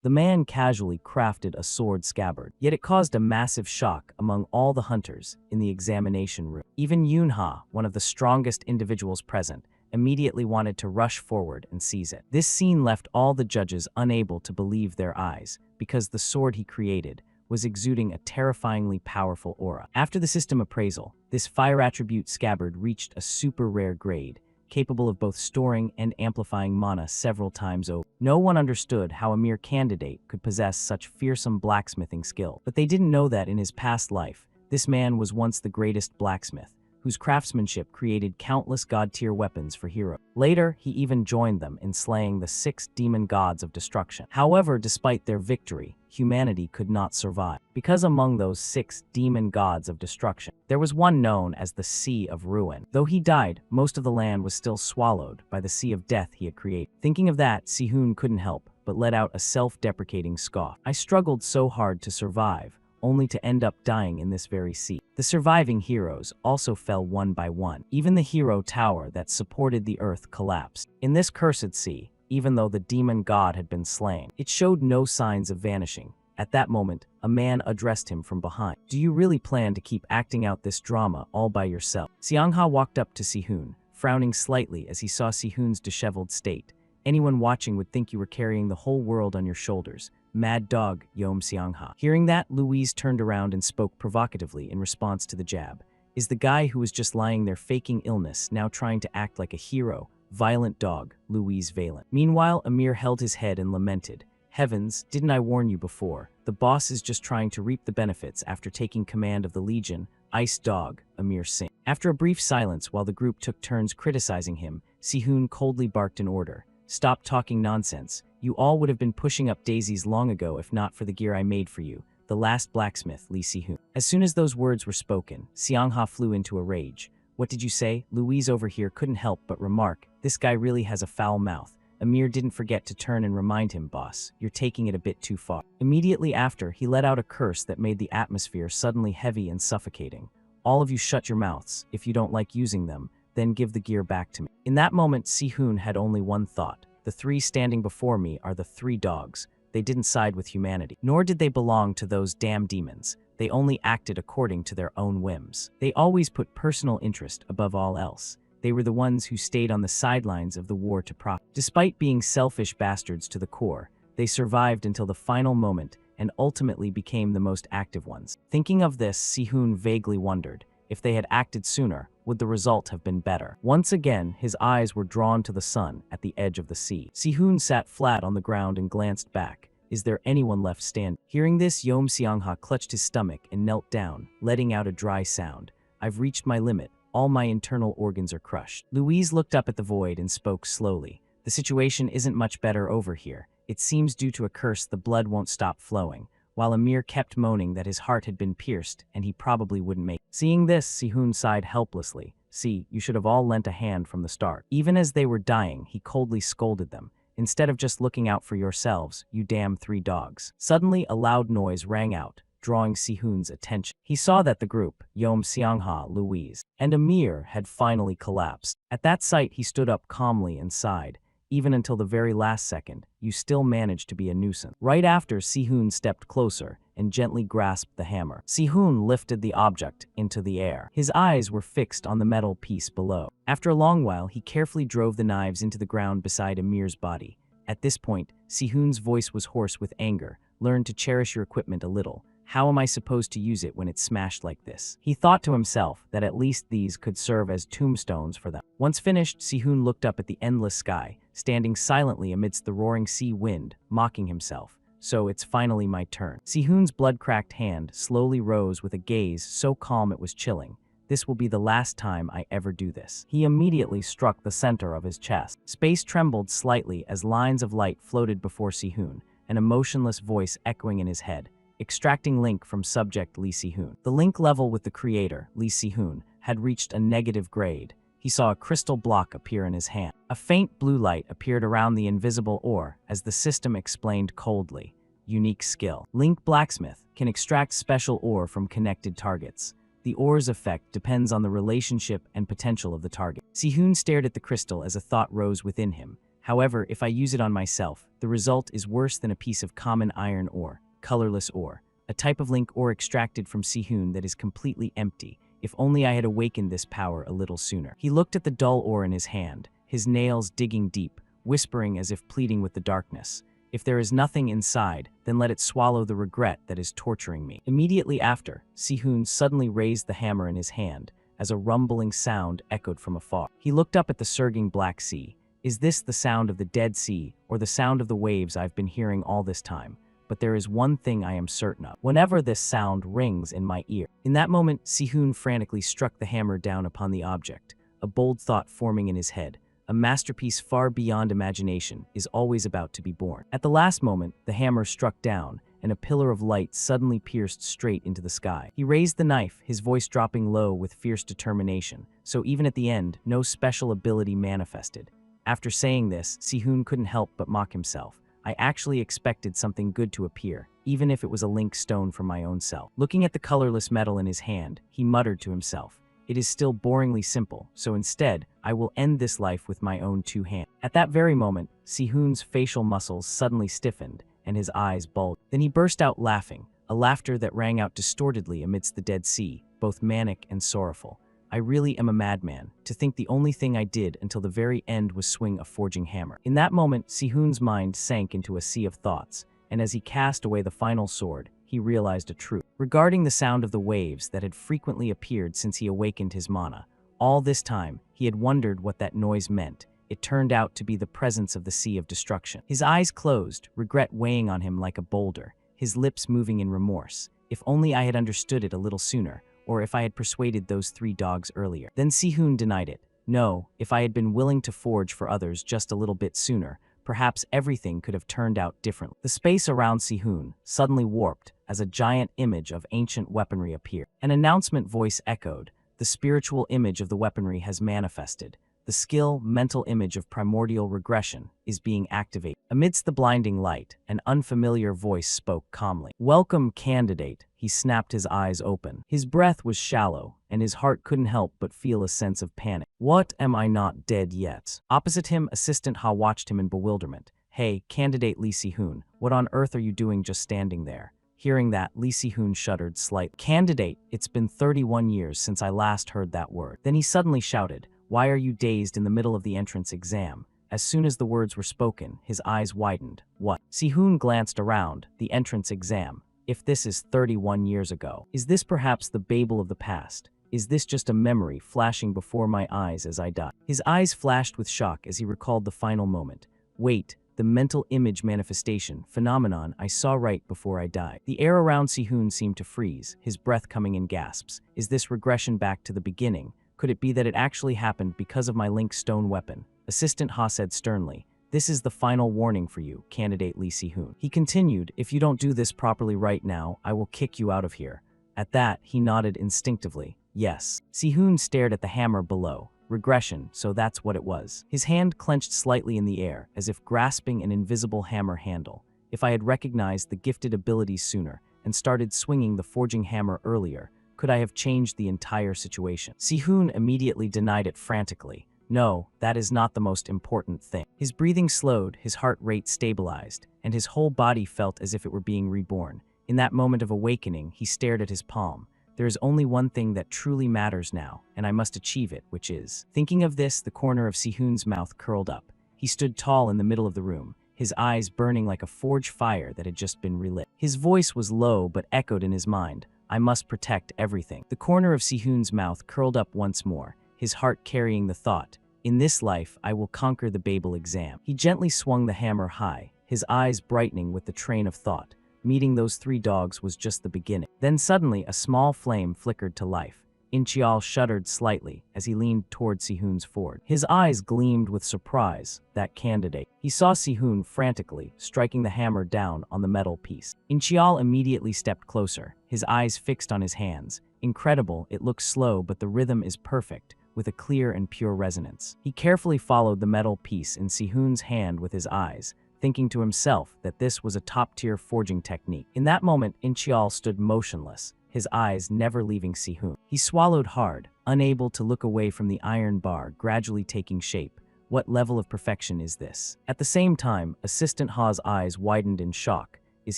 The man casually crafted a sword scabbard, yet it caused a massive shock among all the hunters in the examination room. Even Yunha, one of the strongest individuals present, immediately wanted to rush forward and seize it. This scene left all the judges unable to believe their eyes, because the sword he created was exuding a terrifyingly powerful aura. After the system appraisal, this fire attribute scabbard reached a super rare grade, capable of both storing and amplifying mana several times over. No one understood how a mere candidate could possess such fearsome blacksmithing skill, but they didn't know that in his past life, this man was once the greatest blacksmith, whose craftsmanship created countless god-tier weapons for heroes. Later, he even joined them in slaying the 6 demon gods of destruction. However, despite their victory, humanity could not survive, because among those 6 demon gods of destruction, there was one known as the Sea of Ruin. Though he died, most of the land was still swallowed by the Sea of Death he had created. Thinking of that, Sihun couldn't help but let out a self-deprecating scoff. I struggled so hard to survive, only to end up dying in this very sea. The surviving heroes also fell one by one. Even the hero tower that supported the earth collapsed. In this cursed sea, even though the demon god had been slain, it showed no signs of vanishing. At that moment, a man addressed him from behind. "Do you really plan to keep acting out this drama all by yourself?" Xiangha walked up to Sihun, frowning slightly as he saw Sihun's disheveled state. "Anyone watching would think you were carrying the whole world on your shoulders. Mad dog, Yom Xiangha." Hearing that, Louise turned around and spoke provocatively in response to the jab. "Is the guy who was just lying there faking illness now trying to act like a hero? Violent dog, Louise Valen." Meanwhile, Amir held his head and lamented. "Heavens, didn't I warn you before? The boss is just trying to reap the benefits after taking command of the Legion. Ice dog, Amir Singh." After a brief silence while the group took turns criticizing him, Sihun coldly barked an order. "Stop talking nonsense. You all would have been pushing up daisies long ago if not for the gear I made for you. The last blacksmith, Li Sihun." As soon as those words were spoken, Xiangha flew into a rage. "What did you say?" Louise over here couldn't help but remark, "This guy really has a foul mouth." Amir didn't forget to turn and remind him, "Boss, you're taking it a bit too far." Immediately after, he let out a curse that made the atmosphere suddenly heavy and suffocating. "All of you shut your mouths. If you don't like using them, then give the gear back to me." In that moment, Sihun had only one thought. The 3 standing before me are the 3 dogs. They didn't side with humanity, nor did they belong to those damn demons. They only acted according to their own whims. They always put personal interest above all else. They were the ones who stayed on the sidelines of the war to profit. Despite being selfish bastards to the core, they survived until the final moment and ultimately became the most active ones. Thinking of this, Sihun vaguely wondered, if they had acted sooner, would the result have been better? Once again, his eyes were drawn to the sun at the edge of the sea. Sihun sat flat on the ground and glanced back. Is there anyone left standing? Hearing this, Yom Xiangha clutched his stomach and knelt down, letting out a dry sound. "I've reached my limit. All my internal organs are crushed." Louise looked up at the void and spoke slowly. "The situation isn't much better over here. It seems due to a curse the blood won't stop flowing." While Amir kept moaning that his heart had been pierced and he probably wouldn't make it. Seeing this, Sihun sighed helplessly. "See, you should have all lent a hand from the start." Even as they were dying, he coldly scolded them. "Instead of just looking out for yourselves, you damn 3 dogs." Suddenly, a loud noise rang out, drawing Sihun's attention. He saw that the group, Yom Xiangha, Louise, and Amir had finally collapsed. At that sight, he stood up calmly and sighed. "Even until the very last second, you still managed to be a nuisance." Right after, Sihun stepped closer and gently grasped the hammer. Sihun lifted the object into the air. His eyes were fixed on the metal piece below. After a long while, he carefully drove the knives into the ground beside Amir's body. At this point, Sihun's voice was hoarse with anger. "Learn to cherish your equipment a little. How am I supposed to use it when it's smashed like this?" He thought to himself that at least these could serve as tombstones for them. Once finished, Sihun looked up at the endless sky, standing silently amidst the roaring sea wind, mocking himself. "So it's finally my turn." Sihun's blood-cracked hand slowly rose with a gaze so calm it was chilling. "This will be the last time I ever do this." He immediately struck the center of his chest. Space trembled slightly as lines of light floated before Sihun, an emotionless voice echoing in his head. Extracting link from subject Li Sihun. The link level with the creator, Li Sihun, had reached a negative grade. He saw a crystal block appear in his hand. A faint blue light appeared around the invisible ore as the system explained coldly. Unique skill. Link Blacksmith can extract special ore from connected targets. The ore's effect depends on the relationship and potential of the target. Sihun stared at the crystal as a thought rose within him. However, if I use it on myself, the result is worse than a piece of common iron ore, colorless ore, a type of link ore extracted from Sihun that is completely empty. If only I had awakened this power a little sooner. He looked at the dull ore in his hand, his nails digging deep, whispering as if pleading with the darkness. If there is nothing inside, then let it swallow the regret that is torturing me. Immediately after, Sihun suddenly raised the hammer in his hand, as a rumbling sound echoed from afar. He looked up at the surging Black Sea. Is this the sound of the Dead Sea, or the sound of the waves I've been hearing all this time? But there is one thing I am certain of. Whenever this sound rings in my ear. In that moment, Sihun frantically struck the hammer down upon the object, a bold thought forming in his head. A masterpiece far beyond imagination is always about to be born. At the last moment, the hammer struck down, and a pillar of light suddenly pierced straight into the sky. He raised the knife, his voice dropping low with fierce determination, so even at the end, no special ability manifested. After saying this, Sihun couldn't help but mock himself. I actually expected something good to appear, even if it was a link stone from my own self. Looking at the colorless metal in his hand, he muttered to himself, "It is still boringly simple, so instead, I will end this life with my own two hands." At that very moment, Sihun's facial muscles suddenly stiffened, and his eyes bulged. Then he burst out laughing, a laughter that rang out distortedly amidst the Dead Sea, both manic and sorrowful. I really am a madman, to think the only thing I did until the very end was swing a forging hammer. In that moment, Sihun's mind sank into a sea of thoughts, and as he cast away the final sword, he realized a truth. Regarding the sound of the waves that had frequently appeared since he awakened his mana, all this time, he had wondered what that noise meant. It turned out to be the presence of the sea of destruction. His eyes closed, regret weighing on him like a boulder, his lips moving in remorse. If only I had understood it a little sooner, or if I had persuaded those 3 dogs earlier. Then Sihun denied it. No, if I had been willing to forge for others just a little bit sooner, perhaps everything could have turned out differently. The space around Sihun suddenly warped as a giant image of ancient weaponry appeared. An announcement voice echoed. The spiritual image of the weaponry has manifested. The skill, mental image of primordial regression is being activated. Amidst the blinding light, an unfamiliar voice spoke calmly. "Welcome, candidate." He snapped his eyes open. His breath was shallow, and his heart couldn't help but feel a sense of panic. "What, am I not dead yet?" Opposite him, Assistant Ha watched him in bewilderment. "Hey, candidate Lee Si-hoon, what on earth are you doing just standing there?" Hearing that, Lee Si-hoon shuddered slightly. "Candidate, it's been 31 years since I last heard that word." Then he suddenly shouted, "Why are you dazed in the middle of the entrance exam?" As soon as the words were spoken, his eyes widened. "What?" Si-hoon glanced around. The entrance exam. If this is 31 years ago, is this perhaps the Babel of the past? Is this just a memory flashing before my eyes as I die? His eyes flashed with shock as he recalled the final moment. Wait, the mental image manifestation phenomenon I saw right before I died. The air around Si-hoon seemed to freeze, his breath coming in gasps. Is this regression back to the beginning? Could it be that it actually happened because of my link stone weapon? Assistant Ha said sternly, "This is the final warning for you, candidate Lee Si-hoon." He continued, "If you don't do this properly right now, I will kick you out of here." At that, he nodded instinctively. Yes. Si-hoon stared at the hammer below. Regression, so that's what it was. His hand clenched slightly in the air, as if grasping an invisible hammer handle. If I had recognized the gifted abilities sooner, and started swinging the forging hammer earlier, could I have changed the entire situation? Si-hoon immediately denied it frantically. No, that is not the most important thing. His breathing slowed, his heart rate stabilized, and his whole body felt as if it were being reborn. In that moment of awakening, he stared at his palm. There is only one thing that truly matters now, and I must achieve it, which is... Thinking of this, the corner of Si-hoon's mouth curled up. He stood tall in the middle of the room, his eyes burning like a forge fire that had just been relit. His voice was low but echoed in his mind. I must protect everything. The corner of Si-hoon's mouth curled up once more, his heart carrying the thought, in this life, I will conquer the Babel exam. He gently swung the hammer high, his eyes brightening with the train of thought. Meeting those 3 dogs was just the beginning. Then suddenly, a small flame flickered to life. Inchial shuddered slightly as he leaned toward Si-hoon's forge. His eyes gleamed with surprise, that candidate. He saw Si-hoon frantically, striking the hammer down on the metal piece. Inchial immediately stepped closer, his eyes fixed on his hands. Incredible, it looks slow, but the rhythm is perfect, with a clear and pure resonance. He carefully followed the metal piece in Si-hoon's hand with his eyes, thinking to himself that this was a top-tier forging technique. In that moment, Inchial stood motionless, his eyes never leaving Si-hoon. He swallowed hard, unable to look away from the iron bar gradually taking shape, What level of perfection is this? At the same time, Assistant Ha's eyes widened in shock. Is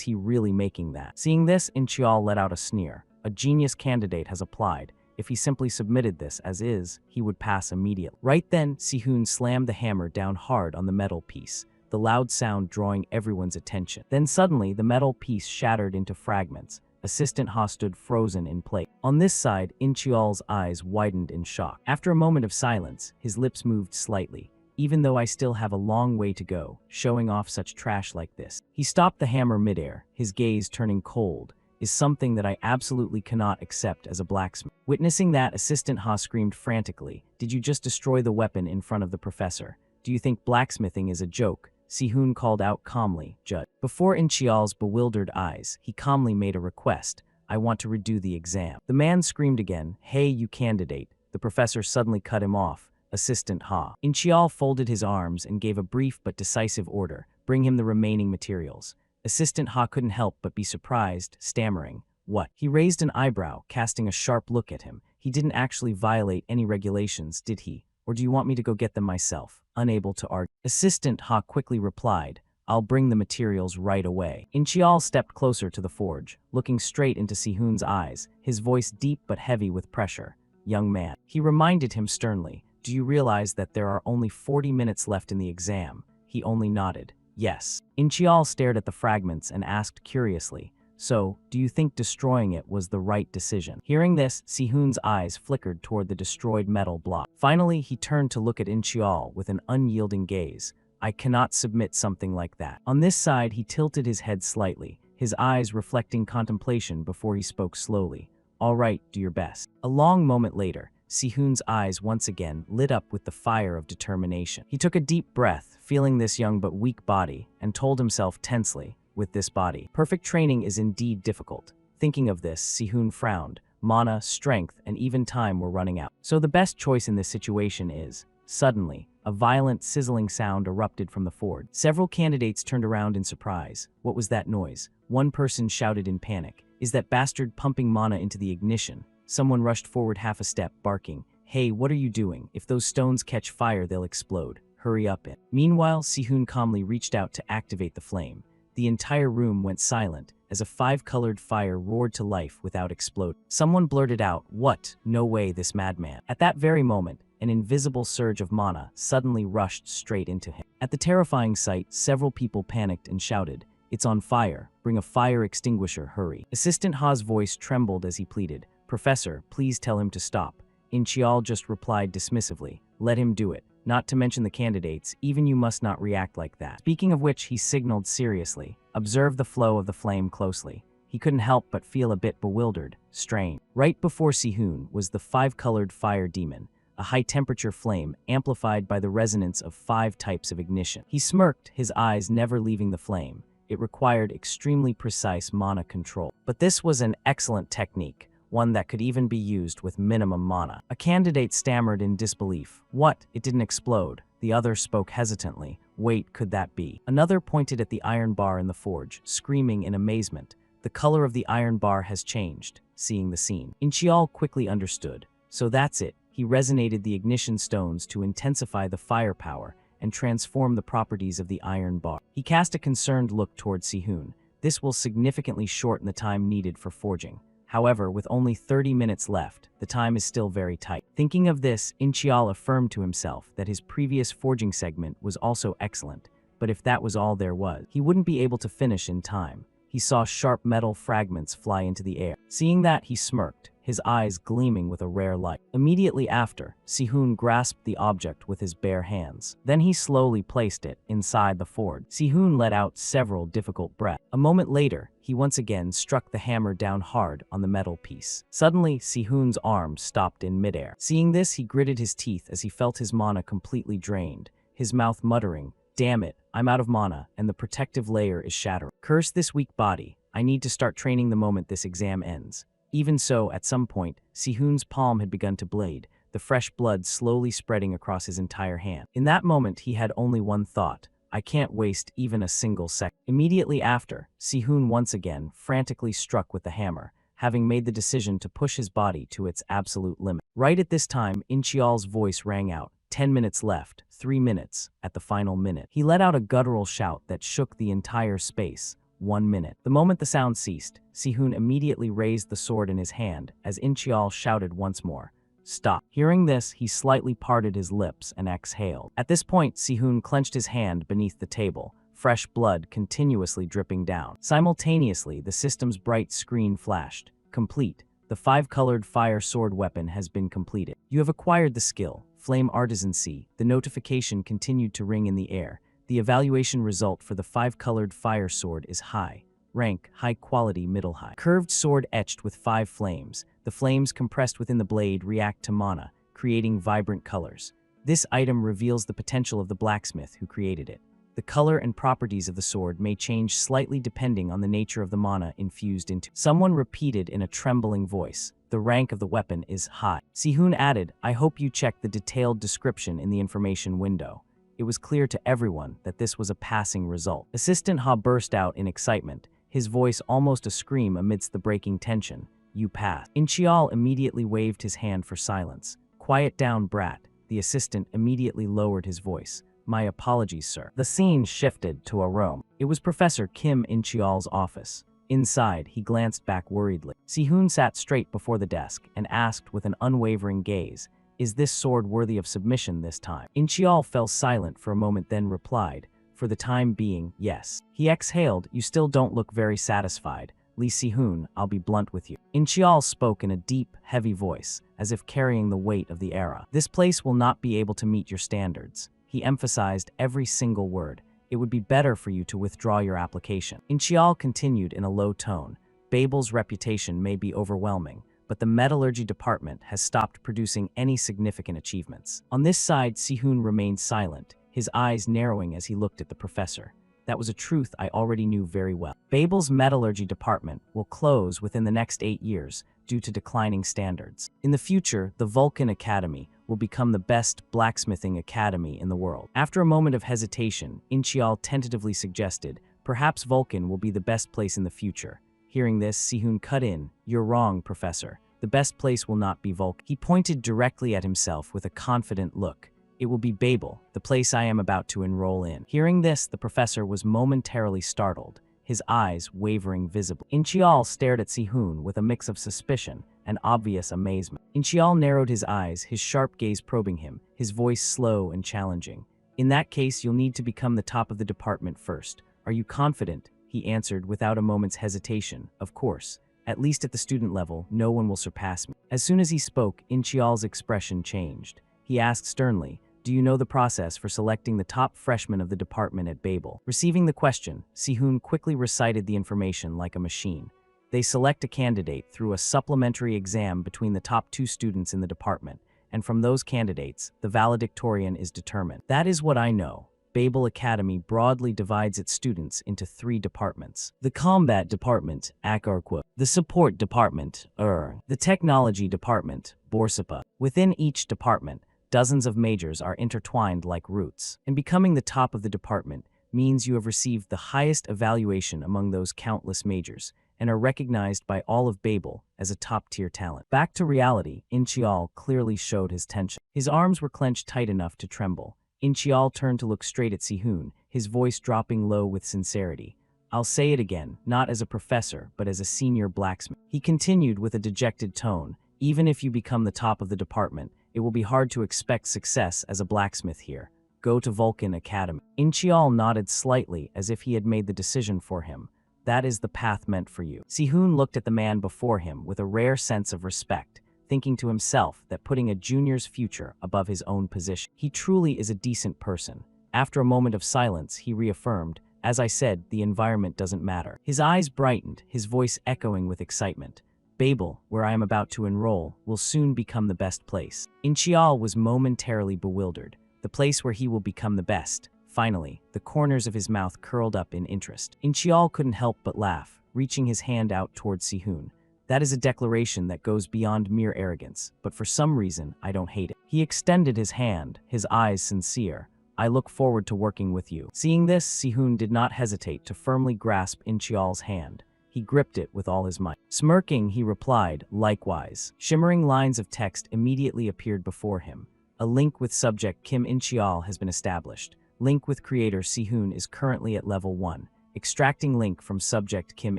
he really making that? Seeing this, Inchial let out a sneer. A genius candidate has applied. If he simply submitted this as is, he would pass immediately. Right then, Sihun slammed the hammer down hard on the metal piece, the loud sound drawing everyone's attention. Then suddenly, the metal piece shattered into fragments. Assistant Ha stood frozen in place. On this side, Inchial's eyes widened in shock. After a moment of silence, his lips moved slightly. Even though I still have a long way to go, showing off such trash like this. He stopped the hammer midair, his gaze turning cold. Is something that I absolutely cannot accept as a blacksmith. Witnessing that, Assistant Ha screamed frantically. Did you just destroy the weapon in front of the professor? Do you think blacksmithing is a joke? Sihun called out calmly, Judge. Before Inchial's bewildered eyes, he calmly made a request. I want to redo the exam. The man screamed again, Hey, you candidate. The professor suddenly cut him off. Assistant Ha. Inchial folded his arms and gave a brief but decisive order. Bring him the remaining materials. Assistant Ha couldn't help but be surprised, stammering, What? He raised an eyebrow, casting a sharp look at him. He didn't actually violate any regulations, did he? Or do you want me to go get them myself? Unable to argue. Assistant Ha quickly replied, I'll bring the materials right away. Inchial stepped closer to the forge, looking straight into Sihun's eyes, his voice deep but heavy with pressure. Young man. He reminded him sternly, Do you realize that there are only 40 minutes left in the exam? He only nodded. Yes. Inchial stared at the fragments and asked curiously, So, do you think destroying it was the right decision? Hearing this, Sihun's eyes flickered toward the destroyed metal block. Finally, he turned to look at Inchial with an unyielding gaze. I cannot submit something like that. On this side, he tilted his head slightly, his eyes reflecting contemplation before he spoke slowly. All right, do your best. A long moment later, Sihun's eyes once again lit up with the fire of determination. He took a deep breath, feeling this young but weak body, and told himself tensely, with this body, perfect training is indeed difficult. Thinking of this, Sihun frowned. Mana, strength, and even time were running out. So the best choice in this situation is... Suddenly, a violent, sizzling sound erupted from the forge. Several candidates turned around in surprise. What was that noise? One person shouted in panic. Is that bastard pumping mana into the ignition? Someone rushed forward half a step, barking, Hey, what are you doing? If those stones catch fire, they'll explode. Hurry up it. Meanwhile, Sihun calmly reached out to activate the flame. The entire room went silent, as a 5-colored fire roared to life without exploding. Someone blurted out, What? No way, this madman. At that very moment, an invisible surge of mana suddenly rushed straight into him. At the terrifying sight, several people panicked and shouted, It's on fire. Bring a fire extinguisher, hurry. Assistant Ha's voice trembled as he pleaded, Professor, please tell him to stop. Inchial just replied dismissively, Let him do it. Not to mention the candidates, even you must not react like that. Speaking of which, he signaled seriously. Observe the flow of the flame closely. He couldn't help but feel a bit bewildered, strained. Right before Sihun was the 5-colored fire demon, a high-temperature flame amplified by the resonance of 5 types of ignition. He smirked, his eyes never leaving the flame. It required extremely precise mana control. But this was an excellent technique, one that could even be used with minimum mana. A candidate stammered in disbelief. What? It didn't explode. The other spoke hesitantly. Wait, could that be? Another pointed at the iron bar in the forge, screaming in amazement. The color of the iron bar has changed, seeing the scene. Inchial quickly understood. So that's it. He resonated the ignition stones to intensify the firepower and transform the properties of the iron bar. He cast a concerned look toward Sihun. This will significantly shorten the time needed for forging. However, with only 30 minutes left, the time is still very tight. Thinking of this, Inchial affirmed to himself that his previous forging segment was also excellent, but if that was all there was, he wouldn't be able to finish in time. He saw sharp metal fragments fly into the air. Seeing that, he smirked, his eyes gleaming with a rare light. Immediately after, Sihun grasped the object with his bare hands. Then he slowly placed it inside the forge. Sihun let out several difficult breaths. A moment later, he once again struck the hammer down hard on the metal piece. Suddenly, Sihun's arm stopped in midair. Seeing this, he gritted his teeth as he felt his mana completely drained, his mouth muttering, Damn it, I'm out of mana, and the protective layer is shattering. Curse this weak body. I need to start training the moment this exam ends. Even so, at some point, Sihun's palm had begun to bleed, the fresh blood slowly spreading across his entire hand. In that moment, he had only one thought. I can't waste even a single second. Immediately after, Sihun once again frantically struck with the hammer, having made the decision to push his body to its absolute limit. Right at this time, Inchial's voice rang out. 10 minutes left, 3 minutes, at the final minute. He let out a guttural shout that shook the entire space. 1 minute. The moment the sound ceased, Sihun immediately raised the sword in his hand as Inchial shouted once more, "Stop." Hearing this, he slightly parted his lips and exhaled. At this point, Sihun clenched his hand beneath the table, fresh blood continuously dripping down. Simultaneously, the system's bright screen flashed. Complete. The 5-colored fire sword weapon has been completed. You have acquired the skill, Flame Artisancy. The notification continued to ring in the air. The evaluation result for the 5-colored fire sword is high. Rank, high quality, middle high. Curved sword etched with 5 flames. The flames compressed within the blade react to mana, creating vibrant colors. This item reveals the potential of the blacksmith who created it. The color and properties of the sword may change slightly depending on the nature of the mana infused into it. Someone repeated in a trembling voice, "The rank of the weapon is high." Sihun added, "I hope you checked the detailed description in the information window." It was clear to everyone that this was a passing result. Assistant Ha burst out in excitement, his voice almost a scream amidst the breaking tension. "You passed." Inchial immediately waved his hand for silence. "Quiet down, brat." The assistant immediately lowered his voice. "My apologies, sir." The scene shifted to a room. It was Professor Kim Inchial's office. Inside, he glanced back worriedly. Sihun sat straight before the desk and asked with an unwavering gaze, "Is this sword worthy of submission this time?" Inchial fell silent for a moment, then replied, "For the time being, yes." He exhaled, "You still don't look very satisfied. Li Sihun, I'll be blunt with you." Inchial spoke in a deep, heavy voice, as if carrying the weight of the era. "This place will not be able to meet your standards." He emphasized every single word. "It would be better for you to withdraw your application." Inchial continued in a low tone, "Babel's reputation may be overwhelming, but the metallurgy department has stopped producing any significant achievements." On this side, Sihun remained silent, his eyes narrowing as he looked at the professor. "That was a truth I already knew very well. Babel's metallurgy department will close within the next 8 years due to declining standards. In the future, the Vulcan Academy will become the best blacksmithing academy in the world." After a moment of hesitation, Inchial tentatively suggested, "Perhaps Vulcan will be the best place in the future." Hearing this, Sihun cut in, "You're wrong, Professor. The best place will not be Vulcan." He pointed directly at himself with a confident look. "It will be Babel, the place I am about to enroll in." Hearing this, the professor was momentarily startled, his eyes wavering visibly. Inchial stared at Sihun with a mix of suspicion and obvious amazement. Inchial narrowed his eyes, his sharp gaze probing him, his voice slow and challenging. "In that case, you'll need to become the top of the department first. Are you confident?" He answered without a moment's hesitation, "Of course. At least at the student level, no one will surpass me." As soon as he spoke, Inchial's expression changed. He asked sternly, "Do you know the process for selecting the top freshman of the department at Babel?" Receiving the question, Sihun quickly recited the information like a machine. "They select a candidate through a supplementary exam between the top 2 students in the department, and from those candidates, the valedictorian is determined." "That is what I know." Babel Academy broadly divides its students into 3 departments. The Combat Department, Akarqua. The Support Department, The Technology Department, Borsapa. Within each department, dozens of majors are intertwined like roots, and becoming the top of the department means you have received the highest evaluation among those countless majors, and are recognized by all of Babel as a top-tier talent. Back to reality, Inchial clearly showed his tension. His arms were clenched tight enough to tremble. Inchial turned to look straight at Sihun, his voice dropping low with sincerity. "I'll say it again, not as a professor, but as a senior blacksmith." He continued with a dejected tone, "Even if you become the top of the department, it will be hard to expect success as a blacksmith here. Go to Vulcan Academy." Inchial nodded slightly as if he had made the decision for him. "That is the path meant for you." Sihun looked at the man before him with a rare sense of respect, thinking to himself that putting a junior's future above his own position. He truly is a decent person. After a moment of silence, he reaffirmed, "As I said, the environment doesn't matter." His eyes brightened, his voice echoing with excitement. "Babel, where I am about to enroll, will soon become the best place." Inchial was momentarily bewildered. The place where he will become the best. Finally, the corners of his mouth curled up in interest. Inchial couldn't help but laugh, reaching his hand out towards Sihun. "That is a declaration that goes beyond mere arrogance, but for some reason, I don't hate it." He extended his hand, his eyes sincere. "I look forward to working with you." Seeing this, Sihun did not hesitate to firmly grasp Inchial's hand. He gripped it with all his might. Smirking, he replied, "Likewise." Shimmering lines of text immediately appeared before him. A link with subject Kim In-cheol has been established. Link with creator Sihoon is currently at level 1. Extracting link from subject Kim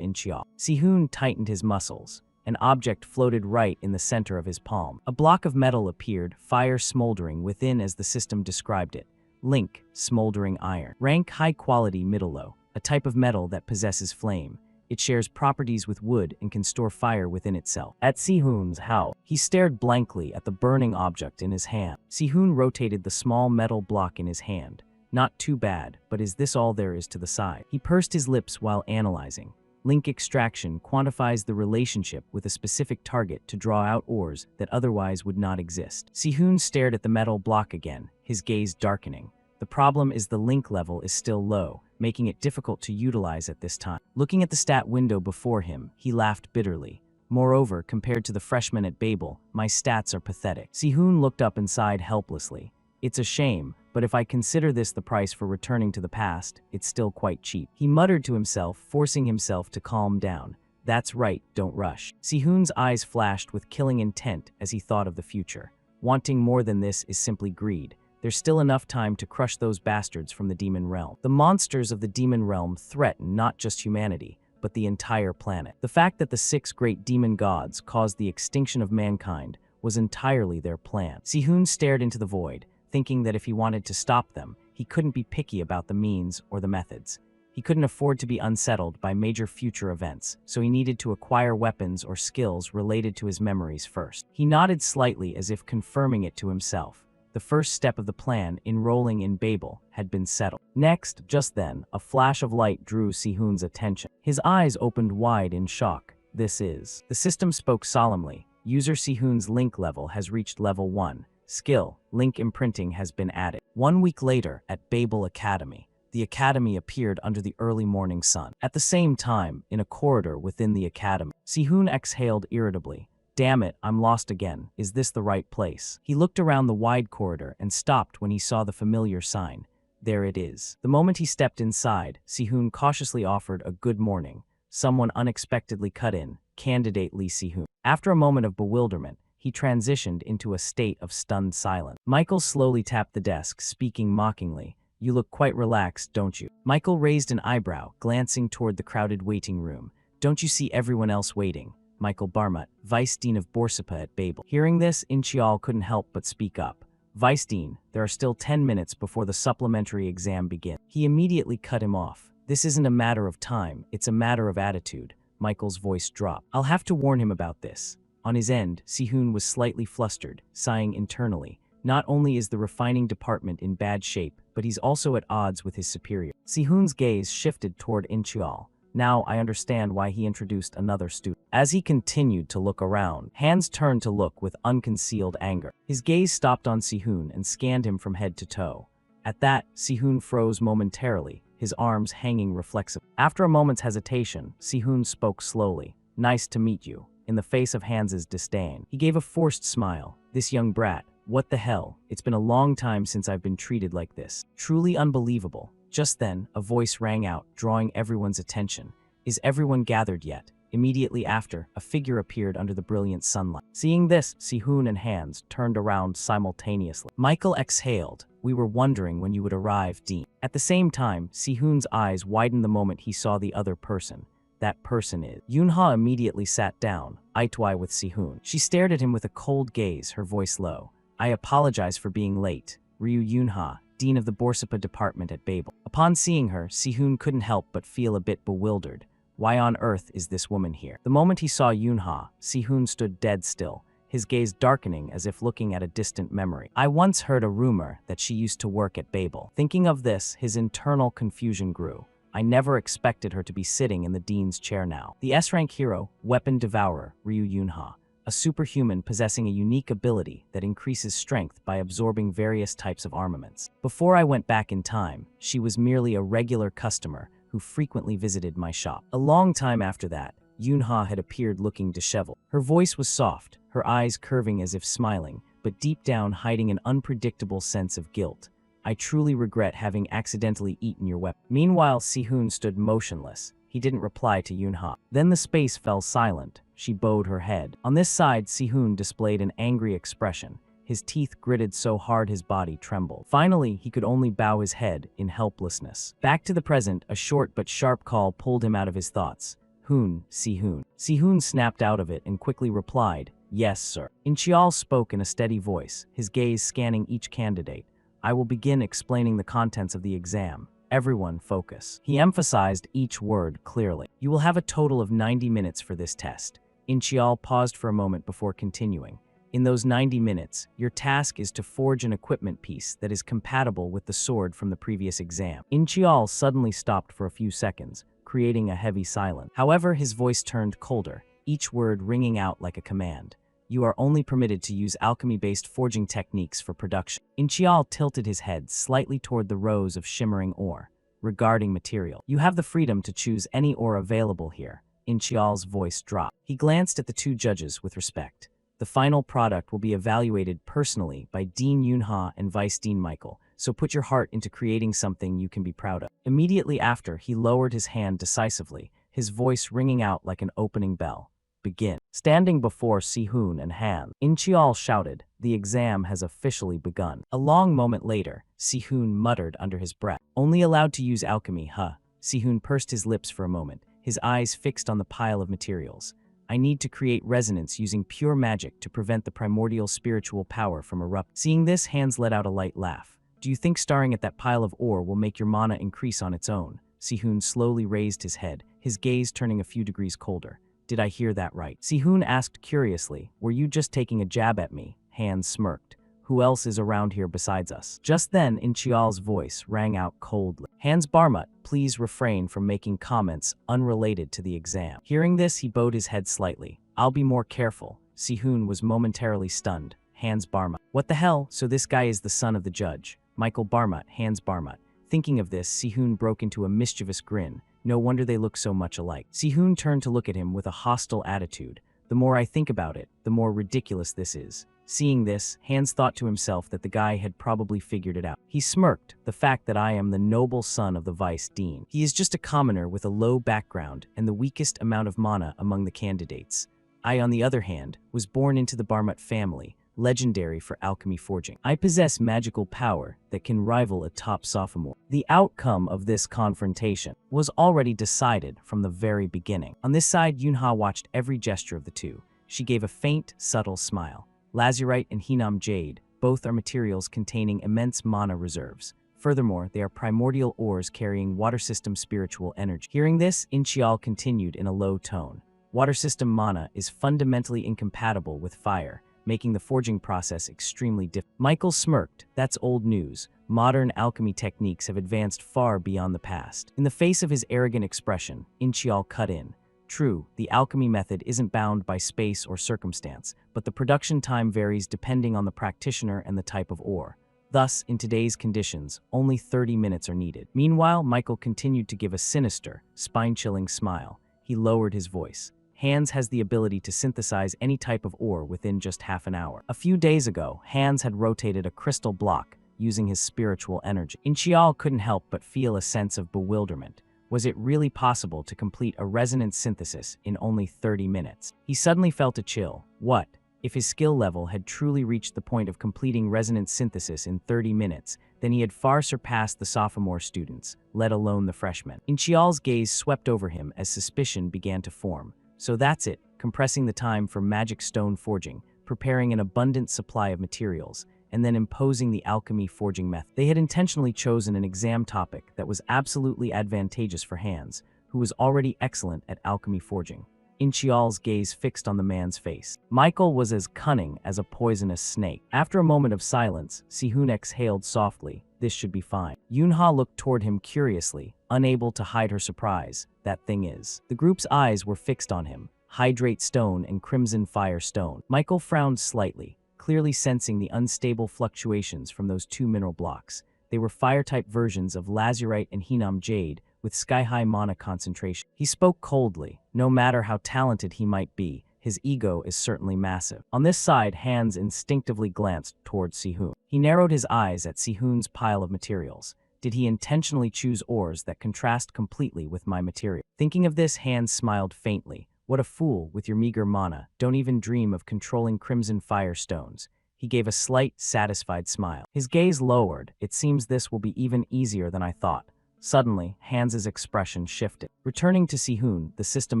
In-cheol. Sihoon tightened his muscles. An object floated right in the center of his palm. A block of metal appeared, fire smoldering within as the system described it. Link, smoldering iron. Rank high quality middle-low, a type of metal that possesses flame. It shares properties with wood and can store fire within itself. At Sihoon's house, he stared blankly at the burning object in his hand. Sihoon rotated the small metal block in his hand. Not too bad, but is this all there is to the side? He pursed his lips while analyzing. Link extraction quantifies the relationship with a specific target to draw out ores that otherwise would not exist. Sihoon stared at the metal block again, his gaze darkening. The problem is the link level is still low, making it difficult to utilize at this time. Looking at the stat window before him, he laughed bitterly. Moreover, compared to the freshmen at Babel, my stats are pathetic. Sihoon looked up and sighed helplessly. It's a shame, but if I consider this the price for returning to the past, it's still quite cheap. He muttered to himself, forcing himself to calm down. That's right, don't rush. Sihoon's eyes flashed with killing intent as he thought of the future. Wanting more than this is simply greed. There's still enough time to crush those bastards from the demon realm. The monsters of the demon realm threaten not just humanity, but the entire planet. The fact that the 6 great demon gods caused the extinction of mankind was entirely their plan. Sihoon stared into the void, thinking that if he wanted to stop them, he couldn't be picky about the means or the methods. He couldn't afford to be unsettled by major future events, so he needed to acquire weapons or skills related to his memories first. He nodded slightly as if confirming it to himself. The first step of the plan, enrolling in Babel, had been settled. Next, just then, a flash of light drew Sihoon's attention. His eyes opened wide in shock. This is... The system spoke solemnly. User Sihoon's link level has reached level 1. Skill, link imprinting has been added. 1 week later, at Babel Academy. The academy appeared under the early morning sun. At the same time, in a corridor within the academy, Sihoon exhaled irritably. Damn it, I'm lost again. Is this the right place? He looked around the wide corridor and stopped when he saw the familiar sign. There it is. The moment he stepped inside, Sihoon cautiously offered a good morning. Someone unexpectedly cut in, candidate Lee Sihoon. After a moment of bewilderment, he transitioned into a state of stunned silence. Michael slowly tapped the desk, speaking mockingly. You look quite relaxed, don't you? Michael raised an eyebrow, glancing toward the crowded waiting room. Don't you see everyone else waiting? Michael Barmut, Vice Dean of Borsippa at Babel. Hearing this, In-cheol couldn't help but speak up. Vice Dean, there are still 10 minutes before the supplementary exam begins. He immediately cut him off. This isn't a matter of time, it's a matter of attitude. Michael's voice dropped. I'll have to warn him about this. On his end, Sihoon was slightly flustered, sighing internally. Not only is the refining department in bad shape, but he's also at odds with his superior. Sihoon's gaze shifted toward In-cheol. Now I understand why he introduced another student. As he continued to look around, Hans turned to look with unconcealed anger. His gaze stopped on Sihoon and scanned him from head to toe. At that, Sihoon froze momentarily, his arms hanging reflexively. After a moment's hesitation, Sihoon spoke slowly. Nice to meet you. In the face of Hans's disdain, he gave a forced smile. This young brat, what the hell? It's been a long time since I've been treated like this. Truly unbelievable. Just then, a voice rang out, drawing everyone's attention. Is everyone gathered yet? Immediately after, a figure appeared under the brilliant sunlight. Seeing this, Sihoon and Hans turned around simultaneously. Michael exhaled. We were wondering when you would arrive, Dean. At the same time, Sihoon's eyes widened the moment he saw the other person. That person is... Yoonha immediately sat down, eye to eye with Sihoon. She stared at him with a cold gaze, her voice low. I apologize for being late. Ryu Yoonha, Dean of the Borsippa department at Babel. Upon seeing her, Sihoon couldn't help but feel a bit bewildered. Why on earth is this woman here? The moment he saw Yoonha, Sihoon stood dead still, his gaze darkening as if looking at a distant memory. I once heard a rumor that she used to work at Babel. Thinking of this, his internal confusion grew. I never expected her to be sitting in the dean's chair now. The S-rank hero, Weapon Devourer, Ryu Yoonha, a superhuman possessing a unique ability that increases strength by absorbing various types of armaments. Before I went back in time, she was merely a regular customer who frequently visited my shop. A long time after that, Yoonha had appeared looking disheveled. Her voice was soft, her eyes curving as if smiling, but deep down hiding an unpredictable sense of guilt. I truly regret having accidentally eaten your weapon. Meanwhile, Sihoon stood motionless. He didn't reply to Yoonha. Then the space fell silent. She bowed her head. On this side, Sihoon displayed an angry expression. his teeth gritted so hard his body trembled. Finally, he could only bow his head in helplessness. Back to the present, a short but sharp call pulled him out of his thoughts. Hoon, Si-hoon. Si-hoon snapped out of it and quickly replied, "Yes, sir." Inchial spoke in a steady voice, his gaze scanning each candidate. "I will begin explaining the contents of the exam. Everyone focus." He emphasized each word clearly. "You will have a total of 90 minutes for this test." Inchial paused for a moment before continuing. "In those 90 minutes, your task is to forge an equipment piece that is compatible with the sword from the previous exam." Inchial suddenly stopped for a few seconds, creating a heavy silence. However, his voice turned colder, each word ringing out like a command. "You are only permitted to use alchemy-based forging techniques for production." Inchial tilted his head slightly toward the rows of shimmering ore. "Regarding material, you have the freedom to choose any ore available here." Inchial's voice dropped. He glanced at the two judges with respect. "The final product will be evaluated personally by Dean Yunha and Vice Dean Michael, so put your heart into creating something you can be proud of." Immediately after, he lowered his hand decisively, his voice ringing out like an opening bell. "Begin." Standing before Si-hoon and Han, Inchial shouted, "The exam has officially begun." A long moment later, Si-hoon muttered under his breath, "Only allowed to use alchemy, huh?" Si-hoon pursed his lips for a moment, his eyes fixed on the pile of materials. "I need to create resonance using pure magic to prevent the primordial spiritual power from erupting." Seeing this, Hans let out a light laugh. "Do you think staring at that pile of ore will make your mana increase on its own?" Si-hoon slowly raised his head, his gaze turning a few degrees colder. "Did I hear that right?" Si-hoon asked curiously. "Were you just taking a jab at me?" Hans smirked. "Who else is around here besides us?" Just then, Inchial's voice rang out coldly. "Hans Barmut, please refrain from making comments unrelated to the exam." Hearing this, he bowed his head slightly. "I'll be more careful." Si-hoon was momentarily stunned. Hans Barmut. What the hell? So this guy is the son of the judge. Michael Barmut, Hans Barmut. Thinking of this, Si-hoon broke into a mischievous grin. No wonder they look so much alike. Si-hoon turned to look at him with a hostile attitude. "The more I think about it, the more ridiculous this is." Seeing this, Hans thought to himself that the guy had probably figured it out. He smirked, "The fact that I am the noble son of the vice dean. He is just a commoner with a low background and the weakest amount of mana among the candidates. I, on the other hand, was born into the Barmut family, legendary for alchemy forging. I possess magical power that can rival a top sophomore." The outcome of this confrontation was already decided from the very beginning. On this side, Yunha watched every gesture of the two. She gave a faint, subtle smile. Lazurite and Hinam Jade, both are materials containing immense mana reserves. Furthermore, they are primordial ores carrying water system spiritual energy. Hearing this, Inchial continued in a low tone. "Water system mana is fundamentally incompatible with fire, making the forging process extremely difficult." Michael smirked. "That's old news. Modern alchemy techniques have advanced far beyond the past." In the face of his arrogant expression, Inchial cut in. "True, the alchemy method isn't bound by space or circumstance, but the production time varies depending on the practitioner and the type of ore. Thus, in today's conditions, only 30 minutes are needed." Meanwhile, Michael continued to give a sinister, spine-chilling smile. He lowered his voice. "Hans has the ability to synthesize any type of ore within just half an hour. A few days ago, Hans had rotated a crystal block using his spiritual energy." Inchial couldn't help but feel a sense of bewilderment. Was it really possible to complete a resonance synthesis in only 30 minutes? He suddenly felt a chill. What? If his skill level had truly reached the point of completing resonance synthesis in 30 minutes, then he had far surpassed the sophomore students, let alone the freshmen. Inchial's gaze swept over him as suspicion began to form. So that's it, compressing the time for magic stone forging, preparing an abundant supply of materials, and then imposing the alchemy forging method. They had intentionally chosen an exam topic that was absolutely advantageous for Hans, who was already excellent at alchemy forging. Inchial's gaze fixed on the man's face. Michael was as cunning as a poisonous snake. After a moment of silence, Si-hoon exhaled softly. "This should be fine." Yunha looked toward him curiously, unable to hide her surprise. "That thing is." The group's eyes were fixed on him. Hydrate stone and crimson fire stone. Michael frowned slightly, clearly sensing the unstable fluctuations from those two mineral blocks. They were fire-type versions of lazurite and Hinam Jade, with sky-high mana concentration. He spoke coldly. No matter how talented he might be, his ego is certainly massive. On this side, Hans instinctively glanced towards Si-hoon. He narrowed his eyes at Si-hoon's pile of materials. Did he intentionally choose ores that contrast completely with my material? Thinking of this, Hans smiled faintly. "What a fool, with your meager mana. Don't even dream of controlling crimson fire stones." He gave a slight, satisfied smile. His gaze lowered. It seems this will be even easier than I thought. Suddenly, Hans's expression shifted. Returning to Sihun, the system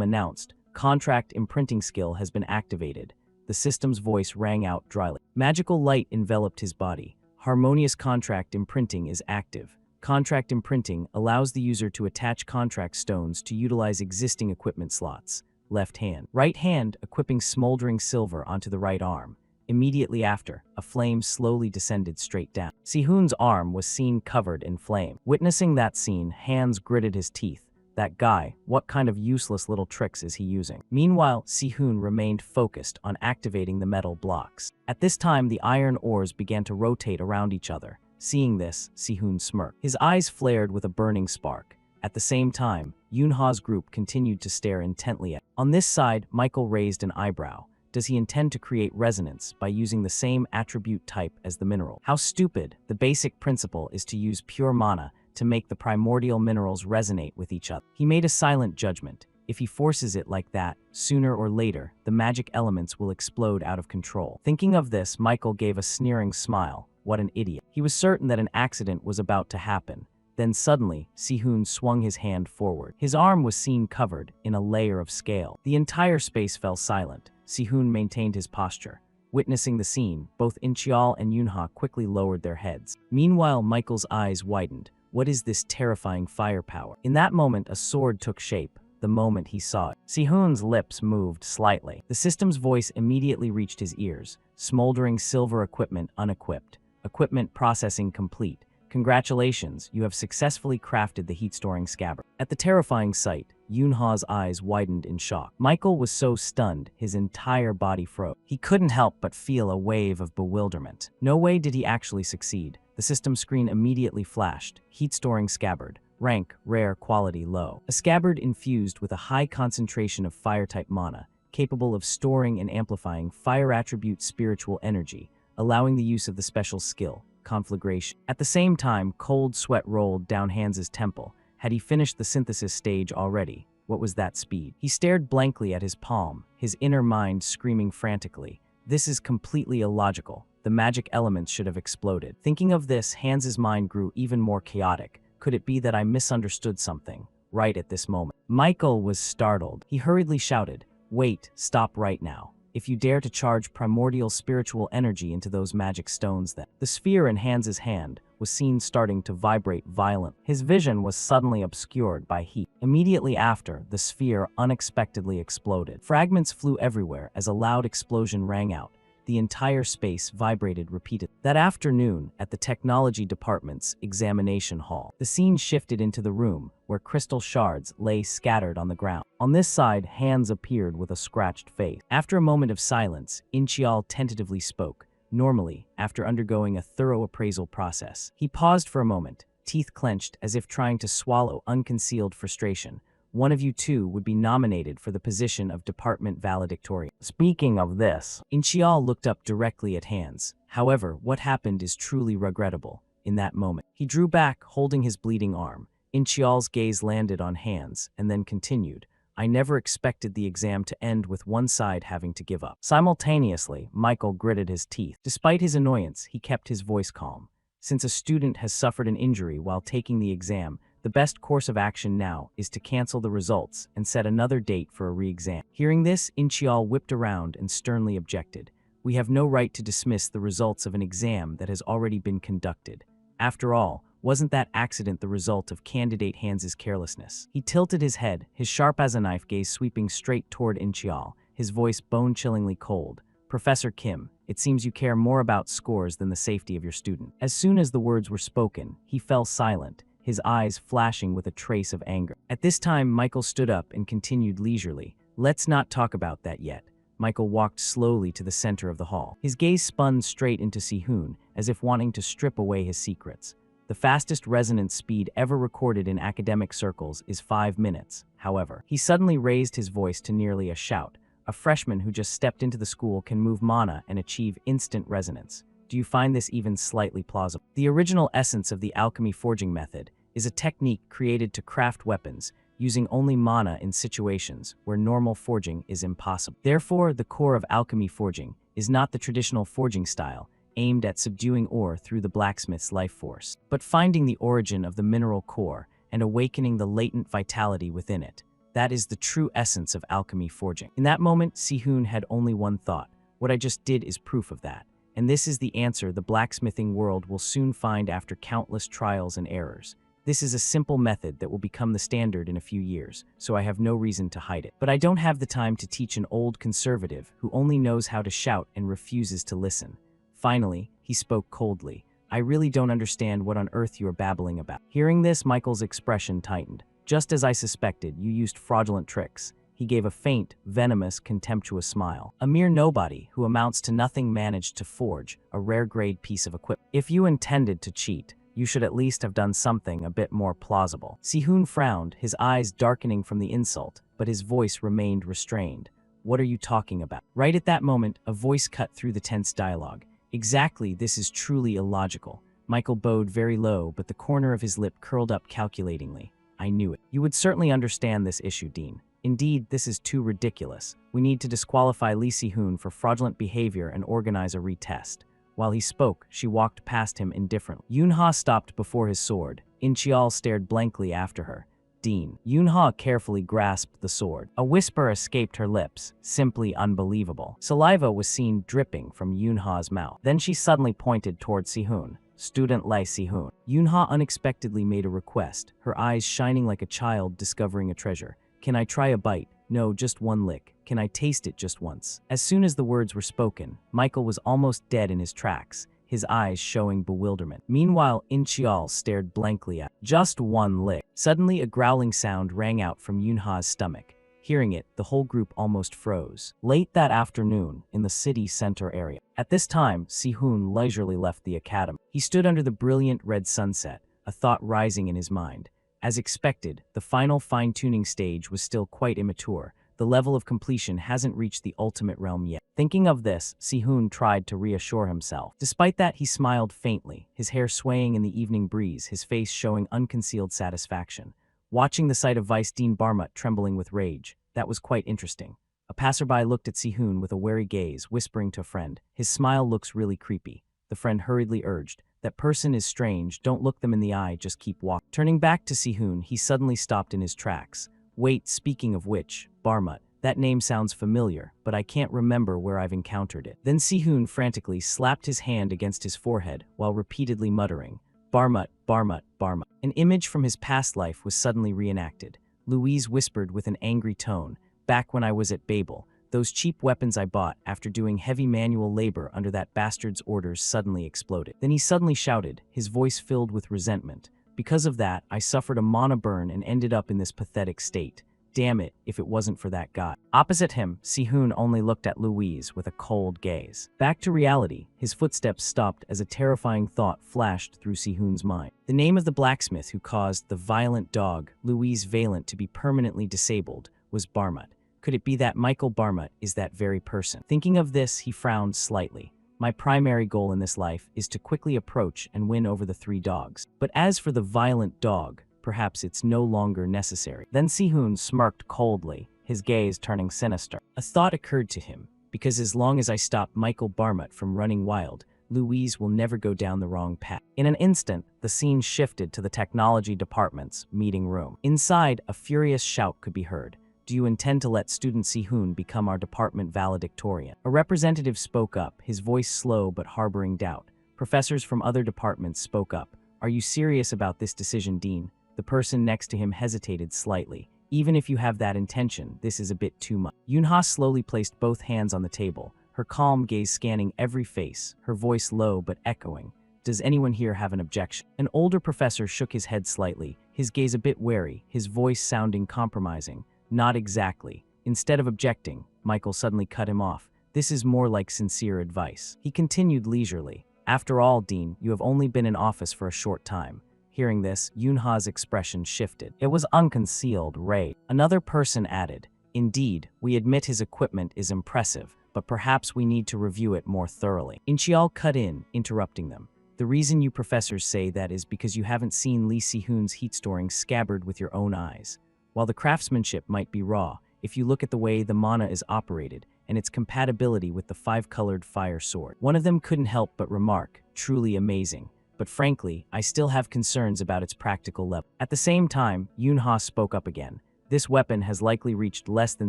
announced, "Contract imprinting skill has been activated." The system's voice rang out dryly. Magical light enveloped his body. Harmonious contract imprinting is active. Contract imprinting allows the user to attach contract stones to utilize existing equipment slots. Left hand. Right hand, equipping smoldering silver onto the right arm. Immediately after, a flame slowly descended straight down. Sihun's arm was seen covered in flame. Witnessing that scene, Hans gritted his teeth. That guy, what kind of useless little tricks is he using? Meanwhile, Sihun remained focused on activating the metal blocks. At this time, the iron ores began to rotate around each other. Seeing this, Sihun smirked. His eyes flared with a burning spark. At the same time, Yunha's group continued to stare intently at him. On this side, Michael raised an eyebrow. Does he intend to create resonance by using the same attribute type as the mineral? How stupid! The basic principle is to use pure mana to make the primordial minerals resonate with each other. He made a silent judgment. If he forces it like that, sooner or later, the magic elements will explode out of control. Thinking of this, Michael gave a sneering smile. What an idiot. He was certain that an accident was about to happen. Then suddenly, Sihun swung his hand forward. His arm was seen covered in a layer of scale. The entire space fell silent. Sihun maintained his posture. Witnessing the scene, both Inchial and Yunha quickly lowered their heads. Meanwhile, Michael's eyes widened. What is this terrifying firepower? In that moment, a sword took shape. The moment he saw it, Sihun's lips moved slightly. The system's voice immediately reached his ears. Smoldering silver equipment unequipped. Equipment processing complete. Congratulations, you have successfully crafted the heat-storing scabbard. At the terrifying sight, Yunha's eyes widened in shock. Michael was so stunned, his entire body froze. He couldn't help but feel a wave of bewilderment. No way did he actually succeed. The system screen immediately flashed. Heat-storing scabbard. Rank, rare, quality, low. A scabbard infused with a high concentration of fire-type mana, capable of storing and amplifying fire attribute spiritual energy, allowing the use of the special skill, conflagration. At the same time, cold sweat rolled down Hans's temple. Had he finished the synthesis stage already? What was that speed? He stared blankly at his palm, his inner mind screaming frantically. This is completely illogical. The magic elements should have exploded. Thinking of this, Hans's mind grew even more chaotic. Could it be that I misunderstood something? Right at this moment, Michael was startled. He hurriedly shouted, "Wait, stop right now. If you dare to charge primordial spiritual energy into those magic stones then." The sphere in Hans's hand was seen starting to vibrate violently. His vision was suddenly obscured by heat. Immediately after, the sphere unexpectedly exploded. Fragments flew everywhere as a loud explosion rang out. The entire space vibrated repeatedly. That afternoon, at the technology department's examination hall, the scene shifted into the room where crystal shards lay scattered on the ground. On this side, Hans appeared with a scratched face. After a moment of silence, Inchial tentatively spoke. Normally, after undergoing a thorough appraisal process, he paused for a moment, teeth clenched as if trying to swallow unconcealed frustration. One of you two would be nominated for the position of department valedictorian. Speaking of this, Inchial looked up directly at Hans. However, what happened is truly regrettable. In that moment, he drew back, holding his bleeding arm. Inchial's gaze landed on Hans, and then continued. I never expected the exam to end with one side having to give up. Simultaneously, Michael gritted his teeth. Despite his annoyance, he kept his voice calm. Since a student has suffered an injury while taking the exam, the best course of action now is to cancel the results and set another date for a re-exam. Hearing this, Inchial whipped around and sternly objected. We have no right to dismiss the results of an exam that has already been conducted. After all, wasn't that accident the result of candidate Hans's carelessness? He tilted his head, his sharp as a knife gaze sweeping straight toward Inchial, his voice bone-chillingly cold. Professor Kim, it seems you care more about scores than the safety of your student. As soon as the words were spoken, he fell silent, his eyes flashing with a trace of anger. At this time, Michael stood up and continued leisurely. Let's not talk about that yet. Michael walked slowly to the center of the hall. His gaze spun straight into Sihun, as if wanting to strip away his secrets. The fastest resonance speed ever recorded in academic circles is 5 minutes, however. He suddenly raised his voice to nearly a shout. A freshman who just stepped into the school can move mana and achieve instant resonance. Do you find this even slightly plausible? The original essence of the alchemy forging method is a technique created to craft weapons, using only mana in situations where normal forging is impossible. Therefore, the core of alchemy forging is not the traditional forging style, aimed at subduing ore through the blacksmith's life force, but finding the origin of the mineral core and awakening the latent vitality within it. That is the true essence of alchemy forging. In that moment, Si-hoon had only one thought. What I just did is proof of that. And this is the answer the blacksmithing world will soon find after countless trials and errors. This is a simple method that will become the standard in a few years, so I have no reason to hide it. But I don't have the time to teach an old conservative who only knows how to shout and refuses to listen. Finally, he spoke coldly. I really don't understand what on earth you are babbling about. Hearing this, Michael's expression tightened. Just as I suspected, you used fraudulent tricks. He gave a faint, venomous, contemptuous smile. A mere nobody who amounts to nothing managed to forge a rare-grade piece of equipment. If you intended to cheat, you should at least have done something a bit more plausible. Si-hoon frowned, his eyes darkening from the insult, but his voice remained restrained. What are you talking about? Right at that moment, a voice cut through the tense dialogue. Exactly, this is truly illogical. Michael bowed very low, but the corner of his lip curled up calculatingly. I knew it. You would certainly understand this issue, Dean. Indeed, this is too ridiculous. We need to disqualify Lee Si-hoon for fraudulent behavior and organize a retest. While he spoke, she walked past him indifferently. Yoon-ha stopped before his sword. In-cheol stared blankly after her. Dean. Yoon-ha carefully grasped the sword. A whisper escaped her lips. Simply unbelievable. Saliva was seen dripping from Yoon-ha's mouth. Then she suddenly pointed toward Si-hoon. Student Lee Si-hoon. Yoon-ha unexpectedly made a request, her eyes shining like a child discovering a treasure. Can I try a bite? No, just one lick. Can I taste it just once? As soon as the words were spoken, Michael was almost dead in his tracks, his eyes showing bewilderment. Meanwhile, In-cheol stared blankly at just one lick. Suddenly, a growling sound rang out from Yoon-ha's stomach. Hearing it, the whole group almost froze. Late that afternoon, in the city center area. At this time, Si-hoon leisurely left the academy. He stood under the brilliant red sunset, a thought rising in his mind. As expected, the final fine-tuning stage was still quite immature. The level of completion hasn't reached the ultimate realm yet. Thinking of this, Si-hoon tried to reassure himself. Despite that, he smiled faintly, his hair swaying in the evening breeze, his face showing unconcealed satisfaction. Watching the sight of Vice Dean Barmut trembling with rage, that was quite interesting. A passerby looked at Si-hoon with a wary gaze, whispering to a friend, "His smile looks really creepy." The friend hurriedly urged, "That person is strange, don't look them in the eye, just keep walking." Turning back to Si-hoon, he suddenly stopped in his tracks. Wait, speaking of which, Barmut, that name sounds familiar, but I can't remember where I've encountered it. Then Si-hoon frantically slapped his hand against his forehead while repeatedly muttering, "Barmut, Barmut, Barmut." An image from his past life was suddenly reenacted. Louise whispered with an angry tone, "Back when I was at Babel, those cheap weapons I bought after doing heavy manual labor under that bastard's orders suddenly exploded." Then he suddenly shouted, his voice filled with resentment. "Because of that, I suffered a mana burn and ended up in this pathetic state. Damn it, if it wasn't for that guy." Opposite him, Si-hoon only looked at Louise with a cold gaze. Back to reality, his footsteps stopped as a terrifying thought flashed through Si-hoon's mind. The name of the blacksmith who caused the violent dog, Louise Valent, to be permanently disabled was Barmut. Could it be that Michael Barmut is that very person? Thinking of this, he frowned slightly. My primary goal in this life is to quickly approach and win over the three dogs. But as for the violent dog, perhaps it's no longer necessary. Then Si-hoon smirked coldly, his gaze turning sinister. A thought occurred to him, because as long as I stop Michael Barmut from running wild, Louise will never go down the wrong path. In an instant, the scene shifted to the technology department's meeting room. Inside, a furious shout could be heard. "Do you intend to let student Si-hoon become our department valedictorian?" A representative spoke up, his voice slow but harboring doubt. Professors from other departments spoke up. "Are you serious about this decision, Dean?" The person next to him hesitated slightly. "Even if you have that intention, this is a bit too much." Yoon-ha slowly placed both hands on the table, her calm gaze scanning every face, her voice low but echoing. "Does anyone here have an objection?" An older professor shook his head slightly, his gaze a bit wary, his voice sounding compromising. "Not exactly." Instead of objecting, Michael suddenly cut him off. "This is more like sincere advice." He continued leisurely. "After all, Dean, you have only been in office for a short time." Hearing this, Yoon-ha's expression shifted. It was unconcealed rage. Another person added, "Indeed, we admit his equipment is impressive, but perhaps we need to review it more thoroughly." In-cheol cut in, interrupting them. "The reason you professors say that is because you haven't seen Lee Si-hoon's heat-storing scabbard with your own eyes." while the craftsmanship might be raw, if you look at the way the mana is operated and its compatibility with the five-colored fire sword. One of them couldn't help but remark, truly amazing. But frankly, I still have concerns about its practical level. At the same time, Yunha spoke up again. This weapon has likely reached less than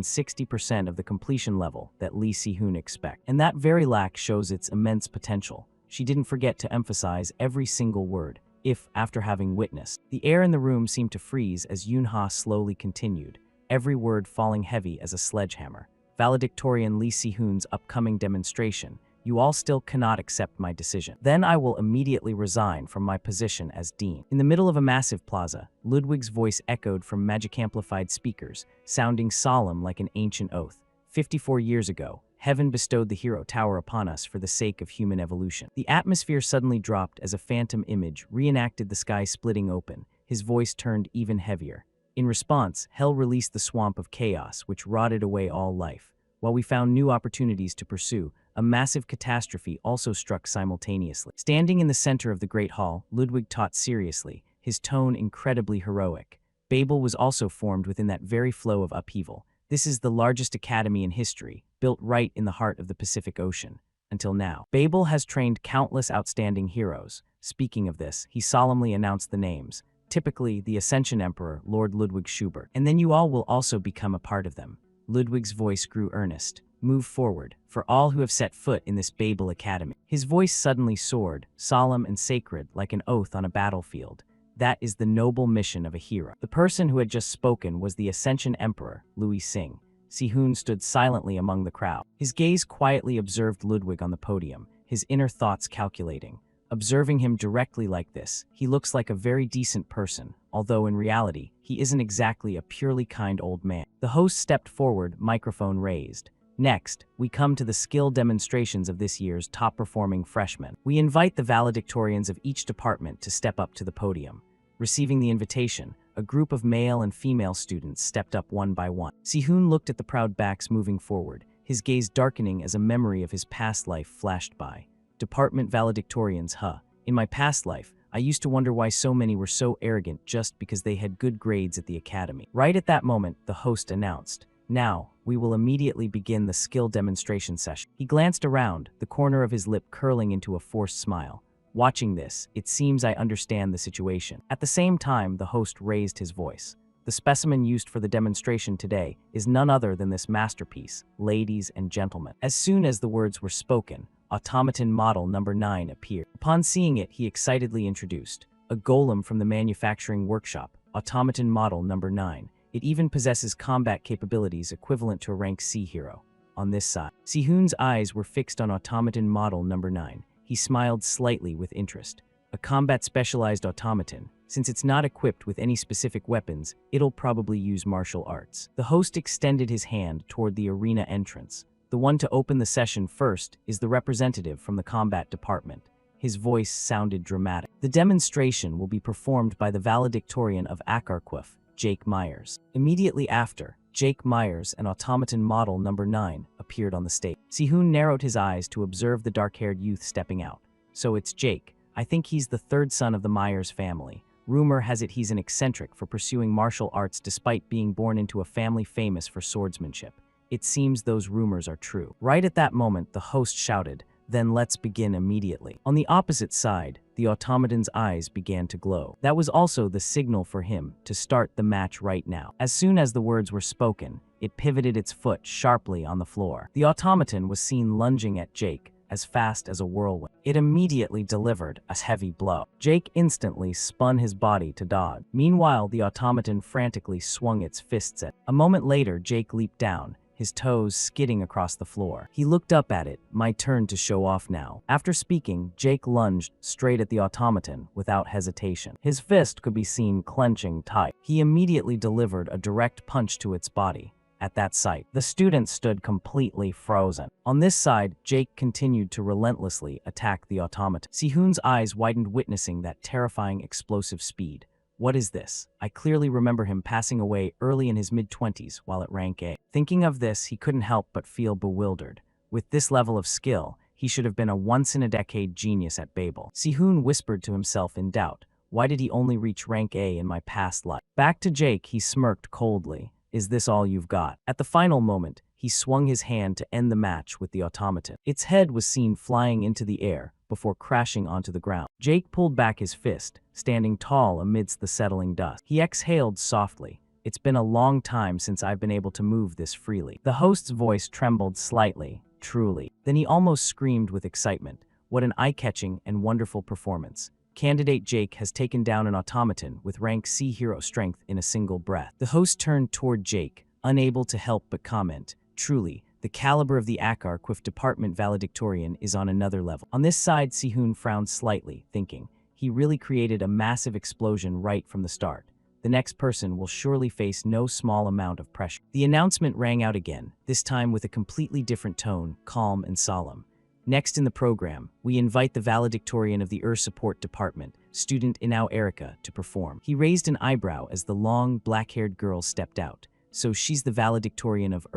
60% of the completion level that Lee Si-hoon expects. And that very lack shows its immense potential. She didn't forget to emphasize every single word, if, after having witnessed. The air in the room seemed to freeze as Yunha slowly continued, every word falling heavy as a sledgehammer. Valedictorian Lee Si-hoon's upcoming demonstration. You all still cannot accept my decision. Then I will immediately resign from my position as dean. In the middle of a massive plaza, Ludwig's voice echoed from magic-amplified speakers, sounding solemn like an ancient oath. 54 years ago, heaven bestowed the hero tower upon us for the sake of human evolution. The atmosphere suddenly dropped as a phantom image reenacted the sky splitting open. His voice turned even heavier. In response, hell released the swamp of chaos, which rotted away all life. While we found new opportunities to pursue, a massive catastrophe also struck simultaneously. Standing in the center of the Great Hall, Ludwig taught seriously, his tone incredibly heroic. Babel was also formed within that very flow of upheaval. This is the largest academy in history, built right in the heart of the Pacific Ocean. Until now, Babel has trained countless outstanding heroes. Speaking of this, he solemnly announced the names. Typically, the Ascension Emperor, Lord Ludwig Schubert. And then you all will also become a part of them. Ludwig's voice grew earnest. Move forward, for all who have set foot in this Babel Academy. His voice suddenly soared, solemn and sacred like an oath on a battlefield. That is the noble mission of a hero. The person who had just spoken was the Ascension Emperor, Louis Singh. Si-hoon stood silently among the crowd. His gaze quietly observed Ludwig on the podium, his inner thoughts calculating. Observing him directly like this, he looks like a very decent person, although in reality, he isn't exactly a purely kind old man. The host stepped forward, microphone raised. Next, we come to the skill demonstrations of this year's top-performing freshmen. We invite the valedictorians of each department to step up to the podium. Receiving the invitation, a group of male and female students stepped up one by one. Si-hoon looked at the proud backs moving forward, his gaze darkening as a memory of his past life flashed by. Department valedictorians, huh? In my past life, I used to wonder why so many were so arrogant just because they had good grades at the academy. Right at that moment, the host announced, "Now, we will immediately begin the skill demonstration session." He glanced around, the corner of his lip curling into a forced smile. Watching this, it seems I understand the situation. At the same time, the host raised his voice. The specimen used for the demonstration today is none other than this masterpiece, ladies and gentlemen. As soon as the words were spoken, automaton model number 9 appeared. Upon seeing it, he excitedly introduced, a golem from the manufacturing workshop, automaton model number 9. It even possesses combat capabilities equivalent to a rank C hero. On this side, Si-hoon's eyes were fixed on automaton model number 9. He smiled slightly with interest. A combat-specialized automaton. Since it's not equipped with any specific weapons, it'll probably use martial arts. The host extended his hand toward the arena entrance. The one to open the session first is the representative from the combat department. His voice sounded dramatic. The demonstration will be performed by the valedictorian of Akarquif, Jake Myers. Immediately after, Jake Myers and automaton model number 9 appeared on the stage. Si-hoon narrowed his eyes to observe the dark-haired youth stepping out. So it's Jake. I think he's the third son of the Myers family. Rumor has it he's an eccentric for pursuing martial arts despite being born into a family famous for swordsmanship. It seems those rumors are true. Right at that moment, the host shouted, "Then let's begin immediately." On the opposite side, the automaton's eyes began to glow. That was also the signal for him to start the match right now. As soon as the words were spoken, it pivoted its foot sharply on the floor. The automaton was seen lunging at Jake, as fast as a whirlwind. It immediately delivered a heavy blow. Jake instantly spun his body to dodge. Meanwhile, the automaton frantically swung its fists at him. A moment later, Jake leaped down, his toes skidding across the floor. He looked up at it, "My turn to show off now." After speaking, Jake lunged straight at the automaton without hesitation. His fist could be seen clenching tight. He immediately delivered a direct punch to its body. At that sight, the student stood completely frozen. On this side, Jake continued to relentlessly attack the automaton. Si-hoon's eyes widened witnessing that terrifying explosive speed. What is this? I clearly remember him passing away early in his mid-20s while at rank A. Thinking of this, he couldn't help but feel bewildered. With this level of skill, he should have been a once-in-a-decade genius at Babel. Si-hoon whispered to himself in doubt, Why did he only reach rank A in my past life? Back to Jake, he smirked coldly. Is this all you've got? At the final moment, he swung his hand to end the match with the automaton. Its head was seen flying into the air before crashing onto the ground. Jake pulled back his fist, standing tall amidst the settling dust. He exhaled softly. It's been a long time since I've been able to move this freely. The host's voice trembled slightly. Truly. Then he almost screamed with excitement. What an eye-catching and wonderful performance. Candidate Jake has taken down an automaton with rank C hero strength in a single breath. The host turned toward Jake, unable to help but comment. Truly, the caliber of the Akarquif department valedictorian is on another level. On this side, Sihun frowned slightly, thinking, he really created a massive explosion right from the start. The next person will surely face no small amount of pressure. The announcement rang out again, this time with a completely different tone, calm and solemn. Next in the program, we invite the valedictorian of the support department, student Inao Erica, to perform. He raised an eyebrow as the long, black-haired girl stepped out. So she's the valedictorian of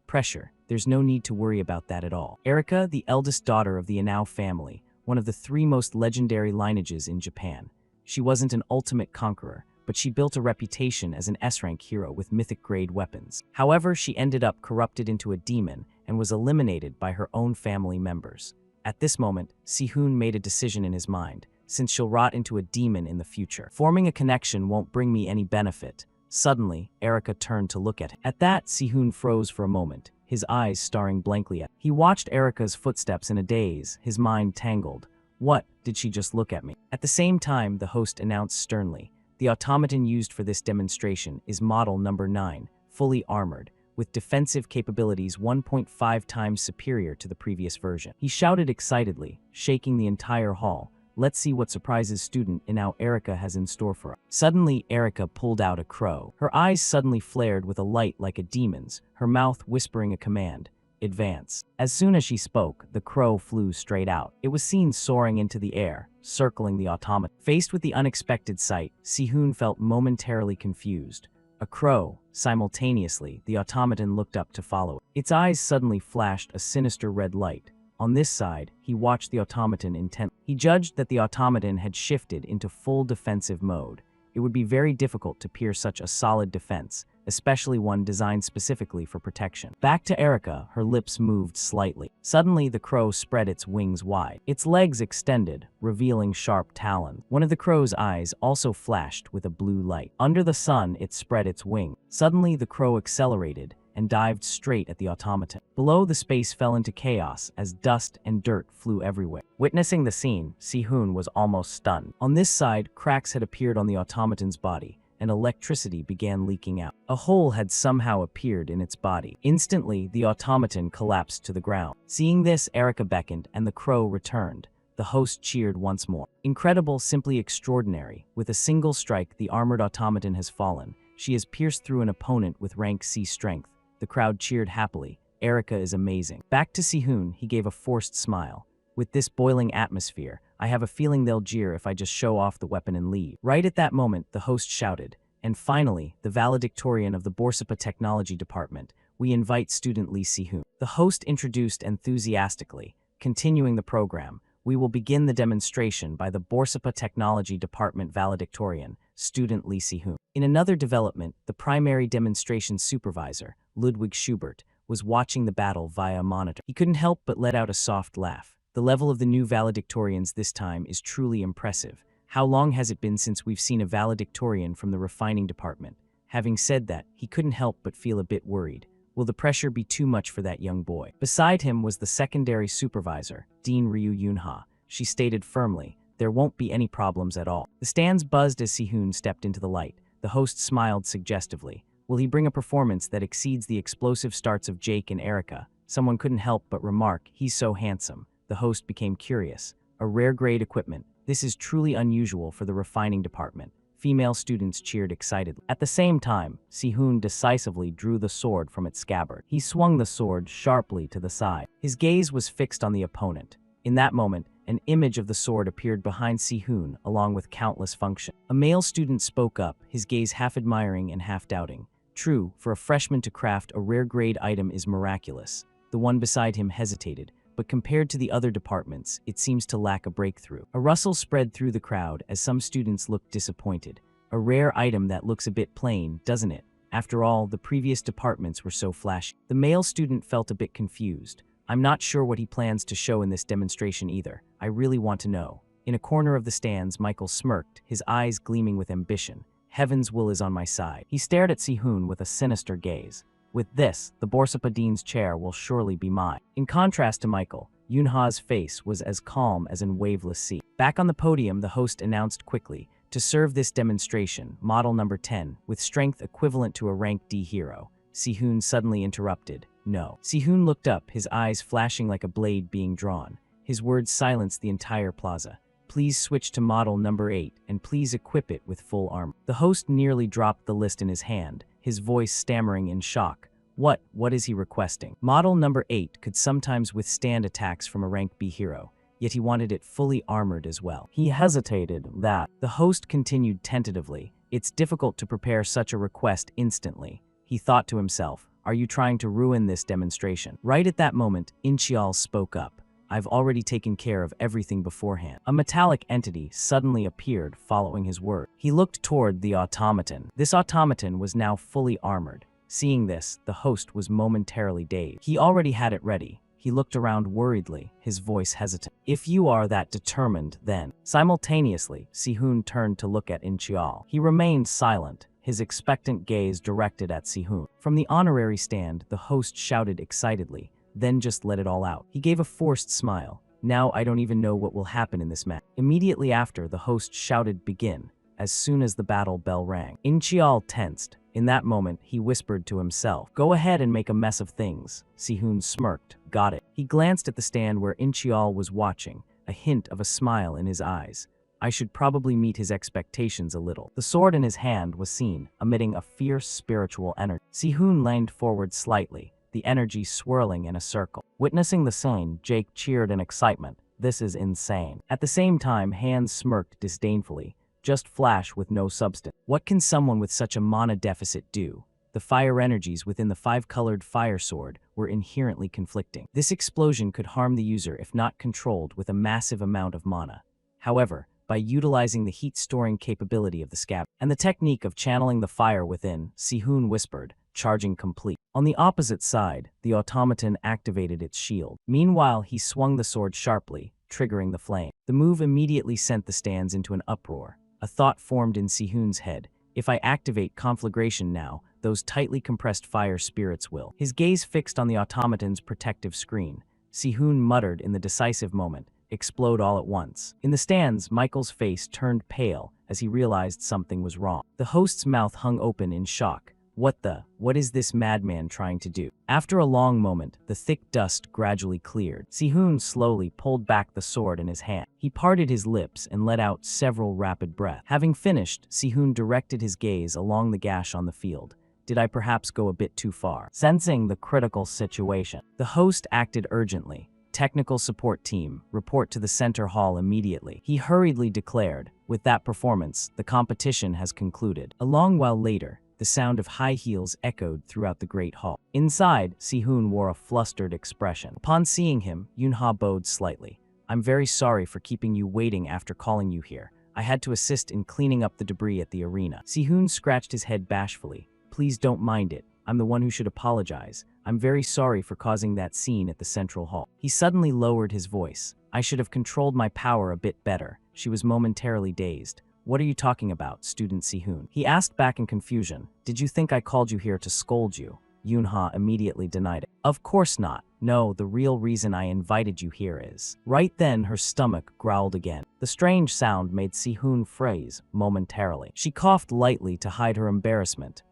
Pressure. There's no need to worry about that at all. Erica, the eldest daughter of the Inao family, one of the 3 most legendary lineages in Japan. She wasn't an ultimate conqueror, but she built a reputation as an S-rank hero with mythic-grade weapons. However, she ended up corrupted into a demon and was eliminated by her own family members. At this moment, Sihun made a decision in his mind, since she'll rot into a demon in the future. Forming a connection won't bring me any benefit. Suddenly, Erica turned to look at him. At that, Sihun froze for a moment, his eyes staring blankly at him. He watched Erica's footsteps in a daze, his mind tangled. What, did she just look at me? At the same time, the host announced sternly, the automaton used for this demonstration is model number 9, fully armored, with defensive capabilities 1.5 times superior to the previous version. He shouted excitedly, shaking the entire hall. Let's see what surprises student Inao Erica has in store for us. Suddenly, Erica pulled out a crow. Her eyes suddenly flared with a light like a demon's, her mouth whispering a command. Advance. As soon as she spoke, the crow flew straight out. It was seen soaring into the air, circling the automaton. Faced with the unexpected sight, Sihun felt momentarily confused. A crow. Simultaneously, the automaton looked up to follow it. Its eyes suddenly flashed a sinister red light. On this side, he watched the automaton intently. He judged that the automaton had shifted into full defensive mode. It would be very difficult to pierce such a solid defense, especially one designed specifically for protection. Back to Erica, her lips moved slightly. Suddenly, the crow spread its wings wide. Its legs extended, revealing sharp talons. One of the crow's eyes also flashed with a blue light. Under the sun, it spread its wing. Suddenly, the crow accelerated and dived straight at the automaton. Below, the space fell into chaos as dust and dirt flew everywhere. Witnessing the scene, Sihun was almost stunned. On this side, cracks had appeared on the automaton's body, and electricity began leaking out. A hole had somehow appeared in its body. Instantly, the automaton collapsed to the ground. Seeing this, Erica beckoned, and the crow returned. The host cheered once more. Incredible, simply extraordinary. With a single strike, the armored automaton has fallen. She has pierced through an opponent with rank C strength. The crowd cheered happily. Erica is amazing. Back to Sihun, he gave a forced smile. With this boiling atmosphere, I have a feeling they'll jeer if I just show off the weapon and leave. Right at that moment, the host shouted, and finally, the valedictorian of the Borsapa Technology Department, we invite student Lee Sihun. The host introduced enthusiastically. Continuing the program, we will begin the demonstration by the Borsapa Technology Department valedictorian, student Lee Sihun. In another development, the primary demonstration supervisor, Ludwig Schubert, was watching the battle via a monitor. He couldn't help but let out a soft laugh. The level of the new valedictorians this time is truly impressive. How long has it been since we've seen a valedictorian from the refining department? Having said that, he couldn't help but feel a bit worried. Will the pressure be too much for that young boy? Beside him was the secondary supervisor, Dean Ryu Yunha. She stated firmly, there won't be any problems at all. The stands buzzed as Sihun stepped into the light. The host smiled suggestively. Will he bring a performance that exceeds the explosive starts of Jake and Erica? Someone couldn't help but remark, he's so handsome. The host became curious. A rare grade equipment. This is truly unusual for the refining department. Female students cheered excitedly. At the same time, Sihun decisively drew the sword from its scabbard. He swung the sword sharply to the side. His gaze was fixed on the opponent. In that moment, an image of the sword appeared behind Sihun, along with countless functions. A male student spoke up, his gaze half admiring and half doubting. True, for a freshman to craft a rare grade item is miraculous. The one beside him hesitated, but compared to the other departments, it seems to lack a breakthrough. A rustle spread through the crowd as some students looked disappointed. A rare item that looks a bit plain, doesn't it? After all, the previous departments were so flashy. The male student felt a bit confused. I'm not sure what he plans to show in this demonstration either. I really want to know. In a corner of the stands, Michael smirked, his eyes gleaming with ambition. Heaven's will is on my side. He stared at Si-hoon with a sinister gaze. With this, the Borsapadine's chair will surely be mine. In contrast to Michael, Yoonha's face was as calm as a waveless sea. Back on the podium, the host announced quickly, to serve this demonstration, model number 10, with strength equivalent to a rank D hero. Si-hoon suddenly interrupted. No. Si-hoon looked up, his eyes flashing like a blade being drawn. His words silenced the entire plaza. Please switch to model number 8, and please equip it with full armor. The host nearly dropped the list in his hand, his voice stammering in shock. What is he requesting? Model number 8 could sometimes withstand attacks from a rank B hero, yet he wanted it fully armored as well. He hesitated. The host continued tentatively. It's difficult to prepare such a request instantly. He thought to himself, are you trying to ruin this demonstration? Right at that moment, Inchial spoke up. I've already taken care of everything beforehand. A metallic entity suddenly appeared following his word. He looked toward the automaton. This automaton was now fully armored. Seeing this, the host was momentarily dazed. He already had it ready. He looked around worriedly, his voice hesitant. If you are that determined, then. Simultaneously, Si-hoon turned to look at Inchial. He remained silent, his expectant gaze directed at Si-hoon. From the honorary stand, the host shouted excitedly, then just let it all out. He gave a forced smile. Now I don't even know what will happen in this match. Immediately after, the host shouted begin, as soon as the battle bell rang. Inchial tensed. In that moment, he whispered to himself, go ahead and make a mess of things. Si-hoon smirked. Got it. He glanced at the stand where Inchial was watching, a hint of a smile in his eyes. I should probably meet his expectations a little. The sword in his hand was seen, emitting a fierce spiritual energy. Si-hoon leaned forward slightly, the energy swirling in a circle. Witnessing the scene, Jake cheered in excitement. This is insane. At the same time, Han smirked disdainfully. Just flash with no substance. What can someone with such a mana deficit do? The fire energies within the five-colored fire sword were inherently conflicting. This explosion could harm the user if not controlled with a massive amount of mana. However, by utilizing the heat-storing capability of the scabbard and the technique of channeling the fire within, Si-hoon whispered, charging complete. On the opposite side, the automaton activated its shield. Meanwhile, he swung the sword sharply, triggering the flame. The move immediately sent the stands into an uproar. A thought formed in Si-hoon's head. If I activate conflagration now, those tightly compressed fire spirits will. His gaze fixed on the automaton's protective screen. Si-hoon muttered in the decisive moment, explode all at once. In the stands, Michael's face turned pale as he realized something was wrong. The host's mouth hung open in shock. What is this madman trying to do? After a long moment, the thick dust gradually cleared. Si-hoon slowly pulled back the sword in his hand. He parted his lips and let out several rapid breaths. Having finished, Si-hoon directed his gaze along the gash on the field. Did I perhaps go a bit too far? Sensing the critical situation, the host acted urgently. Technical support team, report to the center hall immediately. He hurriedly declared, with that performance, the competition has concluded. A long while later, the sound of high heels echoed throughout the great hall. Inside, Si-hoon wore a flustered expression. Upon seeing him, Yoonha bowed slightly. I'm very sorry for keeping you waiting after calling you here. I had to assist in cleaning up the debris at the arena. Si-hoon scratched his head bashfully. Please don't mind it. I'm the one who should apologize. I'm very sorry for causing that scene at the central hall. He suddenly lowered his voice. I should have controlled my power a bit better. She was momentarily dazed. What are you talking about, student Si-hoon? He asked back in confusion. Did you think I called you here to scold you? Yoonha immediately denied it. Of course not. No, the real reason I invited you here is. Right then, her stomach growled again. The strange sound made Si-hoon freeze momentarily. She coughed lightly to hide her embarrassment.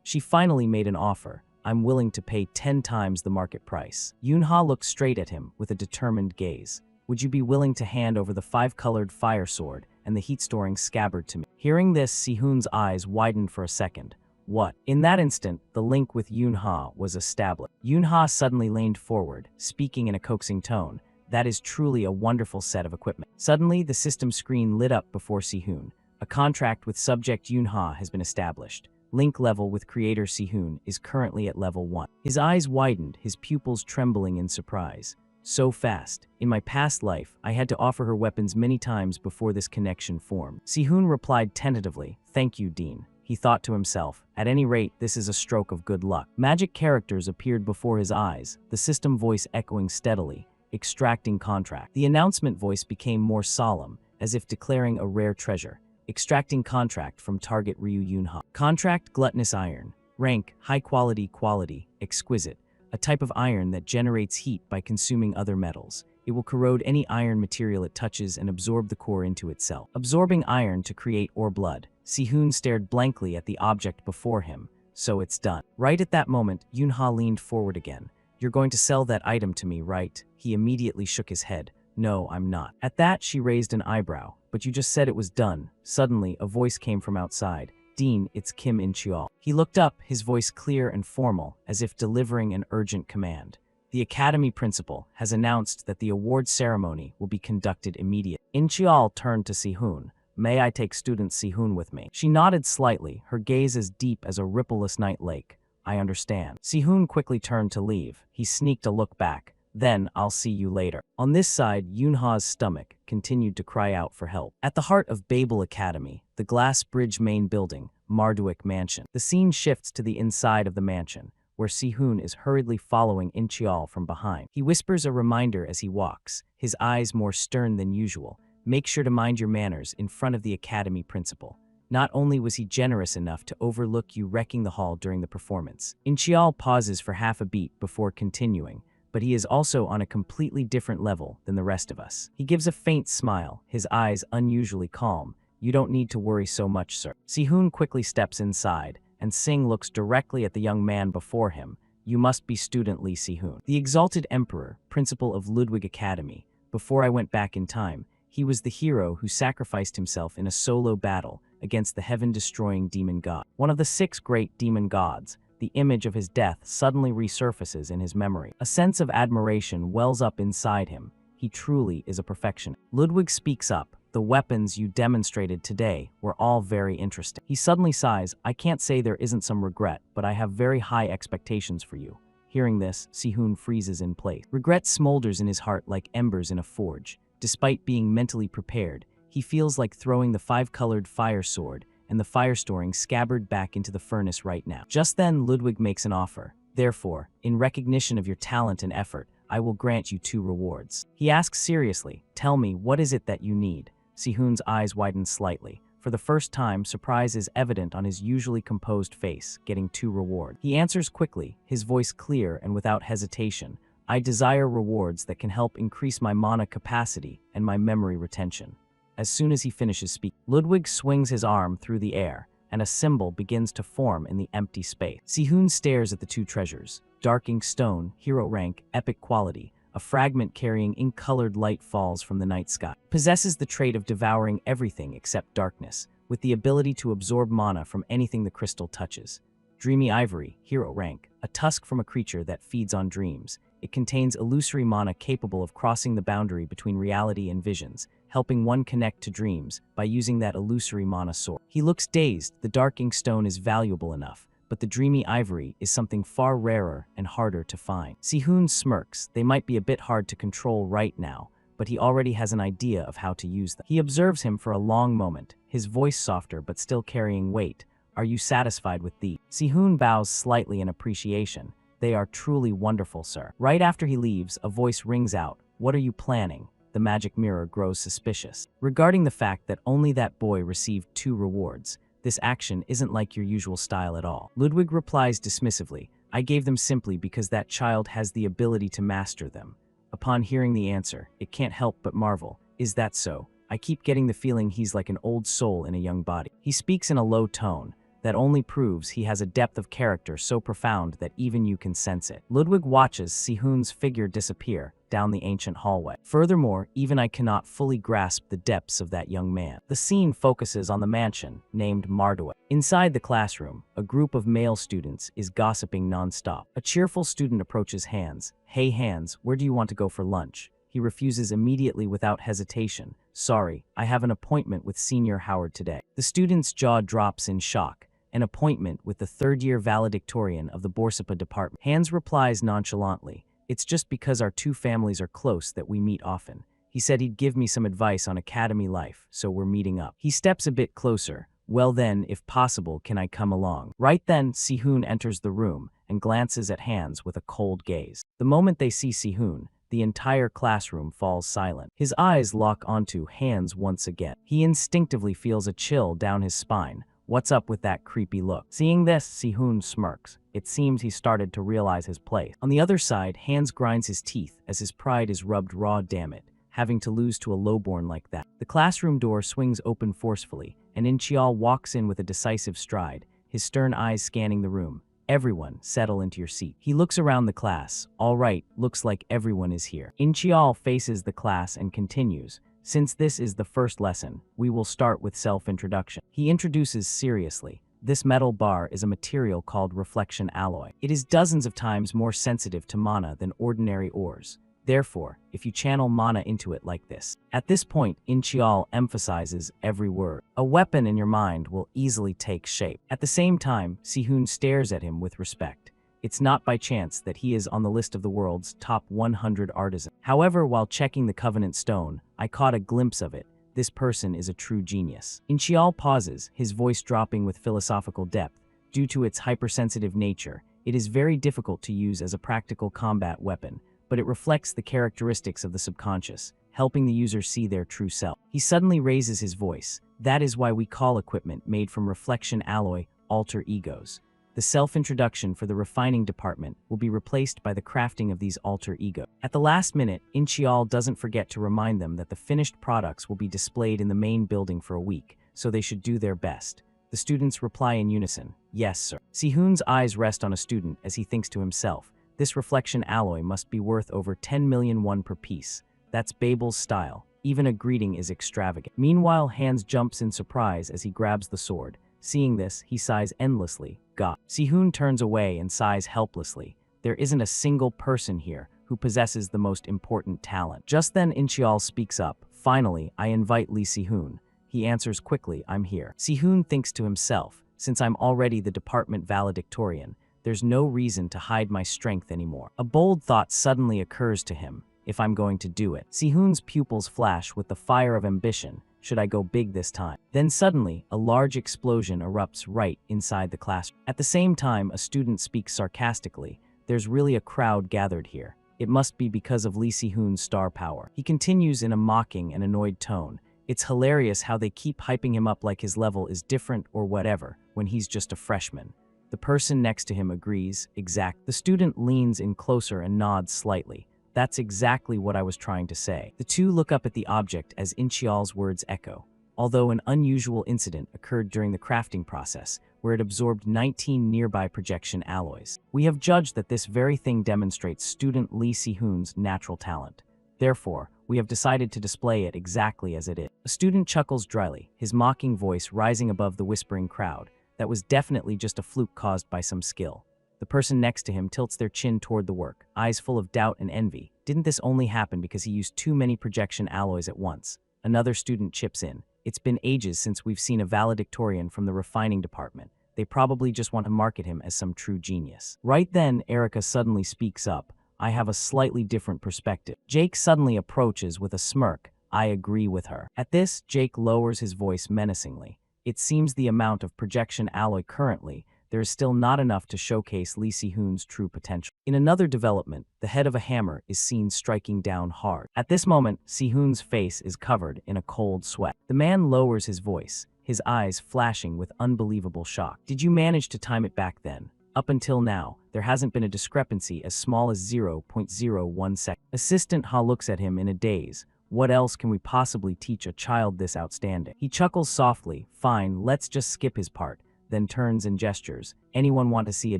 She finally made an offer. I'm willing to pay 10 times the market price. Yoonha looked straight at him with a determined gaze. Would you be willing to hand over the five-colored fire sword and the heat-storing scabbard to me? Hearing this, Si-hoon's eyes widened for a second. What? In that instant, the link with Yoonha was established. Yoonha suddenly leaned forward, speaking in a coaxing tone. That is truly a wonderful set of equipment. Suddenly, the system screen lit up before Si-hoon. A contract with subject Yoonha has been established. Link level with creator Si-hoon is currently at level 1. His eyes widened, his pupils trembling in surprise. So fast. In my past life, I had to offer her weapons many times before this connection formed. Si-hoon replied tentatively, "Thank you, Dean." He thought to himself, at any rate, this is a stroke of good luck. Magic characters appeared before his eyes, the system voice echoing steadily, extracting contract. The announcement voice became more solemn, as if declaring a rare treasure. Extracting contract from target Ryu Yunha. Contract gluttonous iron. Rank, high quality, exquisite. A type of iron that generates heat by consuming other metals. It will corrode any iron material it touches and absorb the core into itself. Absorbing iron to create or blood. Si-hoon stared blankly at the object before him. So it's done. Right at that moment, Yunha leaned forward again. "You're going to sell that item to me, right?" He immediately shook his head. "No, I'm not." At that, she raised an eyebrow. "But you just said it was done." Suddenly, a voice came from outside. "Dean, it's Kim In-cheol." He looked up, his voice clear and formal, as if delivering an urgent command. "The Academy principal has announced that the award ceremony will be conducted immediately." In-cheol turned to Si-hoon. "May I take student Si-hoon with me?" She nodded slightly, her gaze as deep as a rippleless night lake. "I understand." Si-hoon quickly turned to leave. He sneaked a look back. "Then I'll see you later." On this side, Yunha's stomach continued to cry out for help. At the heart of Babel Academy, the glass bridge main building, Marduic Mansion. The scene shifts to the inside of the mansion, where Si-hoon is hurriedly following In-cheol from behind. He whispers a reminder as he walks, his eyes more stern than usual. "Make sure to mind your manners in front of the Academy principal." Not only was he generous enough to overlook you wrecking the hall during the performance. In-cheol pauses for half a beat before continuing, but he is also on a completely different level than the rest of us. He gives a faint smile, his eyes unusually calm. "You don't need to worry so much, sir." Si-hoon quickly steps inside, and Sing looks directly at the young man before him. "You must be student Lee Si-hoon, the exalted emperor, principal of Ludwig Academy. Before I went back in time, he was the hero who sacrificed himself in a solo battle against the heaven-destroying demon god. One of the 6 great demon gods. The image of his death suddenly resurfaces in his memory. A sense of admiration wells up inside him. He truly is a perfectionist. Ludwig speaks up. "The weapons you demonstrated today were all very interesting." He suddenly sighs. "I can't say there isn't some regret, but I have very high expectations for you." Hearing this, Si-hoon freezes in place. Regret smolders in his heart like embers in a forge. Despite being mentally prepared, he feels like throwing the 5-colored fire sword and the fire-storing scabbard back into the furnace right now. Just then, Ludwig makes an offer. "Therefore, in recognition of your talent and effort, I will grant you 2 rewards." He asks seriously, "Tell me, what is it that you need?" Si-hoon's eyes widen slightly. For the first time, surprise is evident on his usually composed face, getting 2 rewards. He answers quickly, his voice clear and without hesitation. "I desire rewards that can help increase my mana capacity and my memory retention." As soon as he finishes speaking, Ludwig swings his arm through the air, and a symbol begins to form in the empty space. Si-hoon stares at the 2 treasures. Dark ink stone, hero rank, epic quality. A fragment carrying ink-colored light falls from the night sky. Possesses the trait of devouring everything except darkness, with the ability to absorb mana from anything the crystal touches. Dreamy ivory, hero rank. A tusk from a creature that feeds on dreams. It contains illusory mana capable of crossing the boundary between reality and visions, helping one connect to dreams by using that illusory mana source. He looks dazed. The dark ink stone is valuable enough, but the dreamy ivory is something far rarer and harder to find. Si-hoon smirks. They might be a bit hard to control right now, but he already has an idea of how to use them. He observes him for a long moment, his voice softer but still carrying weight. "Are you satisfied with these?" Si-hoon bows slightly in appreciation. "They are truly wonderful, sir." Right after he leaves, a voice rings out. "What are you planning?" The magic mirror grows suspicious. Regarding the fact that only that boy received 2 rewards, this action isn't like your usual style at all. Ludwig replies dismissively, "I gave them simply because that child has the ability to master them." Upon hearing the answer, it can't help but marvel. "Is that so? I keep getting the feeling he's like an old soul in a young body." He speaks in a low tone. That only proves he has a depth of character so profound that even you can sense it. Ludwig watches Si-hoon's figure disappear down the ancient hallway. Furthermore, even I cannot fully grasp the depths of that young man. The scene focuses on the mansion, named Marduic. Inside the classroom, a group of male students is gossiping non-stop. A cheerful student approaches Hans. "Hey Hans, where do you want to go for lunch?" He refuses immediately without hesitation. "Sorry, I have an appointment with Senior Howard today." The student's jaw drops in shock. An appointment with the 3rd-year valedictorian of the Borsapa department. Hans replies nonchalantly, It's just because our two families are close that we meet often. He said he'd give me some advice on academy life, so we're meeting up. He steps a bit closer. Well then, if possible, can I come along? Right then, Sihoon enters the room and glances at Hans with a cold gaze. The moment they see Sihoon, the entire classroom falls silent. His eyes lock onto Hans once again. He instinctively feels a chill down his spine. What's up with that creepy look? Seeing this, Sihoon smirks. It seems he started to realize his place. On the other side, Hans grinds his teeth as his pride is rubbed raw. Damn it, having to lose to a lowborn like that. The classroom door swings open forcefully, and Inchial walks in with a decisive stride, his stern eyes scanning the room. Everyone, settle into your seat. He looks around the class. All right, looks like everyone is here. Inchial faces the class and continues. Since this is the first lesson, we will start with self-introduction. He introduces seriously. This metal bar is a material called reflection alloy. It is dozens of times more sensitive to mana than ordinary ores. Therefore, if you channel mana into it like this. At this point, Inchial emphasizes every word. A weapon in your mind will easily take shape. At the same time, Sihoon stares at him with respect. It's not by chance that he is on the list of the world's top 100 artisans. However, while checking the Covenant Stone, I caught a glimpse of it. This person is a true genius. Inchial pauses, his voice dropping with philosophical depth. Due to its hypersensitive nature, it is very difficult to use as a practical combat weapon, but it reflects the characteristics of the subconscious, helping the user see their true self. He suddenly raises his voice. That is why we call equipment made from reflection alloy alter egos. The self-introduction for the refining department will be replaced by the crafting of these alter egos. At the last minute, Inchial doesn't forget to remind them that the finished products will be displayed in the main building for a week, so they should do their best. The students reply in unison, yes, sir. Sihoon's eyes rest on a student as he thinks to himself, this reflection alloy must be worth over 10 million won per piece. That's Babel's style. Even a greeting is extravagant. Meanwhile, Hans jumps in surprise as he grabs the sword. Seeing this, he sighs endlessly. God. Sihoon turns away and sighs helplessly. There isn't a single person here who possesses the most important talent. Just then, Inchial speaks up. Finally, I invite Lee Sihoon. He answers quickly, I'm here. Sihoon thinks to himself, since I'm already the department valedictorian, there's no reason to hide my strength anymore. A bold thought suddenly occurs to him. If I'm going to do it. Sihoon's pupils flash with the fire of ambition. Should I go big this time? Then suddenly, a large explosion erupts right inside the classroom. At the same time, a student speaks sarcastically. There's really a crowd gathered here. It must be because of Lee Sihoon's star power. He continues in a mocking and annoyed tone. It's hilarious how they keep hyping him up like his level is different or whatever when he's just a freshman. The person next to him agrees, exact. The student leans in closer and nods slightly. That's exactly what I was trying to say. The two look up at the object as Inchial's words echo. Although an unusual incident occurred during the crafting process, where it absorbed 19 nearby projection alloys. We have judged that this very thing demonstrates student Lee Sihoon's natural talent. Therefore, we have decided to display it exactly as it is. A student chuckles dryly, his mocking voice rising above the whispering crowd. That was definitely just a fluke caused by some skill. The person next to him tilts their chin toward the work, eyes full of doubt and envy. Didn't this only happen because he used too many projection alloys at once? Another student chips in. It's been ages since we've seen a valedictorian from the refining department. They probably just want to market him as some true genius. Right then, Erica suddenly speaks up. I have a slightly different perspective. Jake suddenly approaches with a smirk. I agree with her. At this, Jake lowers his voice menacingly. It seems the amount of projection alloy currently, there is still not enough to showcase Lee Sihoon's true potential. In another development, the head of a hammer is seen striking down hard. At this moment, Sihoon's face is covered in a cold sweat. The man lowers his voice, his eyes flashing with unbelievable shock. Did you manage to time it back then? Up until now, there hasn't been a discrepancy as small as 0.01 seconds. Assistant Ha looks at him in a daze. What else can we possibly teach a child this outstanding? He chuckles softly. Fine, let's just skip his part. Then turns and gestures. Anyone want to see a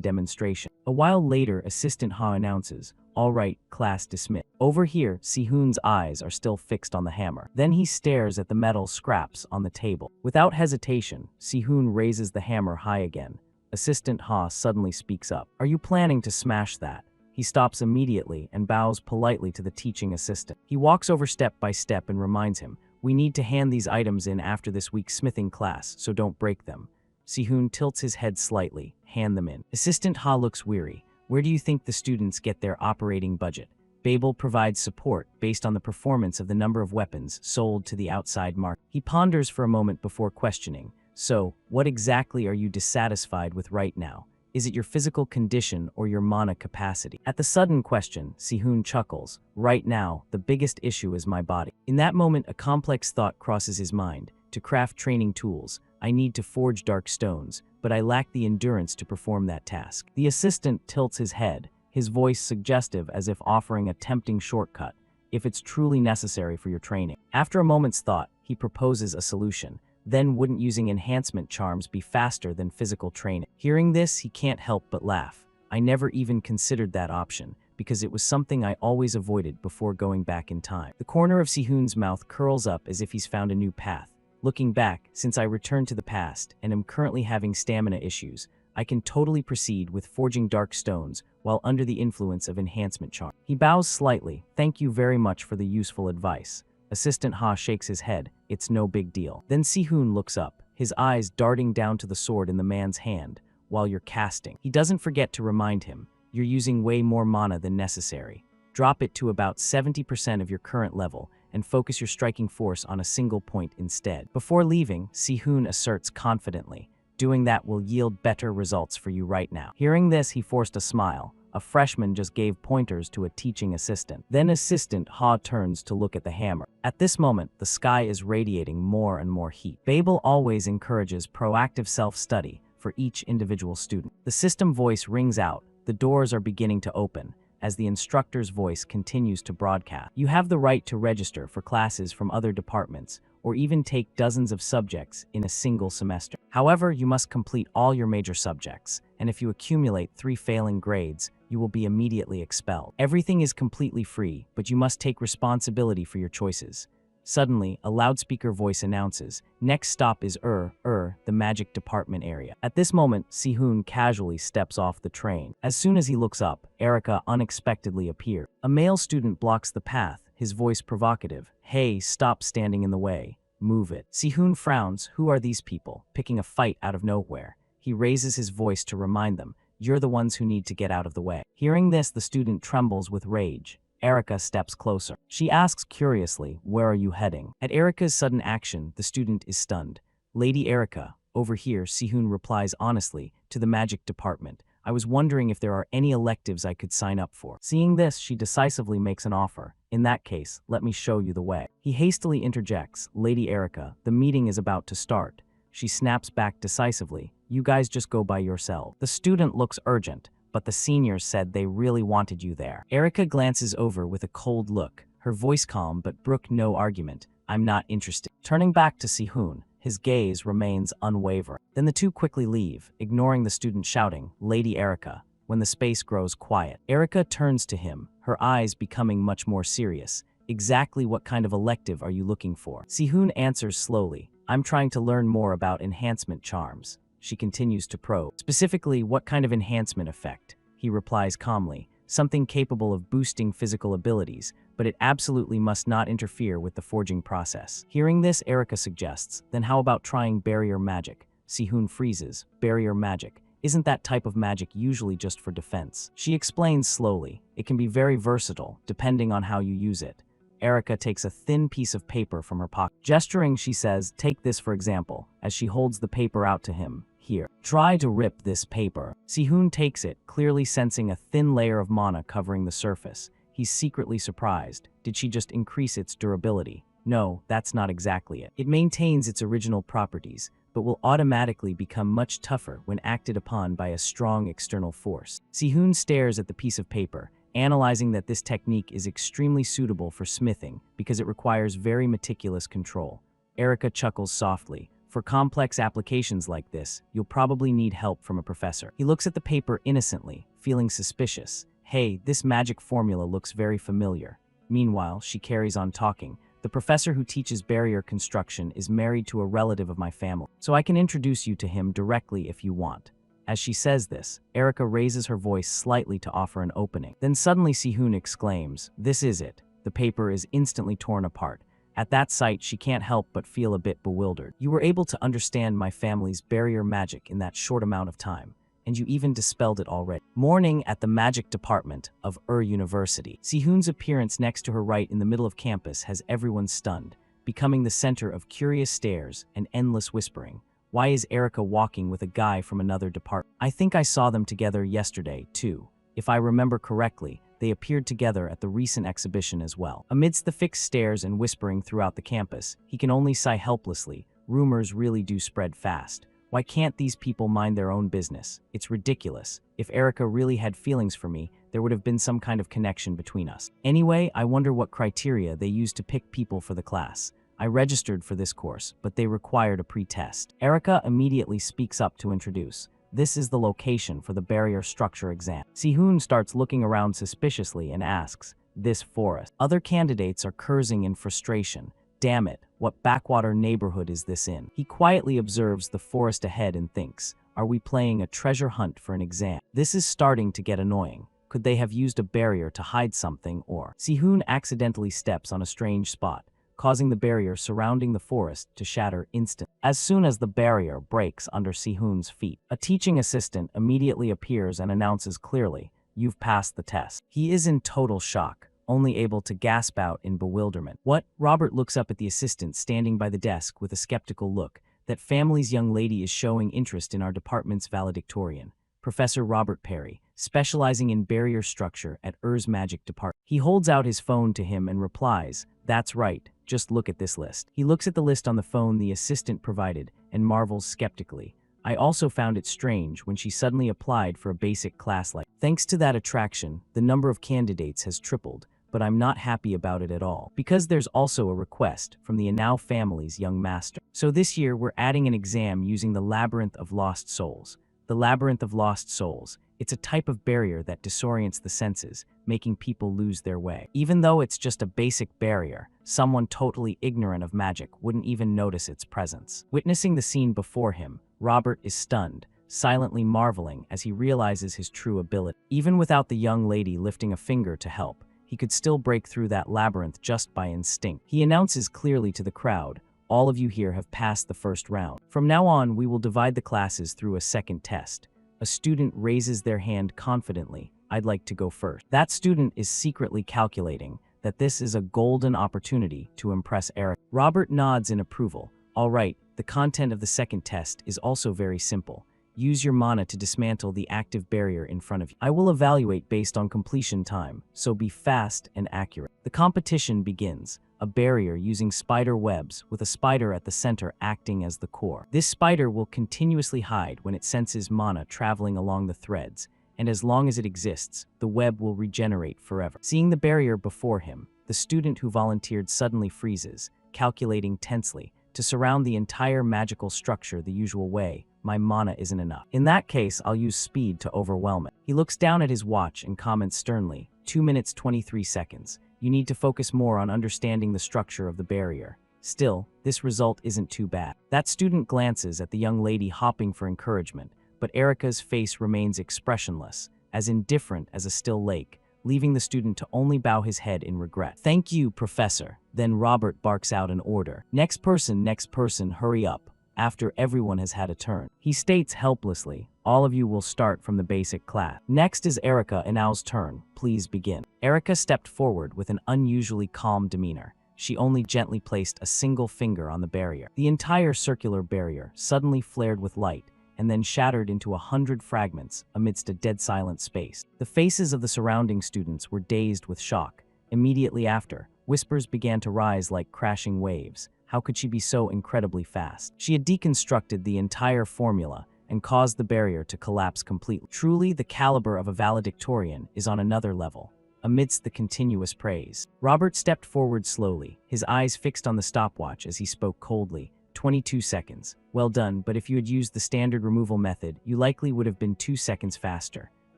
demonstration? A while later, Assistant Ha announces, all right, class dismissed. Over here, Sihoon's eyes are still fixed on the hammer. Then he stares at the metal scraps on the table. Without hesitation, Sihoon raises the hammer high again. Assistant Ha suddenly speaks up. Are you planning to smash that? He stops immediately and bows politely to the teaching assistant. He walks over step by step and reminds him, we need to hand these items in after this week's smithing class, so don't break them. Sihoon tilts his head slightly. Hand them in. Assistant Ha looks weary. Where do you think the students get their operating budget? Babel provides support based on the performance of the number of weapons sold to the outside market. He ponders for a moment before questioning. So, what exactly are you dissatisfied with right now? Is it your physical condition or your mana capacity? At the sudden question, Sihun chuckles. Right now, the biggest issue is my body. In that moment, a complex thought crosses his mind. To craft training tools, I need to forge dark stones, but I lack the endurance to perform that task. The assistant tilts his head, his voice suggestive as if offering a tempting shortcut, if it's truly necessary for your training. After a moment's thought, he proposes a solution. Then wouldn't using enhancement charms be faster than physical training? Hearing this, he can't help but laugh. I never even considered that option, because it was something I always avoided before going back in time. The corner of Sihun's mouth curls up as if he's found a new path. Looking back, since I returned to the past and am currently having stamina issues, I can totally proceed with forging dark stones while under the influence of enhancement charm. He bows slightly. Thank you very much for the useful advice. Assistant Ha shakes his head. It's no big deal. Then Sihun looks up, his eyes darting down to the sword in the man's hand. While you're casting, he doesn't forget to remind him, you're using way more mana than necessary. Drop it to about 70% of your current level and focus your striking force on a single point instead. Before leaving, Sihun asserts confidently, doing that will yield better results for you right now. Hearing this, he forced a smile. A freshman just gave pointers to a teaching assistant. Then Assistant Ha turns to look at the hammer. At this moment, the sky is radiating more and more heat. Babel always encourages proactive self-study for each individual student. The system voice rings out. The doors are beginning to open as the instructor's voice continues to broadcast. You have the right to register for classes from other departments or even take dozens of subjects in a single semester. However, you must complete all your major subjects, and if you accumulate 3 failing grades, you will be immediately expelled. Everything is completely free, but you must take responsibility for your choices. Suddenly, a loudspeaker voice announces, next stop is the magic department area. At this moment, Sihun casually steps off the train. As soon as he looks up, Erica unexpectedly appears. A male student blocks the path, his voice provocative. Hey, stop standing in the way. Move it. Sihun frowns. Who are these people, picking a fight out of nowhere? He raises his voice to remind them, you're the ones who need to get out of the way. Hearing this, the student trembles with rage. Erica steps closer. She asks curiously, where are you heading? At Erica's sudden action, the student is stunned. Lady Erica, over here, Sihun replies honestly, to the magic department. I was wondering if there are any electives I could sign up for. Seeing this, she decisively makes an offer. In that case, let me show you the way. He hastily interjects, Lady Erica, the meeting is about to start. She snaps back decisively. You guys just go by yourself. The student looks urgent, but the seniors said they really wanted you there. Erica glances over with a cold look, her voice calm but brook no argument. I'm not interested. Turning back to Sihun, his gaze remains unwavering. Then the two quickly leave, ignoring the student shouting, Lady Erica. When the space grows quiet, Erica turns to him, her eyes becoming much more serious. Exactly what kind of elective are you looking for? Sihun answers slowly, I'm trying to learn more about enhancement charms. She continues to probe. Specifically, what kind of enhancement effect? He replies calmly, something capable of boosting physical abilities, but it absolutely must not interfere with the forging process. Hearing this, Erica suggests, then how about trying barrier magic? Sihun freezes. Barrier magic. Isn't that type of magic usually just for defense? She explains slowly. It can be very versatile, depending on how you use it. Erica takes a thin piece of paper from her pocket. Gesturing, she says, take this for example, as she holds the paper out to him. Here, try to rip this paper. Sihun takes it, clearly sensing a thin layer of mana covering the surface. He's secretly surprised. Did she just increase its durability? No, that's not exactly it. It maintains its original properties, but will automatically become much tougher when acted upon by a strong external force. Sihun stares at the piece of paper, analyzing that this technique is extremely suitable for smithing because it requires very meticulous control. Erica chuckles softly. For complex applications like this, you'll probably need help from a professor. He looks at the paper innocently, feeling suspicious. Hey, this magic formula looks very familiar. Meanwhile, she carries on talking. The professor who teaches barrier construction is married to a relative of my family, so I can introduce you to him directly if you want. As she says this, Erica raises her voice slightly to offer an opening. Then suddenly Sihun exclaims, this is it. The paper is instantly torn apart. At that sight, she can't help but feel a bit bewildered. You were able to understand my family's barrier magic in that short amount of time. and you even dispelled it already. Morning at the magic department of University. Sihoon's appearance next to her right in the middle of campus has everyone stunned, becoming the center of curious stares and endless whispering. Why is Erica walking with a guy from another department? I think I saw them together yesterday, too. If I remember correctly, they appeared together at the recent exhibition as well. Amidst the fixed stares and whispering throughout the campus, he can only sigh helplessly. Rumors really do spread fast. Why can't these people mind their own business? It's ridiculous. If Erica really had feelings for me, there would have been some kind of connection between us. Anyway, I wonder what criteria they use to pick people for the class. I registered for this course, but they required a pre-test. Erica immediately speaks up to introduce. This is the location for the barrier structure exam. Sihoon starts looking around suspiciously and asks, "This forest?" Other candidates are cursing in frustration. Damn it, what backwater neighborhood is this in? He quietly observes the forest ahead and thinks, are we playing a treasure hunt for an exam? This is starting to get annoying. Could they have used a barrier to hide something or? Sihoon accidentally steps on a strange spot, causing the barrier surrounding the forest to shatter instantly. As soon as the barrier breaks under Sihoon's feet, a teaching assistant immediately appears and announces clearly, "You've passed the test." He is in total shock, only able to gasp out in bewilderment. What? Robert looks up at the assistant standing by the desk with a skeptical look. That family's young lady is showing interest in our department's valedictorian, Professor Robert Perry, specializing in barrier structure at Magic Department. He holds out his phone to him and replies, "That's right, just look at this list." He looks at the list on the phone the assistant provided and marvels skeptically. I also found it strange when she suddenly applied for a basic class like. Thanks to that attraction, the number of candidates has tripled, but I'm not happy about it at all, because there's also a request from the Anao family's young master. So this year we're adding an exam using the Labyrinth of Lost Souls. The Labyrinth of Lost Souls. It's a type of barrier that disorients the senses, making people lose their way. Even though it's just a basic barrier, someone totally ignorant of magic wouldn't even notice its presence. Witnessing the scene before him, Robert is stunned, silently marveling as he realizes his true ability. Even without the young lady lifting a finger to help, he could still break through that labyrinth just by instinct. He announces clearly to the crowd, "All of you here have passed the first round. From now on, we will divide the classes through a second test." A student raises their hand confidently. "I'd like to go first." That student is secretly calculating that this is a golden opportunity to impress Eric. Robert nods in approval. "All right, the content of the second test is also very simple. Use your mana to dismantle the active barrier in front of you. I will evaluate based on completion time, so be fast and accurate." The competition begins. A barrier using spider webs with a spider at the center acting as the core. This spider will continuously hide when it senses mana traveling along the threads, and as long as it exists, the web will regenerate forever. Seeing the barrier before him, the student who volunteered suddenly freezes, calculating tensely. To surround the entire magical structure the usual way, my mana isn't enough. In that case, I'll use speed to overwhelm it. He looks down at his watch and comments sternly, 2 minutes 23 seconds. You need to focus more on understanding the structure of the barrier. Still, this result isn't too bad. That student glances at the young lady hopping for encouragement, but Erica's face remains expressionless, as indifferent as a still lake, leaving the student to only bow his head in regret. "Thank you, Professor." Then Robert barks out an order. Next person, hurry up." After everyone has had a turn, he states helplessly, "All of you will start from the basic class." Next is Erica and Al's turn. Please begin. Erica stepped forward with an unusually calm demeanor. She only gently placed a single finger on the barrier. The entire circular barrier suddenly flared with light and then shattered into 100 fragments amidst a dead silent space. The faces of the surrounding students were dazed with shock. Immediately after, whispers began to rise like crashing waves. How could she be so incredibly fast? She had deconstructed the entire formula and caused the barrier to collapse completely. Truly, the caliber of a valedictorian is on another level. Amidst the continuous praise, Robert stepped forward slowly, his eyes fixed on the stopwatch as he spoke coldly. 22 seconds. Well done, but if you had used the standard removal method, you likely would have been 2 seconds faster.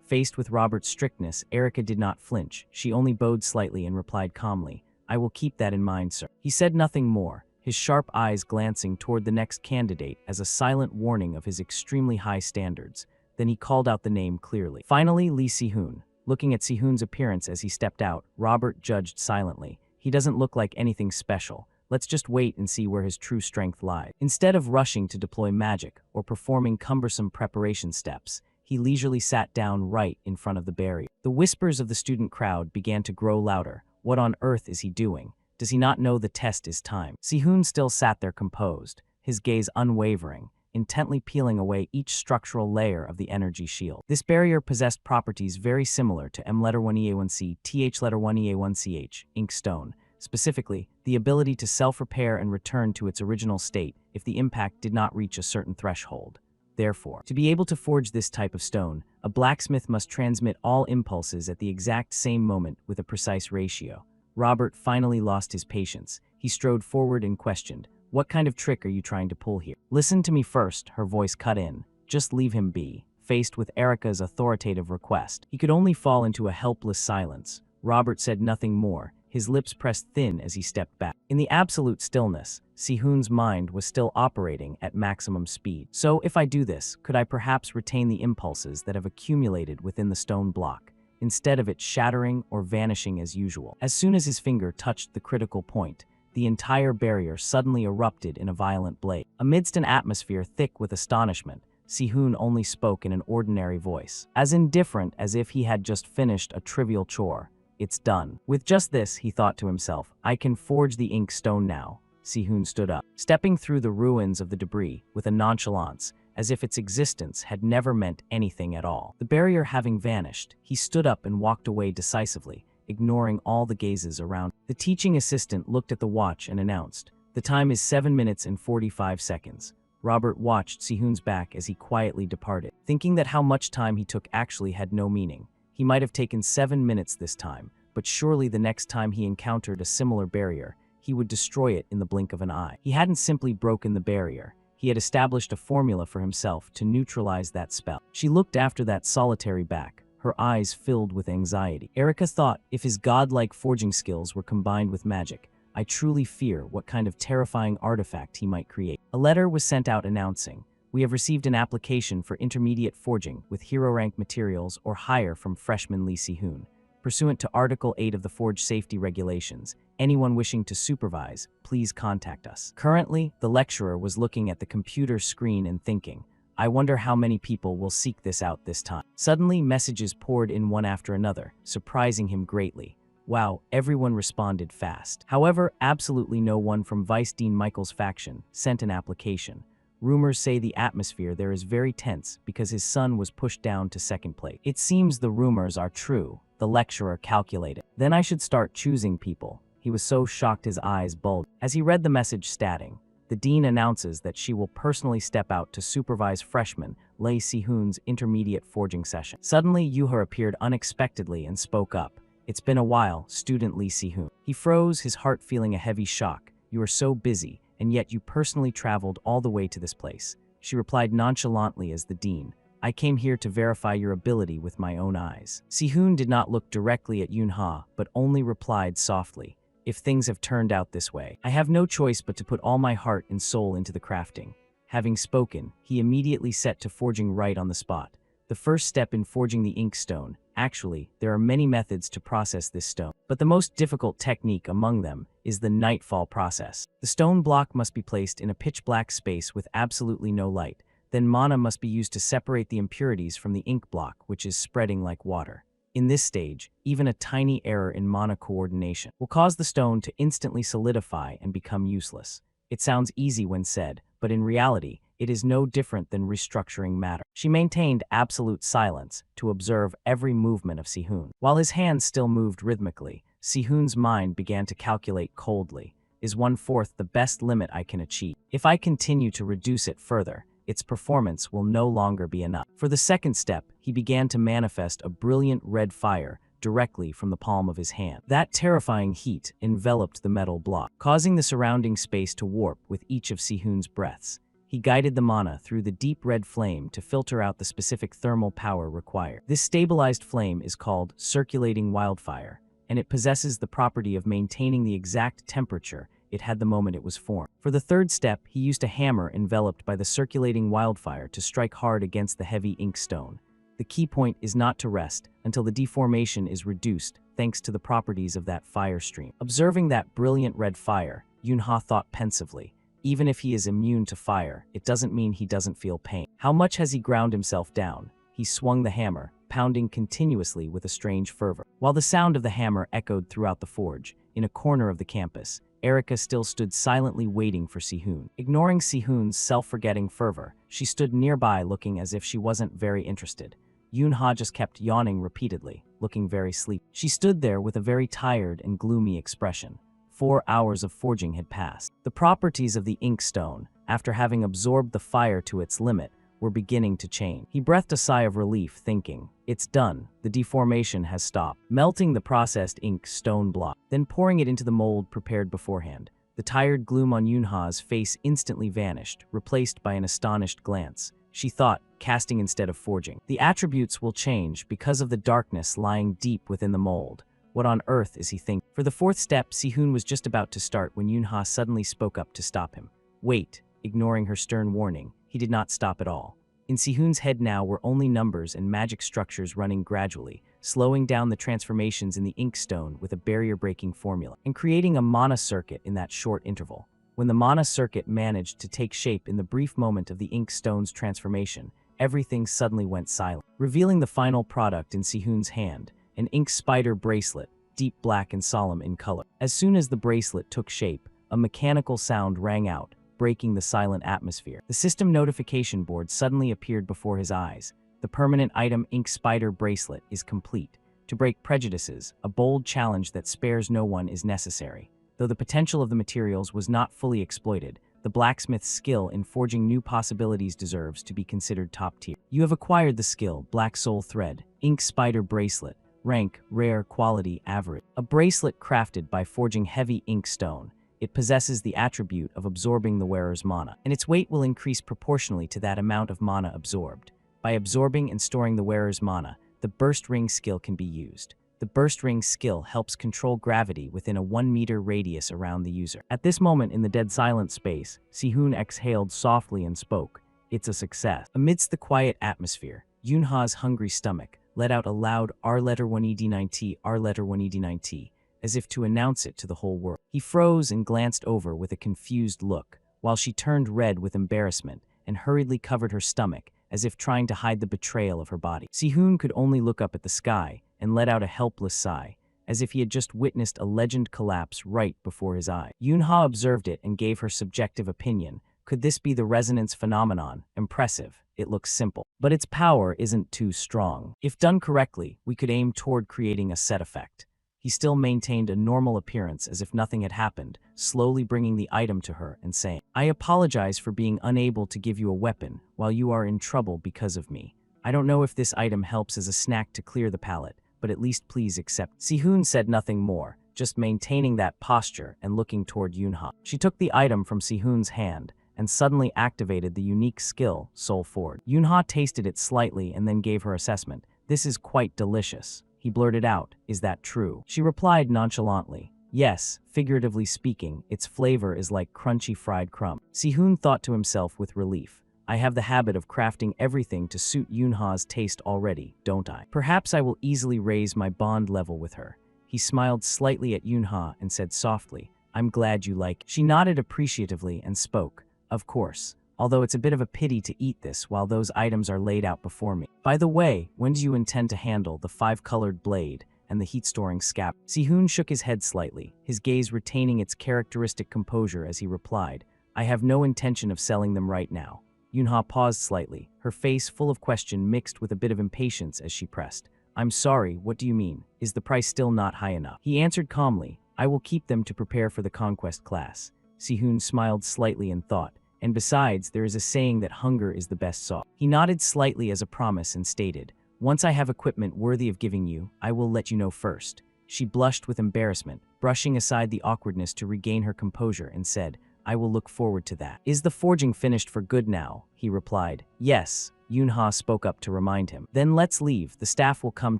Faced with Robert's strictness, Erica did not flinch. She only bowed slightly and replied calmly, "I will keep that in mind, sir." He said nothing more, his sharp eyes glancing toward the next candidate as a silent warning of his extremely high standards. Then he called out the name clearly. Finally, Lee Sihoon. Looking at Sihoon's appearance as he stepped out, Robert judged silently. He doesn't look like anything special. Let's just wait and see where his true strength lies. Instead of rushing to deploy magic or performing cumbersome preparation steps, he leisurely sat down right in front of the barrier. The whispers of the student crowd began to grow louder. What on earth is he doing? Does he not know the test is timed? Si-hoon still sat there composed, his gaze unwavering, intently peeling away each structural layer of the energy shield. This barrier possessed properties very similar to M1E1C, TH1E1CH, ink stone. Specifically, the ability to self-repair and return to its original state if the impact did not reach a certain threshold. Therefore, to be able to forge this type of stone, a blacksmith must transmit all impulses at the exact same moment with a precise ratio. Robert finally lost his patience. He strode forward and questioned, "What kind of trick are you trying to pull here?" "Listen to me first," her voice cut in. "Just leave him be." Faced with Erica's authoritative request, he could only fall into a helpless silence. Robert said nothing more, his lips pressed thin as he stepped back. In the absolute stillness, Si-hoon's mind was still operating at maximum speed. "So if I do this, could I perhaps retain the impulses that have accumulated within the stone block, instead of it shattering or vanishing as usual?" As soon as his finger touched the critical point, the entire barrier suddenly erupted in a violent blaze. Amidst an atmosphere thick with astonishment, Si-hoon only spoke in an ordinary voice, as indifferent as if he had just finished a trivial chore. "It's done." With just this, he thought to himself, "I can forge the ink stone now." Si-hoon stood up, stepping through the ruins of the debris with a nonchalance, as if its existence had never meant anything at all. The barrier having vanished, he stood up and walked away decisively, ignoring all the gazes around. The teaching assistant looked at the watch and announced, "The time is 7 minutes and 45 seconds. Robert watched Si-hoon's back as he quietly departed, thinking that how much time he took actually had no meaning. He might have taken 7 minutes this time, but surely the next time he encountered a similar barrier, he would destroy it in the blink of an eye. He hadn't simply broken the barrier. He had established a formula for himself to neutralize that spell. She looked after that solitary back, her eyes filled with anxiety. Erica thought, if his godlike forging skills were combined with magic, I truly fear what kind of terrifying artifact he might create. A letter was sent out announcing, "We have received an application for intermediate forging with hero rank materials or higher from freshman Lee Si-hoon. Pursuant to Article 8 of the Forge Safety Regulations, anyone wishing to supervise, please contact us." Currently, the lecturer was looking at the computer screen and thinking, "I wonder how many people will seek this out this time." Suddenly, messages poured in one after another, surprising him greatly. Wow, everyone responded fast. However, absolutely no one from Vice Dean Michael's faction sent an application. Rumors say the atmosphere there is very tense because his son was pushed down to second place. It seems the rumors are true, the lecturer calculated. Then I should start choosing people. He was so shocked his eyes bulged. As he read the message statting, the dean announces that she will personally step out to supervise freshman Lee Si-hoon's intermediate forging session. Suddenly, Yuha appeared unexpectedly and spoke up. "It's been a while, student Lee Si-hoon." He froze, his heart feeling a heavy shock. "You are so busy, and yet you personally traveled all the way to this place." She replied nonchalantly as the dean, "I came here to verify your ability with my own eyes." Si-hoon did not look directly at Yunha, but only replied softly, "If things have turned out this way, I have no choice but to put all my heart and soul into the crafting." Having spoken, he immediately set to forging right on the spot. The first step in forging the ink stone, actually, there are many methods to process this stone, but the most difficult technique among them is the nightfall process. The stone block must be placed in a pitch-black space with absolutely no light. Then mana must be used to separate the impurities from the ink block, which is spreading like water. In this stage, even a tiny error in mana coordination will cause the stone to instantly solidify and become useless. It sounds easy when said, but in reality, it is no different than restructuring matter. She maintained absolute silence to observe every movement of Si-hoon. While his hands still moved rhythmically, Si-hoon's mind began to calculate coldly. Is 1/4 the best limit I can achieve? If I continue to reduce it further, its performance will no longer be enough. For the second step, he began to manifest a brilliant red fire directly from the palm of his hand. That terrifying heat enveloped the metal block, causing the surrounding space to warp with each of Si-hoon's breaths. He guided the mana through the deep red flame to filter out the specific thermal power required. This stabilized flame is called circulating wildfire, and it possesses the property of maintaining the exact temperature it had the moment it was formed. For the third step, he used a hammer enveloped by the circulating wildfire to strike hard against the heavy ink stone. The key point is not to rest until the deformation is reduced thanks to the properties of that fire stream. Observing that brilliant red fire, Yunha thought pensively, even if he is immune to fire, it doesn't mean he doesn't feel pain. How much has he ground himself down? He he swung the hammer, pounding continuously with a strange fervor. While the sound of the hammer echoed throughout the forge, in a corner of the campus, Erica still stood silently waiting for Sihoon. Ignoring Sihoon's self-forgetting fervor, she stood nearby looking as if she wasn't very interested. Yoonha just kept yawning repeatedly, looking very sleepy. She stood there with a very tired and gloomy expression. 4 hours of forging had passed. The properties of the ink stone, after having absorbed the fire to its limit, were beginning to change. He breathed a sigh of relief, thinking, "It's done. The deformation has stopped." Melting the processed ink stone block, then pouring it into the mold prepared beforehand. The tired gloom on Yoonha's face instantly vanished, replaced by an astonished glance. She thought, casting instead of forging. The attributes will change because of the darkness lying deep within the mold. What on earth is he thinking? For the 4th step, Sihoon was just about to start when Yoonha suddenly spoke up to stop him. Wait. Ignoring her stern warning, he did not stop at all. In Sihoon's head now were only numbers and magic structures running gradually, slowing down the transformations in the ink stone with a barrier-breaking formula, and creating a mana circuit in that short interval. When the mana circuit managed to take shape in the brief moment of the ink stone's transformation, everything suddenly went silent, revealing the final product in Sihoon's hand, an ink spider bracelet, deep black and solemn in color. As soon as the bracelet took shape, a mechanical sound rang out, breaking the silent atmosphere. The system notification board suddenly appeared before his eyes. The permanent item ink spider bracelet is complete. To break prejudices, a bold challenge that spares no one is necessary. Though the potential of the materials was not fully exploited, the blacksmith's skill in forging new possibilities deserves to be considered top tier. You have acquired the skill, Black Soul Thread, Ink Spider Bracelet, rank, rare, quality, average. A bracelet crafted by forging heavy ink stone. It possesses the attribute of absorbing the wearer's mana, and its weight will increase proportionally to that amount of mana absorbed. By absorbing and storing the wearer's mana, the Burst Ring skill can be used. The Burst Ring skill helps control gravity within a 1-meter radius around the user. At this moment in the dead silent space, Sihoon exhaled softly and spoke. It's a success. Amidst the quiet atmosphere, Yoonha's hungry stomach let out a loud R-letter-1ED9T, R-letter-1ED9T, as if to announce it to the whole world. He froze and glanced over with a confused look, while she turned red with embarrassment and hurriedly covered her stomach, as if trying to hide the betrayal of her body. Sihoon could only look up at the sky and let out a helpless sigh, as if he had just witnessed a legend collapse right before his eyes. Yoonha observed it and gave her subjective opinion. Could this be the resonance phenomenon? Impressive. It looks simple. But its power isn't too strong. If done correctly, we could aim toward creating a set effect. He still maintained a normal appearance as if nothing had happened, slowly bringing the item to her and saying, "I apologize for being unable to give you a weapon while you are in trouble because of me. I don't know if this item helps as a snack to clear the palate, but at least please accept." Sihoon said nothing more, just maintaining that posture and looking toward Yoonha. She took the item from Sihoon's hand and suddenly activated the unique skill, Soul Forge. Yoonha tasted it slightly and then gave her assessment. "This is quite delicious." He blurted out, "Is that true?" She replied nonchalantly, "Yes, figuratively speaking, its flavor is like crunchy fried crumb." Sihoon thought to himself with relief, "I have the habit of crafting everything to suit Yoonha's taste already, don't I? Perhaps I will easily raise my bond level with her." He smiled slightly at Yoonha and said softly, "I'm glad you like it." She nodded appreciatively and spoke, "Of course. Although it's a bit of a pity to eat this while those items are laid out before me. By the way, when do you intend to handle the 5-colored blade and the heat-storing scab?" Sihoon shook his head slightly, his gaze retaining its characteristic composure as he replied, "I have no intention of selling them right now." Yoonha paused slightly, her face full of question mixed with a bit of impatience as she pressed, "I'm sorry, what do you mean? Is the price still not high enough?" He answered calmly, "I will keep them to prepare for the conquest class." Sihoon smiled slightly and thought, "And besides, there is a saying that hunger is the best sauce." He nodded slightly as a promise and stated, "Once I have equipment worthy of giving you, I will let you know first." She blushed with embarrassment, brushing aside the awkwardness to regain her composure, and said, "I will look forward to that." "Is the forging finished for good now?" he replied. "Yes," Yoonha spoke up to remind him. "Then let's leave, the staff will come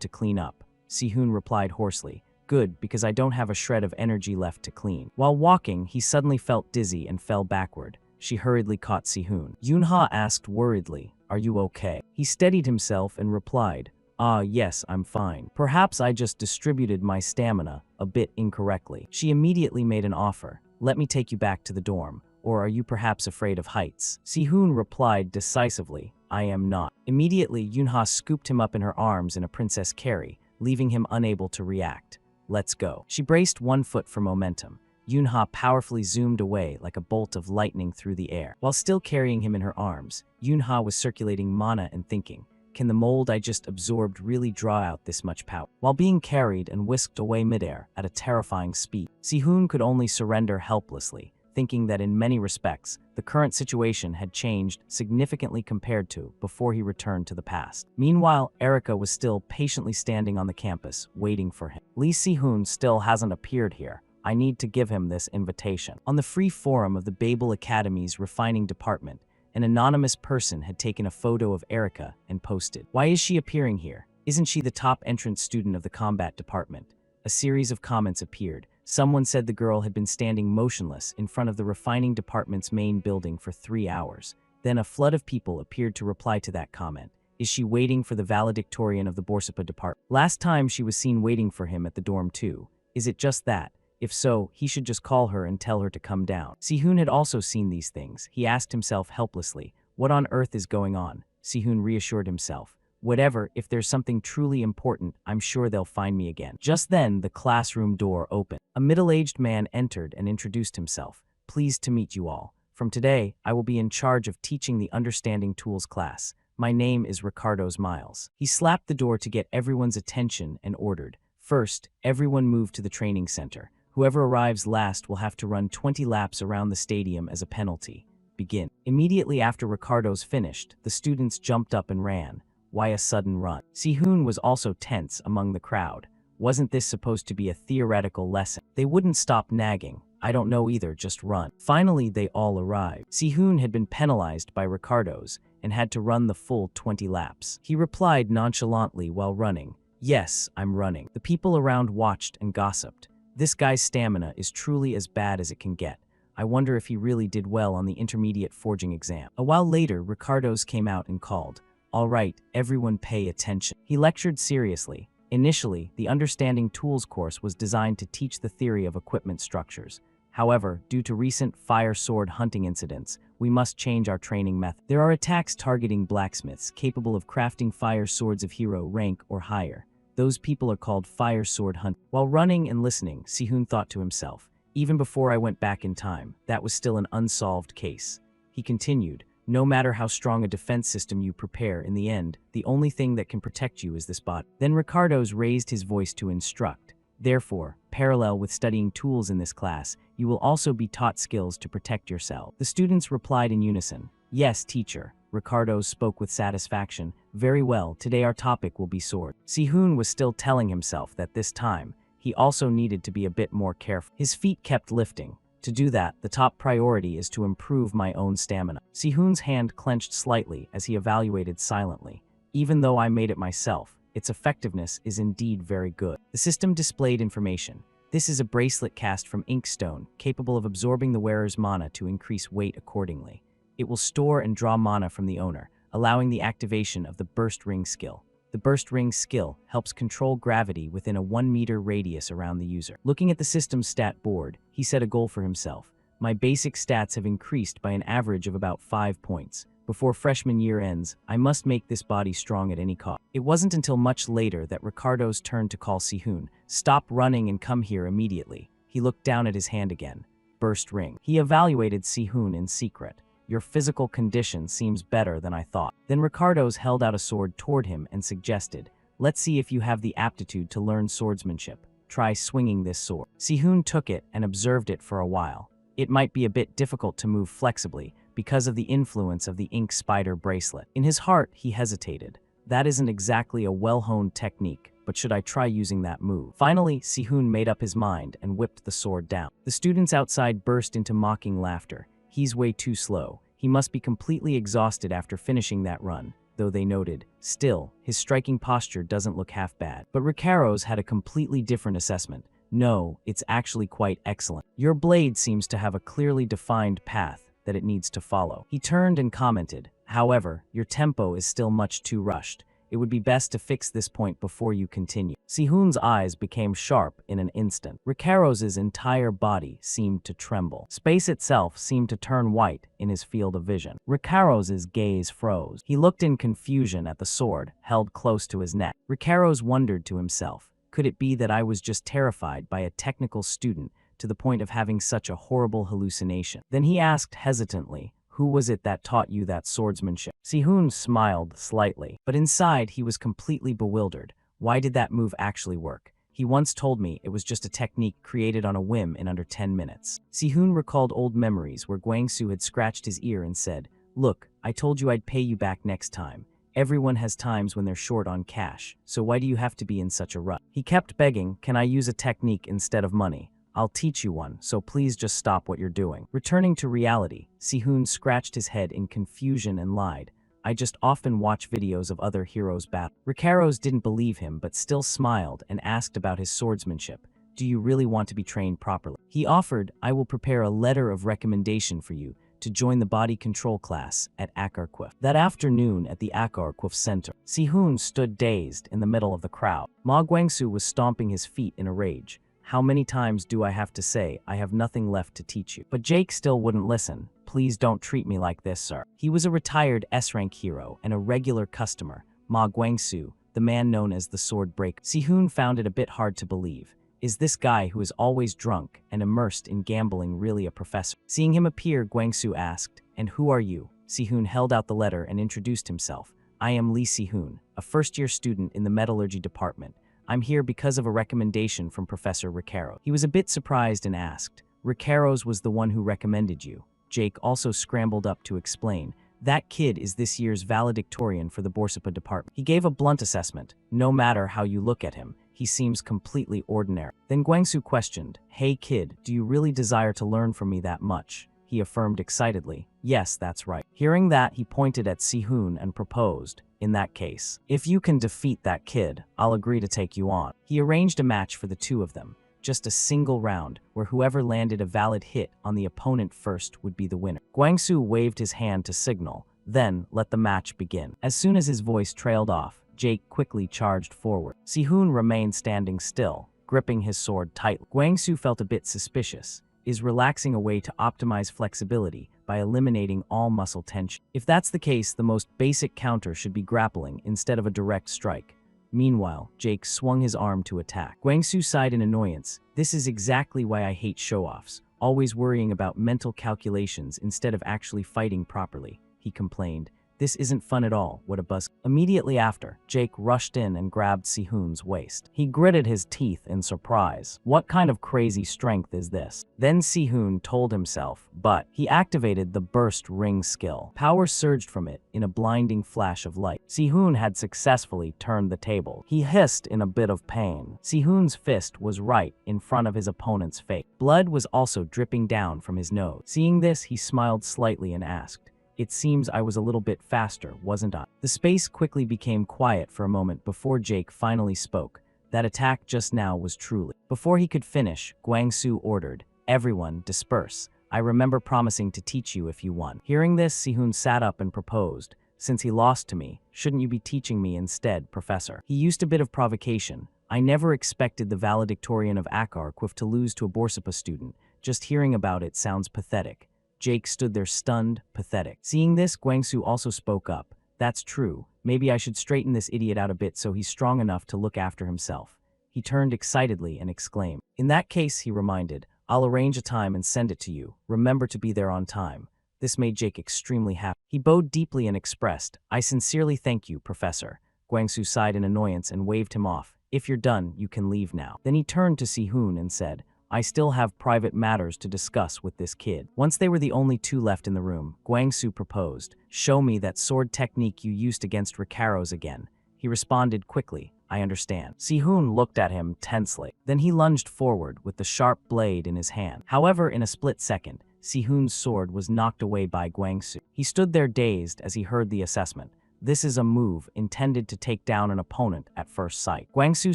to clean up." Sihoon replied hoarsely, "Good, because I don't have a shred of energy left to clean." While walking, he suddenly felt dizzy and fell backward. She hurriedly caught Sihoon. Yoonha asked worriedly, "Are you okay?" He steadied himself and replied, "Ah, yes, I'm fine. Perhaps I just distributed my stamina a bit incorrectly." She immediately made an offer. "Let me take you back to the dorm. Or are you perhaps afraid of heights?" Sihoon replied decisively, I am not. Immediately, Yunha scooped him up in her arms in a Princess Carry, leaving him unable to react. Let's go. She braced one foot for momentum. Yunha powerfully zoomed away like a bolt of lightning through the air. While still carrying him in her arms, Yunha was circulating mana and thinking, can the mold I just absorbed really draw out this much power? While being carried and whisked away midair at a terrifying speed, Sihun could only surrender helplessly, thinking that in many respects, the current situation had changed significantly compared to before he returned to the past. Meanwhile, Erika was still patiently standing on the campus, waiting for him. Lee Sihun still hasn't appeared here. I need to give him this invitation. On the free forum of the Babel Academy's refining department, an anonymous person had taken a photo of Erika and posted, "Why is she appearing here? Isn't she the top entrance student of the combat department?" A series of comments appeared. Someone said the girl had been standing motionless in front of the refining department's main building for 3 hours. Then a flood of people appeared to reply to that comment. Is she waiting for the valedictorian of the Borsapa department? Last time she was seen waiting for him at the dorm too. Is it just that? If so, he should just call her and tell her to come down. Sihun had also seen these things. He asked himself helplessly, what on earth is going on? Sihun reassured himself. Whatever, if there's something truly important, I'm sure they'll find me again. Just then, the classroom door opened. A middle-aged man entered and introduced himself. Pleased to meet you all. From today, I will be in charge of teaching the Understanding Tools class. My name is Ricardo's Miles. He slapped the door to get everyone's attention and ordered, first, everyone move to the training center. Whoever arrives last will have to run 20 laps around the stadium as a penalty. Begin. Immediately after Ricardo's finished, the students jumped up and ran. Why a sudden run? Sihun was also tense among the crowd. Wasn't this supposed to be a theoretical lesson? They wouldn't stop nagging. I don't know either, just run. Finally, they all arrived. Sihun had been penalized by Ricardo's and had to run the full 20 laps. He replied nonchalantly while running, "Yes, I'm running." The people around watched and gossiped. This guy's stamina is truly as bad as it can get. I wonder if he really did well on the intermediate forging exam. A while later, Ricardo's came out and called, "All right, everyone pay attention." He lectured seriously. Initially, the Understanding Tools course was designed to teach the theory of equipment structures. However, due to recent fire sword hunting incidents, we must change our training method. There are attacks targeting blacksmiths capable of crafting fire swords of hero rank or higher. Those people are called fire sword hunt. While running and listening, Sihun thought to himself, even before I went back in time, that was still an unsolved case. He continued, no matter how strong a defense system you prepare, in the end, the only thing that can protect you is this bot. Then Ricardo's raised his voice to instruct. Therefore, parallel with studying tools in this class, you will also be taught skills to protect yourself. The students replied in unison, "Yes, teacher." Ricardo spoke with satisfaction. "Very well, today our topic will be sword." Sihun was still telling himself that this time, he also needed to be a bit more careful. His feet kept lifting. To do that, the top priority is to improve my own stamina. Sihun's hand clenched slightly as he evaluated silently. Even though I made it myself, its effectiveness is indeed very good. The system displayed information. This is a bracelet cast from inkstone, capable of absorbing the wearer's mana to increase weight accordingly. It will store and draw mana from the owner, allowing the activation of the burst ring skill. The burst ring skill helps control gravity within a 1-meter radius around the user. Looking at the system's stat board, he set a goal for himself. My basic stats have increased by an average of about 5 points. Before freshman year ends, I must make this body strong at any cost. It wasn't until much later that Ricardo's turned to call Sihun. "Stop running and come here immediately." He looked down at his hand again. Burst ring. He evaluated Sihun in secret. "Your physical condition seems better than I thought." Then Ricardo's held out a sword toward him and suggested, "Let's see if you have the aptitude to learn swordsmanship. Try swinging this sword." Sihun took it and observed it for a while. It might be a bit difficult to move flexibly because of the influence of the ink spider bracelet. In his heart, he hesitated. That isn't exactly a well-honed technique, but should I try using that move? Finally, Sihun made up his mind and whipped the sword down. The students outside burst into mocking laughter. He's way too slow. He must be completely exhausted after finishing that run, though they noted, still, his striking posture doesn't look half bad. But Ricardo's had a completely different assessment. "No, it's actually quite excellent. Your blade seems to have a clearly defined path that it needs to follow." He turned and commented, "However, your tempo is still much too rushed. It would be best to fix this point before you continue. Sihun's eyes became sharp in an instant. Ricardo's entire body seemed to tremble. Space itself seemed to turn white in his field of vision. Ricardo's gaze froze. He looked in confusion at the sword held close to his neck. Ricardo's wondered to himself, could it be that I was just terrified by a technical student to the point of having such a horrible hallucination? Then he asked hesitantly, who was it that taught you that swordsmanship? Sihun smiled slightly, but inside he was completely bewildered. Why did that move actually work? He once told me it was just a technique created on a whim in under 10 minutes. Sihun recalled old memories where Guangsu had scratched his ear and said, "Look, I told you I'd pay you back next time. Everyone has times when they're short on cash, so why do you have to be in such a rush?" He kept begging, "Can I use a technique instead of money? I'll teach you one, so please just stop what you're doing." Returning to reality, Sihun scratched his head in confusion and lied, "I just often watch videos of other heroes battle." Ricardo's didn't believe him but still smiled and asked about his swordsmanship. "Do you really want to be trained properly?" He offered, "I will prepare a letter of recommendation for you to join the body control class at Akarquif." That afternoon at the Akarquif Center, Sihun stood dazed in the middle of the crowd. Ma Guangsu was stomping his feet in a rage. "How many times do I have to say I have nothing left to teach you?" But Jake still wouldn't listen. "Please don't treat me like this, sir." He was a retired S-rank hero and a regular customer, Ma Guangsu, the man known as the Sword Breaker. Sihun found it a bit hard to believe. Is this guy who is always drunk and immersed in gambling really a professor? Seeing him appear, Guangsu asked, "And who are you?" Sihun held out the letter and introduced himself. "I am Li Sihun, a first-year student in the metallurgy department. I'm here because of a recommendation from Professor Ricardo." He was a bit surprised and asked, "Ricardo's was the one who recommended you?" Jake also scrambled up to explain, "That kid is this year's valedictorian for the Borsapa department." He gave a blunt assessment. "No matter how you look at him, he seems completely ordinary." Then Guangsu questioned, "Hey kid, do you really desire to learn from me that much?" He affirmed excitedly, "Yes, that's right." Hearing that, he pointed at Sihun and proposed, "In that case, if you can defeat that kid, I'll agree to take you on." He arranged a match for the two of them, just a single round, where whoever landed a valid hit on the opponent first would be the winner. Guangsu waved his hand to signal, then let the match begin. As soon as his voice trailed off, Jake quickly charged forward. Sihun remained standing still, gripping his sword tightly. Guangsu felt a bit suspicious. Is relaxing a way to optimize flexibility by eliminating all muscle tension? If that's the case, the most basic counter should be grappling instead of a direct strike. Meanwhile, Jake swung his arm to attack. Guangsu sighed in annoyance. "This is exactly why I hate show-offs, always worrying about mental calculations instead of actually fighting properly," he complained. "This isn't fun at all, what a buzz." Immediately after, Jake rushed in and grabbed Sihun's waist. He gritted his teeth in surprise. What kind of crazy strength is this? Then Sihun told himself, but he activated the burst ring skill. Power surged from it in a blinding flash of light. Sihun had successfully turned the table. He hissed in a bit of pain. Sihun's fist was right in front of his opponent's face. Blood was also dripping down from his nose. Seeing this, he smiled slightly and asked, "It seems I was a little bit faster, wasn't I?" The space quickly became quiet for a moment before Jake finally spoke. "That attack just now was truly..." Before he could finish, Guangsu ordered, "Everyone, disperse. I remember promising to teach you if you won." Hearing this, Sihun sat up and proposed, "Since he lost to me, shouldn't you be teaching me instead, Professor?" He used a bit of provocation. "I never expected the valedictorian of Akarquif to lose to a Borsapa student. Just hearing about it sounds pathetic." Jake stood there stunned, pathetic. Seeing this, Guangsu also spoke up. "That's true. Maybe I should straighten this idiot out a bit so he's strong enough to look after himself." He turned excitedly and exclaimed, "In that case," he reminded, "I'll arrange a time and send it to you. Remember to be there on time." This made Jake extremely happy. He bowed deeply and expressed, "I sincerely thank you, Professor." Guangsu sighed in annoyance and waved him off. "If you're done, you can leave now." Then he turned to Sihun and said, "I still have private matters to discuss with this kid." Once they were the only two left in the room, Guangsu proposed, "Show me that sword technique you used against Ricardo's again." He responded quickly, "I understand." Sihun looked at him tensely. Then he lunged forward with the sharp blade in his hand. However, in a split second, Sihun's sword was knocked away by Guangsu. He stood there dazed as he heard the assessment. "This is a move intended to take down an opponent at first sight." Guangsu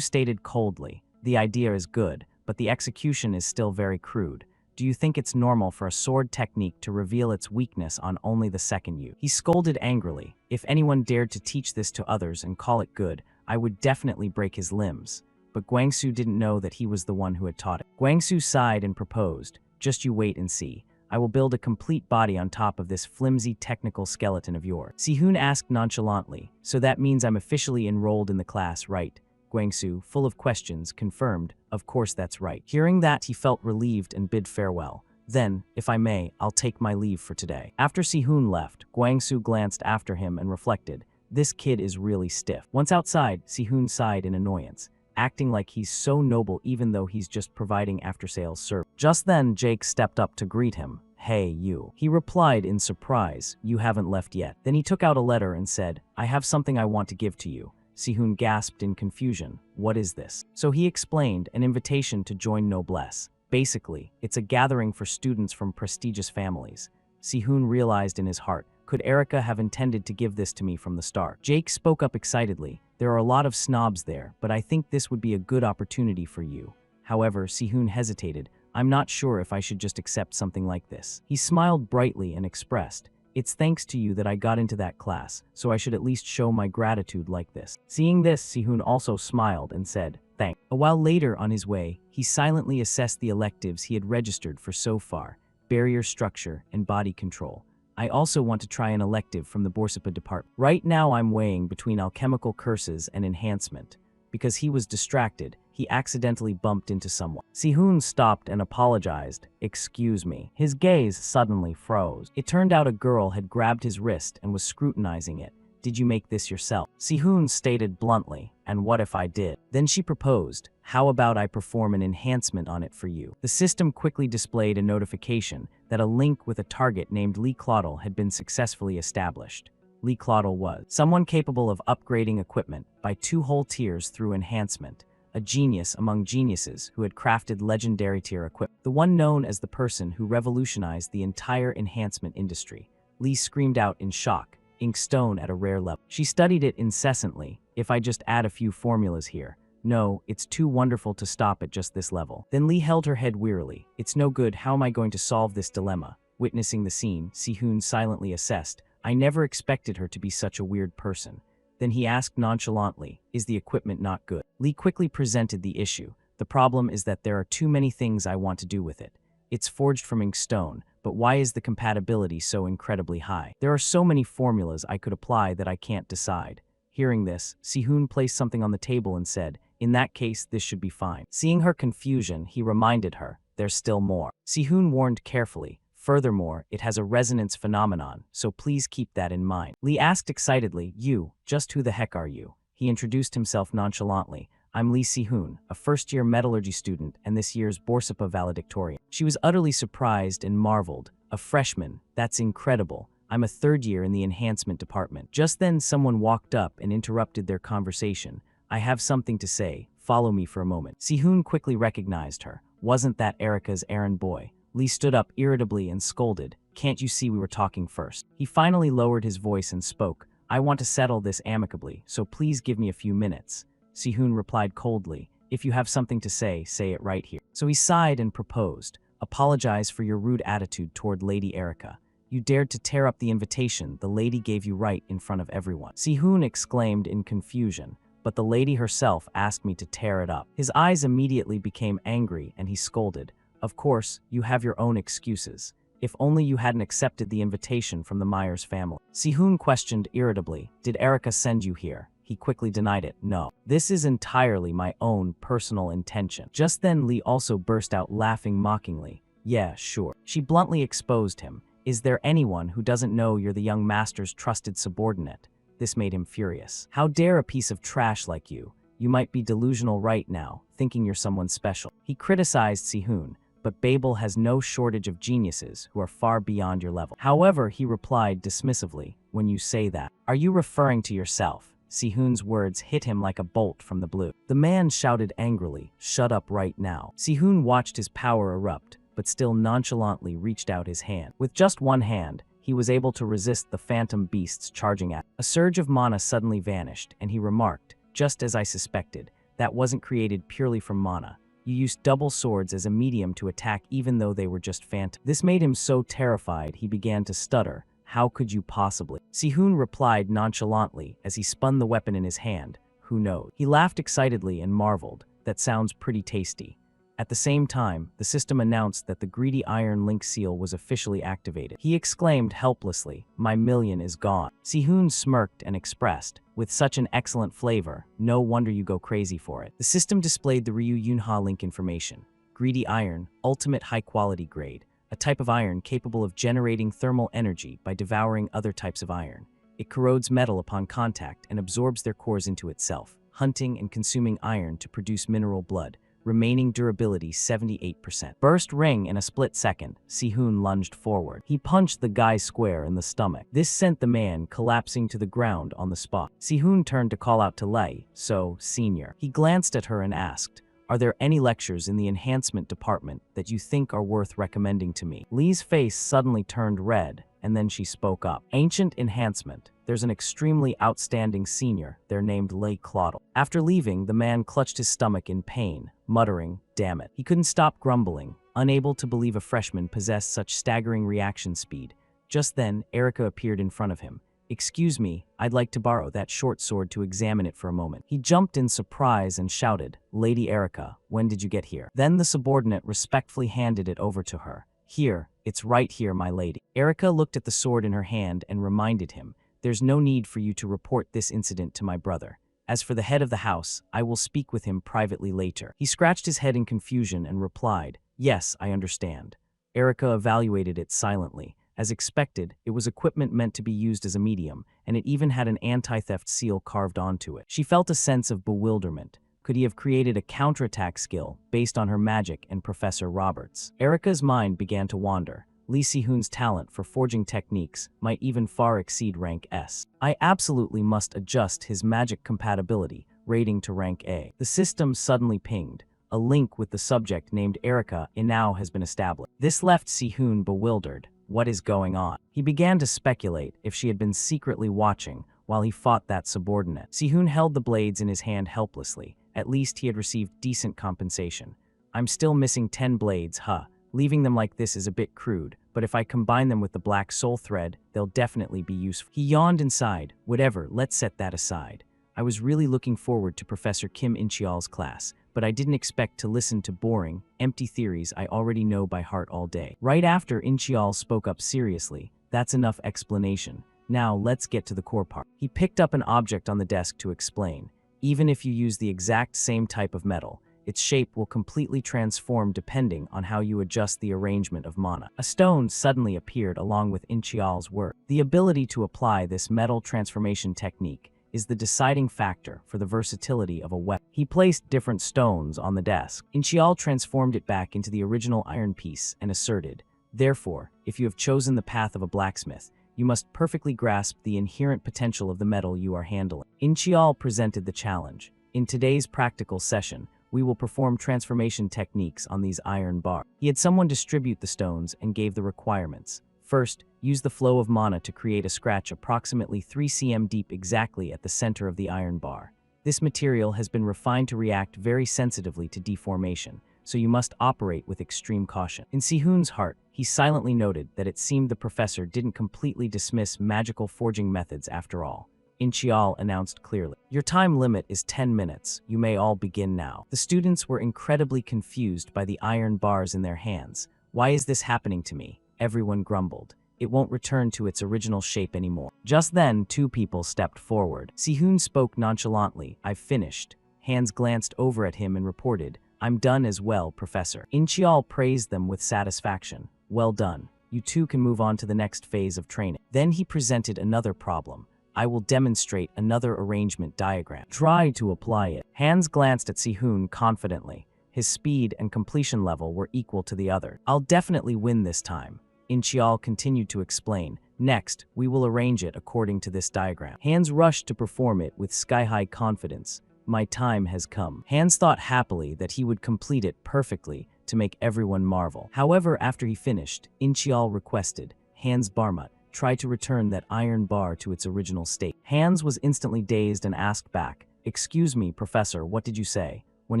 stated coldly, "The idea is good, but the execution is still very crude. Do you think it's normal for a sword technique to reveal its weakness on only the second use? He scolded angrily. If anyone dared to teach this to others and call it good, I would definitely break his limbs. But Guangsu didn't know that he was the one who had taught it. Guangsu sighed and proposed, just you wait and see. I will build a complete body on top of this flimsy technical skeleton of yours. Si-hoon asked nonchalantly, so that means I'm officially enrolled in the class, right? Guangsu, full of questions, confirmed, of course that's right. Hearing that, he felt relieved and bid farewell. Then, if I may, I'll take my leave for today. After Si-hoon left, Guangsu glanced after him and reflected, this kid is really stiff. Once outside, Si-hoon sighed in annoyance, acting like he's so noble even though he's just providing after-sales service. Just then, Jake stepped up to greet him. Hey, you. He replied in surprise, you haven't left yet. Then he took out a letter and said, I have something I want to give to you. Si-hoon gasped in confusion. What is this? So he explained, an invitation to join Noblesse. Basically, it's a gathering for students from prestigious families. Si-hoon realized in his heart, could Erica have intended to give this to me from the start? Jake spoke up excitedly. There are a lot of snobs there, but I think this would be a good opportunity for you. However, Si-hoon hesitated. I'm not sure if I should just accept something like this. He smiled brightly and expressed, it's thanks to you that I got into that class, so I should at least show my gratitude like this. Seeing this, Si-hoon also smiled and said, thanks. A while later on his way, he silently assessed the electives he had registered for so far, barrier structure and body control. I also want to try an elective from the Borsapa department. Right now I'm weighing between alchemical curses and enhancement. Because he was distracted, he accidentally bumped into someone. Si-hoon stopped and apologized. Excuse me. His gaze suddenly froze. It turned out a girl had grabbed his wrist and was scrutinizing it. Did you make this yourself? Si-hoon stated bluntly, and what if I did? Then she proposed, how about I perform an enhancement on it for you? The system quickly displayed a notification that a link with a target named Lee Claudel had been successfully established. Lee Claudel was someone capable of upgrading equipment by 2 whole tiers through enhancement, a genius among geniuses who had crafted legendary tier equipment, the one known as the person who revolutionized the entire enhancement industry. Lee screamed out in shock, inkstone at a rare level. She studied it incessantly. If I just add a few formulas here. No, it's too wonderful to stop at just this level. Then Lee held her head wearily. It's no good, how am I going to solve this dilemma? Witnessing the scene, Si-hoon silently assessed, I never expected her to be such a weird person. Then he asked nonchalantly, is the equipment not good? Lee quickly presented the issue. The problem is that there are too many things I want to do with it. It's forged from inkstone, but why is the compatibility so incredibly high? There are so many formulas I could apply that I can't decide. Hearing this, Si-hoon placed something on the table and said, in that case, this should be fine. Seeing her confusion, he reminded her, there's still more. Si-hoon warned carefully, furthermore, it has a resonance phenomenon, so please keep that in mind. Lee asked excitedly, you, just who the heck are you? He introduced himself nonchalantly. I'm Lee Si-hoon, a first-year metallurgy student and this year's Borsapa valedictorian. She was utterly surprised and marveled. A freshman, that's incredible. I'm a third year in the enhancement department. Just then someone walked up and interrupted their conversation. I have something to say, follow me for a moment. Si-hoon quickly recognized her. Wasn't that Erica's errand boy? Lee stood up irritably and scolded. Can't you see we were talking first? He finally lowered his voice and spoke. I want to settle this amicably, so please give me a few minutes. Si-hoon replied coldly. If you have something to say it right here. So he sighed and proposed. Apologize for your rude attitude toward Lady Erica. You dared to tear up the invitation the lady gave you right in front of everyone. Si-hoon exclaimed in confusion. But the lady herself asked me to tear it up. His eyes immediately became angry and he scolded. Of course, you have your own excuses. If only you hadn't accepted the invitation from the Myers family. Si-hoon questioned irritably, did Erica send you here? He quickly denied it. No. This is entirely my own personal intention. Just then Lee also burst out laughing mockingly. Yeah, sure. She bluntly exposed him. Is there anyone who doesn't know you're the young master's trusted subordinate? This made him furious. How dare a piece of trash like you? You might be delusional right now, thinking you're someone special. He criticized Si-hoon, but Babel has no shortage of geniuses who are far beyond your level. However, he replied dismissively, when you say that, are you referring to yourself? Si-hoon's words hit him like a bolt from the blue. The man shouted angrily, shut up right now. Si-hoon watched his power erupt, but still nonchalantly reached out his hand. With just one hand, he was able to resist the phantom beasts charging at him. A surge of mana suddenly vanished, and he remarked, just as I suspected, that wasn't created purely from mana. You used double swords as a medium to attack even though they were just phantom. This made him so terrified he began to stutter. How could you possibly? Sihoon replied nonchalantly as he spun the weapon in his hand. Who knows? He laughed excitedly and marveled. That sounds pretty tasty. At the same time, the system announced that the greedy iron link seal was officially activated. He exclaimed helplessly, "My million is gone." Sihoon smirked and expressed, "With such an excellent flavor, no wonder you go crazy for it." The system displayed the Ryu Yunha link information. Greedy iron, ultimate high-quality grade, a type of iron capable of generating thermal energy by devouring other types of iron. It corrodes metal upon contact and absorbs their cores into itself, hunting and consuming iron to produce mineral blood. Remaining durability 78%. Burst ring in a split second, Sihoon lunged forward. He punched the guy square in the stomach. This sent the man collapsing to the ground on the spot. Sihoon turned to call out to Lei, "So, senior." He glanced at her and asked, "Are there any lectures in the enhancement department that you think are worth recommending to me?" Lei's face suddenly turned red, and then she spoke up. "Ancient enhancement. There's an extremely outstanding senior. They're named Lei Claudel." After leaving, the man clutched his stomach in pain, muttering, "Damn it." He couldn't stop grumbling, unable to believe a freshman possessed such staggering reaction speed. Just then, Erica appeared in front of him. "Excuse me, I'd like to borrow that short sword to examine it for a moment." He jumped in surprise and shouted, "Lady Erica, when did you get here?" Then the subordinate respectfully handed it over to her. "Here, it's right here, my lady." Erica looked at the sword in her hand and reminded him, "There's no need for you to report this incident to my brother. As for the head of the house, I will speak with him privately later." He scratched his head in confusion and replied, "Yes, I understand." Erica evaluated it silently. As expected, it was equipment meant to be used as a medium, and it even had an anti-theft seal carved onto it. She felt a sense of bewilderment. Could he have created a counterattack skill based on her magic and Professor Roberts? Erica's mind began to wander. Lee Si-hoon's talent for forging techniques might even far exceed rank S. I absolutely must adjust his magic compatibility rating to rank A. The system suddenly pinged. A link with the subject named Erica now has been established. This left Si-hoon bewildered. What is going on? He began to speculate if she had been secretly watching while he fought that subordinate. Si-hoon held the blades in his hand helplessly. At least he had received decent compensation. "I'm still missing 10 blades, huh? Leaving them like this is a bit crude, but if I combine them with the black soul thread, they'll definitely be useful." He yawned inside. "Whatever, let's set that aside. I was really looking forward to Professor Kim In-cheol's class, but I didn't expect to listen to boring, empty theories I already know by heart all day." Right after In-cheol spoke up seriously, "That's enough explanation. Now let's get to the core part." He picked up an object on the desk to explain. "Even if you use the exact same type of metal, its shape will completely transform depending on how you adjust the arrangement of mana." A stone suddenly appeared along with In-cheol's work. The ability to apply this metal transformation technique is the deciding factor for the versatility of a weapon. He placed different stones on the desk. In-cheol transformed it back into the original iron piece and asserted, "Therefore, if you have chosen the path of a blacksmith, you must perfectly grasp the inherent potential of the metal you are handling." In-cheol presented the challenge. "In today's practical session, we will perform transformation techniques on these iron bars." He had someone distribute the stones and gave the requirements. First, use the flow of mana to create a scratch approximately 3 cm deep exactly at the center of the iron bar. This material has been refined to react very sensitively to deformation, so you must operate with extreme caution. In Si-hoon's heart, he silently noted that it seemed the professor didn't completely dismiss magical forging methods after all. In-cheol announced clearly, "Your time limit is 10 minutes. You may all begin now." The students were incredibly confused by the iron bars in their hands. "Why is this happening to me?" Everyone grumbled. "It won't return to its original shape anymore." Just then, 2 people stepped forward. Si-hoon spoke nonchalantly. "I've finished." Hands glanced over at him and reported, "I'm done as well, Professor." In-cheol praised them with satisfaction. "Well done. You two can move on to the next phase of training." Then he presented another problem. "I will demonstrate another arrangement diagram. Try to apply it." Hands glanced at Si-hoon confidently. His speed and completion level were equal to the other. "I'll definitely win this time." In-cheol continued to explain, "Next, we will arrange it according to this diagram." Hands rushed to perform it with sky-high confidence. "My time has come." Hands thought happily that he would complete it perfectly to make everyone marvel. However, after he finished, In-cheol requested, "Hands Barmut, try to return that iron bar to its original state." Hands was instantly dazed and asked back, "Excuse me, Professor, what did you say?" When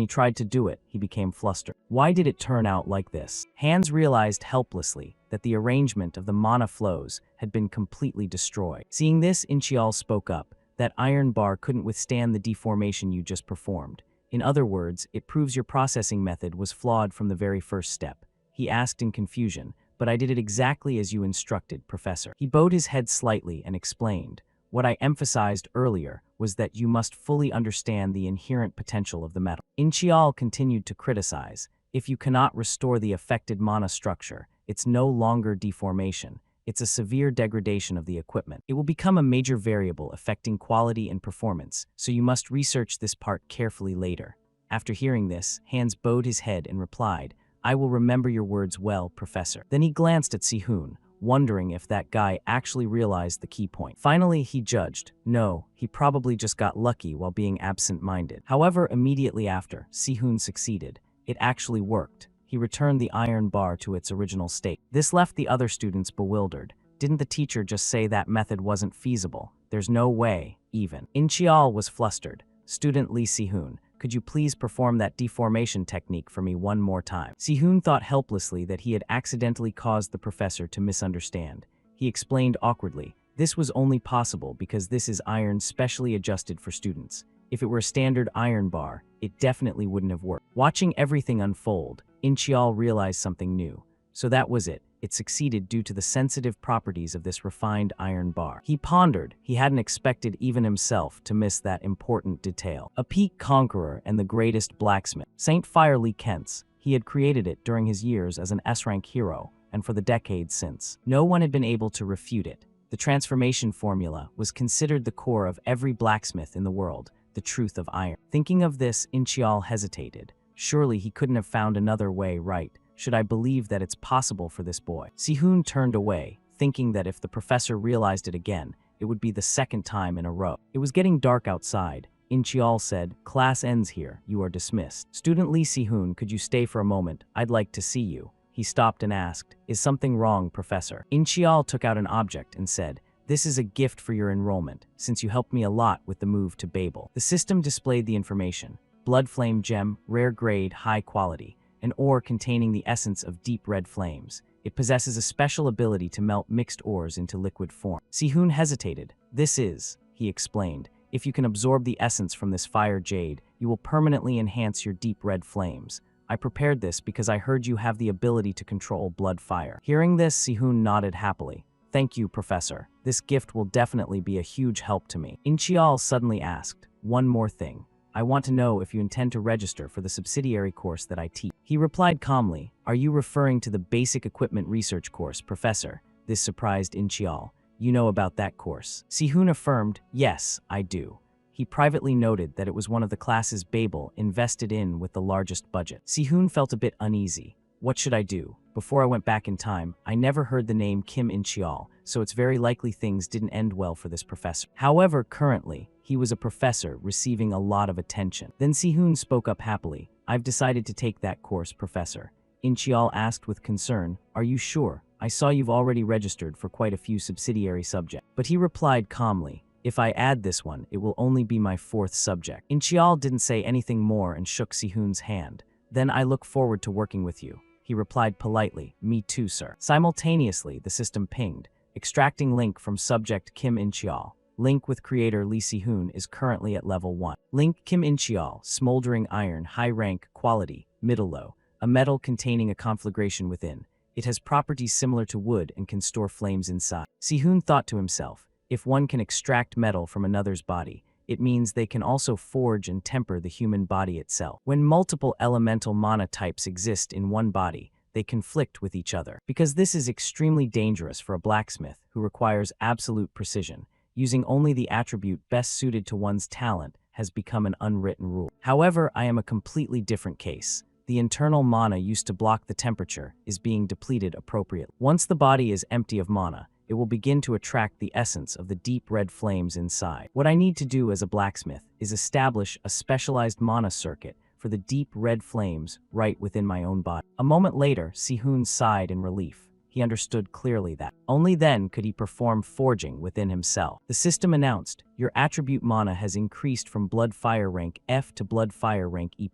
he tried to do it, he became flustered. Why did it turn out like this? Hans realized helplessly that the arrangement of the mana flows had been completely destroyed. Seeing this, Inchial spoke up. That iron bar couldn't withstand the deformation you just performed. In other words, it proves your processing method was flawed from the very first step. He asked in confusion, but I did it exactly as you instructed, Professor. He bowed his head slightly and explained. What I emphasized earlier was that you must fully understand the inherent potential of the metal. Inchial continued to criticize. If you cannot restore the affected mana structure, it's no longer deformation. It's a severe degradation of the equipment. It will become a major variable affecting quality and performance, so you must research this part carefully later. After hearing this, Hans bowed his head and replied, I will remember your words well, Professor. Then he glanced at Si-hoon, wondering if that guy actually realized the key point. Finally, he judged. No, he probably just got lucky while being absent-minded. However, immediately after, Si-hoon succeeded. It actually worked. He returned the iron bar to its original state. This left the other students bewildered. Didn't the teacher just say that method wasn't feasible? There's no way, even. Inchial was flustered. Student Lee Si-hoon, could you please perform that deformation technique for me one more time? Si-hoon thought helplessly that he had accidentally caused the professor to misunderstand. He explained awkwardly, this was only possible because this is iron specially adjusted for students. If it were a standard iron bar, it definitely wouldn't have worked. Watching everything unfold, Inchial realized something new. So that was it. It succeeded due to the sensitive properties of this refined iron bar. He pondered. He hadn't expected even himself to miss that important detail. A peak conqueror and the greatest blacksmith, Saint Fire Lee Kent's. He had created it during his years as an S-rank hero, and for the decades since. No one had been able to refute it. The transformation formula was considered the core of every blacksmith in the world, the truth of iron. Thinking of this, Inchial hesitated. Surely he couldn't have found another way, right? Should I believe that it's possible for this boy? Si-hoon turned away, thinking that if the professor realized it again, it would be the second time in a row. It was getting dark outside. Inchial said, class ends here. You are dismissed. Student Lee Si-hoon, could you stay for a moment? I'd like to see you. He stopped and asked, is something wrong, Professor? Inchial took out an object and said, this is a gift for your enrollment, since you helped me a lot with the move to Babel. The system displayed the information. Blood flame gem, rare grade, high quality. An ore containing the essence of deep red flames. It possesses a special ability to melt mixed ores into liquid form. Si-hoon hesitated. This is, he explained, if you can absorb the essence from this fire jade, you will permanently enhance your deep red flames. I prepared this because I heard you have the ability to control blood fire. Hearing this, Si-hoon nodded happily. Thank you, Professor. This gift will definitely be a huge help to me. Inchial suddenly asked, one more thing. I want to know if you intend to register for the subsidiary course that I teach. He replied calmly, are you referring to the Basic Equipment Research course, Professor? This surprised Inchial. You know about that course. Si-hoon affirmed, yes, I do. He privately noted that it was one of the classes Babel invested in with the largest budget. Si-hoon felt a bit uneasy. What should I do? Before I went back in time, I never heard the name Kim Inchial, so it's very likely things didn't end well for this professor. However, currently, he was a professor receiving a lot of attention. Then Si-hoon spoke up happily. I've decided to take that course, Professor. Inchial asked with concern, are you sure? I saw you've already registered for quite a few subsidiary subjects. But he replied calmly, if I add this one, it will only be my fourth subject. Inchial didn't say anything more and shook Si-hoon's hand. Then I look forward to working with you. He replied politely, me too, sir. Simultaneously, the system pinged, extracting link from subject Kim Inchial. Link with creator Lee Si-hoon is currently at level 1. Link Kim Inchial, smoldering iron, high rank, quality, middle low, a metal containing a conflagration within. It has properties similar to wood and can store flames inside. Si-hoon thought to himself, if one can extract metal from another's body, it means they can also forge and temper the human body itself. When multiple elemental mana types exist in one body, they conflict with each other. Because this is extremely dangerous for a blacksmith who requires absolute precision, using only the attribute best suited to one's talent has become an unwritten rule. However, I am a completely different case. The internal mana used to block the temperature is being depleted appropriately. Once the body is empty of mana, it will begin to attract the essence of the deep red flames inside. What I need to do as a blacksmith is establish a specialized mana circuit for the deep red flames right within my own body. A moment later, Si-hoon sighed in relief. he understood clearly that only then could he perform forging within himself. The system announced, your attribute mana has increased from Blood Fire rank F to Blood Fire rank E+.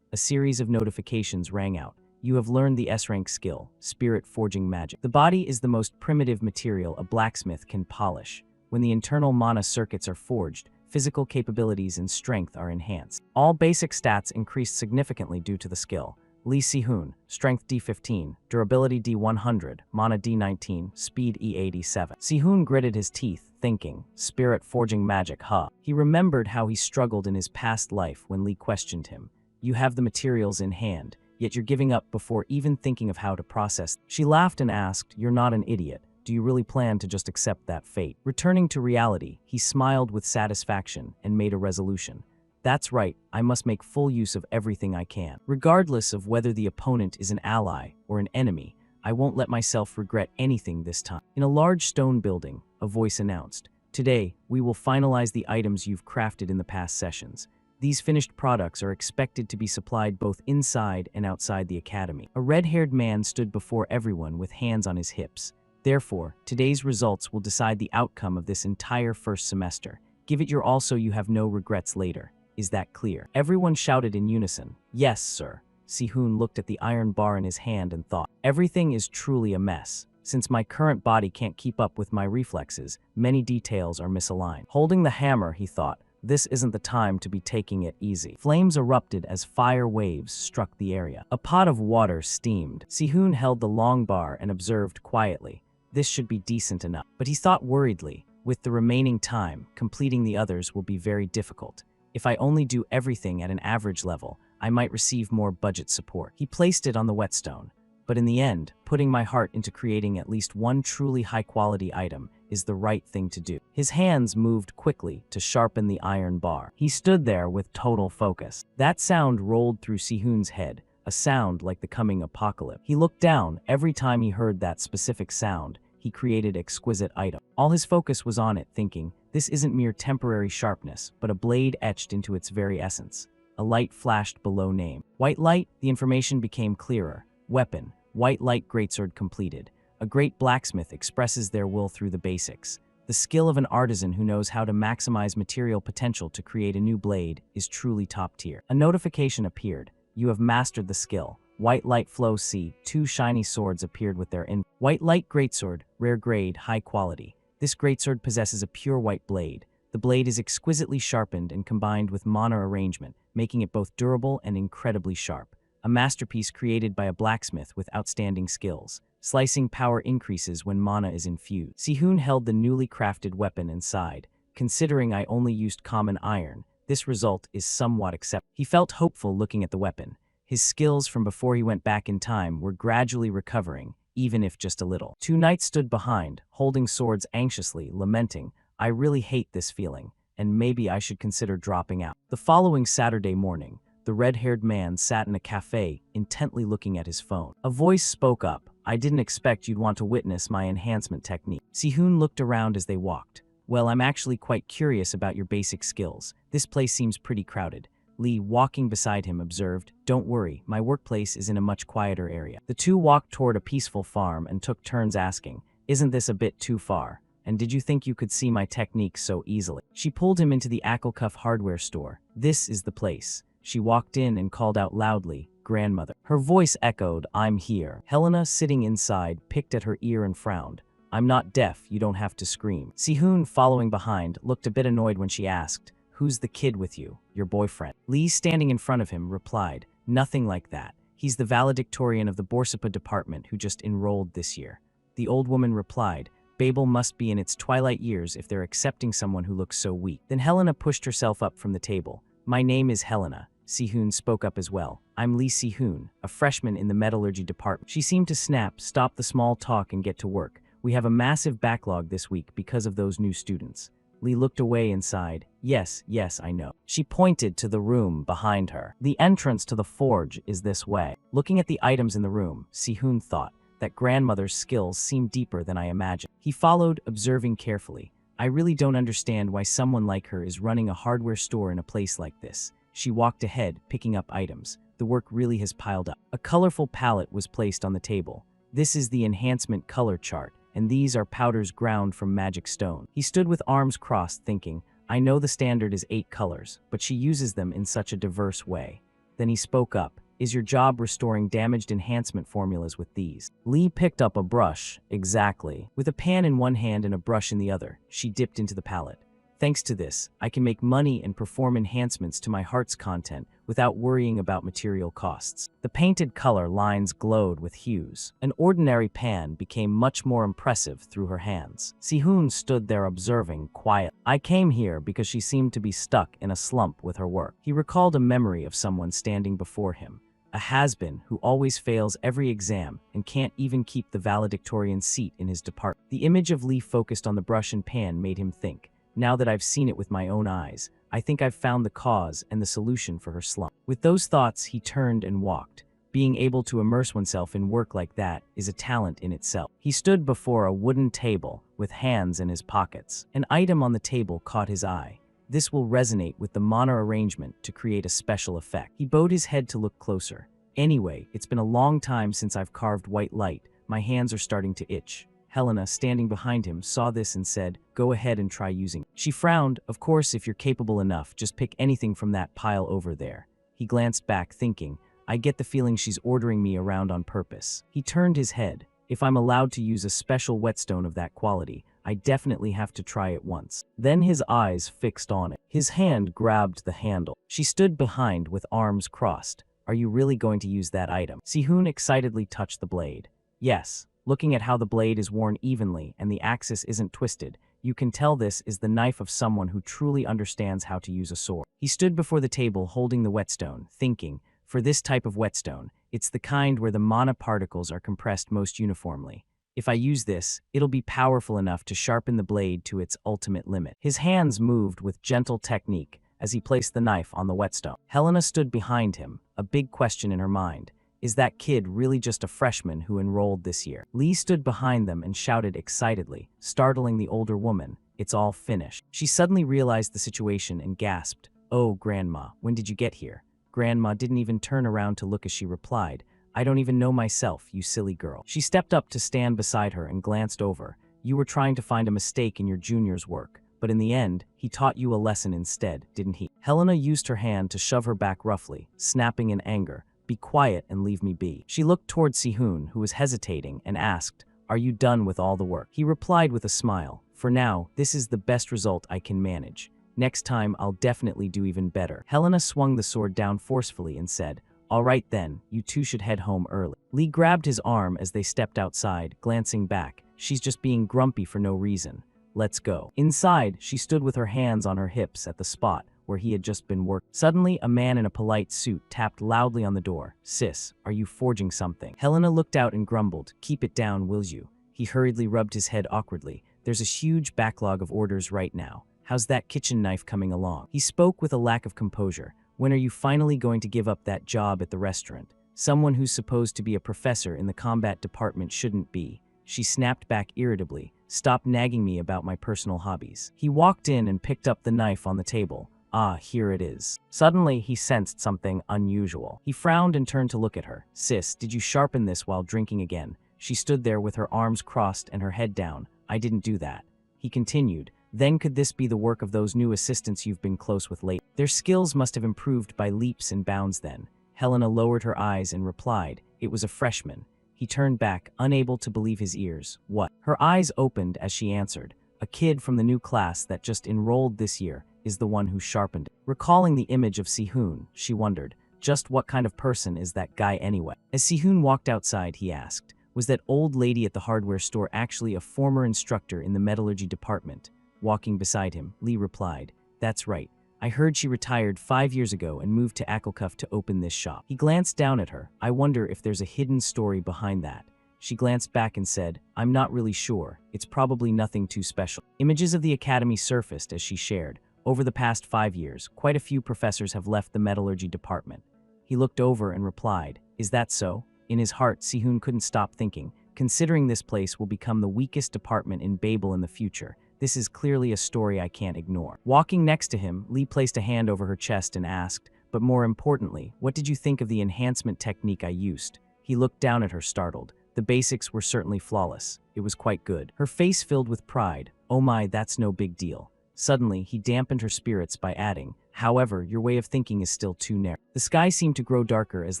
A series of notifications rang out. You have learned the S-rank skill, Spirit Forging Magic. The body is the most primitive material a blacksmith can polish. When the internal mana circuits are forged, physical capabilities and strength are enhanced. All basic stats increased significantly due to the skill. Lee Si-hoon, Strength D15, Durability D100, Mana D19, Speed E87. Si-hoon gritted his teeth, thinking, Spirit Forging Magic, huh? He remembered how he struggled in his past life when Lee questioned him. You have the materials in hand, yet you're giving up before even thinking of how to process. She laughed and asked, you're not an idiot. Do you really plan to just accept that fate? Returning to reality, he smiled with satisfaction and made a resolution. That's right, I must make full use of everything I can. Regardless of whether the opponent is an ally or an enemy, I won't let myself regret anything this time. In a large stone building, a voice announced, today, we will finalize the items you've crafted in the past sessions. These finished products are expected to be supplied both inside and outside the academy. A red-haired man stood before everyone with hands on his hips. Therefore, today's results will decide the outcome of this entire first semester. Give it your all so you have no regrets later. Is that clear? Everyone shouted in unison. Yes, sir. Si-hoon looked at the iron bar in his hand and thought, everything is truly a mess. Since my current body can't keep up with my reflexes, many details are misaligned. Holding the hammer, he thought, this isn't the time to be taking it easy. Flames erupted as fire waves struck the area. A pot of water steamed. Si-hoon held the long bar and observed quietly. This should be decent enough. But he thought worriedly, with the remaining time, completing the others will be very difficult. If I only do everything at an average level, I might receive more budget support. He placed it on the whetstone. But in the end, putting my heart into creating at least one truly high-quality item is the right thing to do. His hands moved quickly to sharpen the iron bar. He stood there with total focus. That sound rolled through Si-hoon's head, a sound like the coming apocalypse. He looked down. Every time he heard that specific sound, he created exquisite item. All his focus was on it, thinking, this isn't mere temporary sharpness, but a blade etched into its very essence. A light flashed below name. White light, the information became clearer. Weapon, white light greatsword completed. A great blacksmith expresses their will through the basics. The skill of an artisan who knows how to maximize material potential to create a new blade is truly top tier. A notification appeared. You have mastered the skill. White light flow C. 2 shiny swords appeared with their White light greatsword, rare grade, high quality. This greatsword possesses a pure white blade. The blade is exquisitely sharpened and combined with mana arrangement, making it both durable and incredibly sharp. A masterpiece created by a blacksmith with outstanding skills. Slicing power increases when mana is infused. Si-hoon held the newly crafted weapon and sighed. Considering I only used common iron, this result is somewhat acceptable. He felt hopeful looking at the weapon. His skills from before he went back in time were gradually recovering, even if just a little. Two knights stood behind, holding swords anxiously, lamenting, I really hate this feeling, and maybe I should consider dropping out. The following Saturday morning, the red-haired man sat in a cafe, intently looking at his phone. A voice spoke up. I didn't expect you'd want to witness my enhancement technique. Si-hoon looked around as they walked. Well, I'm actually quite curious about your basic skills. This place seems pretty crowded. Lee, walking beside him, observed, don't worry, my workplace is in a much quieter area. The two walked toward a peaceful farm and took turns asking, isn't this a bit too far? And did you think you could see my technique so easily? She pulled him into the Acklecuff hardware store. This is the place. She walked in and called out loudly, grandmother. Her voice echoed, I'm here. Helena, sitting inside, picked at her ear and frowned. I'm not deaf, you don't have to scream. Si-hoon, following behind, looked a bit annoyed when she asked, who's the kid with you? Your boyfriend? Lee, standing in front of him, replied, nothing like that. He's the valedictorian of the Borsapa department who just enrolled this year. The old woman replied, Babel must be in its twilight years if they're accepting someone who looks so weak. Then Helena pushed herself up from the table. My name is Helena. Si-hoon spoke up as well. I'm Lee Si-hoon, a freshman in the metallurgy department. She seemed to snap, stop the small talk and get to work. We have a massive backlog this week because of those new students. Lee looked away and sighed. Yes, I know. She pointed to the room behind her. The entrance to the forge is this way. Looking at the items in the room, Si-hoon thought that grandmother's skills seemed deeper than I imagined. He followed, observing carefully. I really don't understand why someone like her is running a hardware store in a place like this. She walked ahead, picking up items. The work really has piled up. A colorful palette was placed on the table. This is the enhancement color chart, and these are powders ground from magic stone. He stood with arms crossed, thinking, I know the standard is 8 colors, but she uses them in such a diverse way. Then he spoke up. Is your job restoring damaged enhancement formulas with these? Lee picked up a brush. Exactly. With a pan in one hand and a brush in the other, she dipped into the palette. Thanks to this, I can make money and perform enhancements to my heart's content without worrying about material costs. The painted color lines glowed with hues. An ordinary pan became much more impressive through her hands. Si-hoon stood there observing, quiet. I came here because she seemed to be stuck in a slump with her work. He recalled a memory of someone standing before him. A has-been who always fails every exam and can't even keep the valedictorian seat in his department. The image of Lee focused on the brush and pan made him think. Now that I've seen it with my own eyes, I think I've found the cause and the solution for her slump. With those thoughts, he turned and walked. Being able to immerse oneself in work like that is a talent in itself. He stood before a wooden table with hands in his pockets. An item on the table caught his eye. This will resonate with the mana arrangement to create a special effect. He bowed his head to look closer. Anyway, it's been a long time since I've carved white light. My hands are starting to itch. Helena, standing behind him, saw this and said, go ahead and try using it. She frowned. Of course, if you're capable enough, just pick anything from that pile over there. He glanced back, thinking, I get the feeling she's ordering me around on purpose. He turned his head. If I'm allowed to use a special whetstone of that quality, I definitely have to try it once. Then his eyes fixed on it. His hand grabbed the handle. She stood behind with arms crossed. Are you really going to use that item? Si-hoon excitedly touched the blade. Yes. Looking at how the blade is worn evenly and the axis isn't twisted, you can tell this is the knife of someone who truly understands how to use a sword. He stood before the table holding the whetstone, thinking, for this type of whetstone, it's the kind where the mana particles are compressed most uniformly. If I use this, it'll be powerful enough to sharpen the blade to its ultimate limit. His hands moved with gentle technique as he placed the knife on the whetstone. Helena stood behind him, a big question in her mind. Is that kid really just a freshman who enrolled this year? Lee stood behind them and shouted excitedly, startling the older woman. It's all finished. She suddenly realized the situation and gasped. Oh, Grandma, when did you get here? Grandma didn't even turn around to look as she replied, I don't even know myself, you silly girl. She stepped up to stand beside her and glanced over. You were trying to find a mistake in your junior's work, but in the end, he taught you a lesson instead, didn't he? Helena used her hand to shove her back roughly, snapping in anger. Be quiet and leave me be. She looked toward Si-hoon, who was hesitating, and asked, Are you done with all the work? He replied with a smile. For now, this is the best result I can manage. Next time, I'll definitely do even better. Helena swung the sword down forcefully and said, All right then, you two should head home early. Lee grabbed his arm as they stepped outside, glancing back. She's just being grumpy for no reason. Let's go. Inside, she stood with her hands on her hips at the spot where he had just been working. Suddenly, a man in a polite suit tapped loudly on the door. Sis, are you forging something? Helena looked out and grumbled. Keep it down, will you? He hurriedly rubbed his head awkwardly. There's a huge backlog of orders right now. How's that kitchen knife coming along? He spoke with a lack of composure. When are you finally going to give up that job at the restaurant? Someone who's supposed to be a professor in the combat department shouldn't be. She snapped back irritably. Stop nagging me about my personal hobbies. He walked in and picked up the knife on the table. Ah, here it is. Suddenly, he sensed something unusual. He frowned and turned to look at her. Sis, did you sharpen this while drinking again? She stood there with her arms crossed and her head down. I didn't do that. He continued. Then could this be the work of those new assistants you've been close with lately? Their skills must have improved by leaps and bounds then. Helena lowered her eyes and replied, It was a freshman. He turned back, unable to believe his ears. What? Her eyes opened as she answered. A kid from the new class that just enrolled this year is the one who sharpened it. Recalling the image of Si-hoon, she wondered, just what kind of person is that guy anyway? As Si-hoon walked outside, he asked, was that old lady at the hardware store actually a former instructor in the metallurgy department? Walking beside him, Lee replied, That's right. I heard she retired 5 years ago and moved to Akelcuff to open this shop. He glanced down at her. I wonder if there's a hidden story behind that. She glanced back and said, I'm not really sure. It's probably nothing too special. Images of the academy surfaced as she shared. Over the past 5 years, quite a few professors have left the metallurgy department. He looked over and replied, Is that so? In his heart, Si-hoon couldn't stop thinking, considering this place will become the weakest department in Babel in the future. This is clearly a story I can't ignore. Walking next to him, Lee placed a hand over her chest and asked, But more importantly, what did you think of the enhancement technique I used? He looked down at her, startled. The basics were certainly flawless. It was quite good. Her face filled with pride. Oh my, that's no big deal. Suddenly, he dampened her spirits by adding, however, your way of thinking is still too narrow. The sky seemed to grow darker as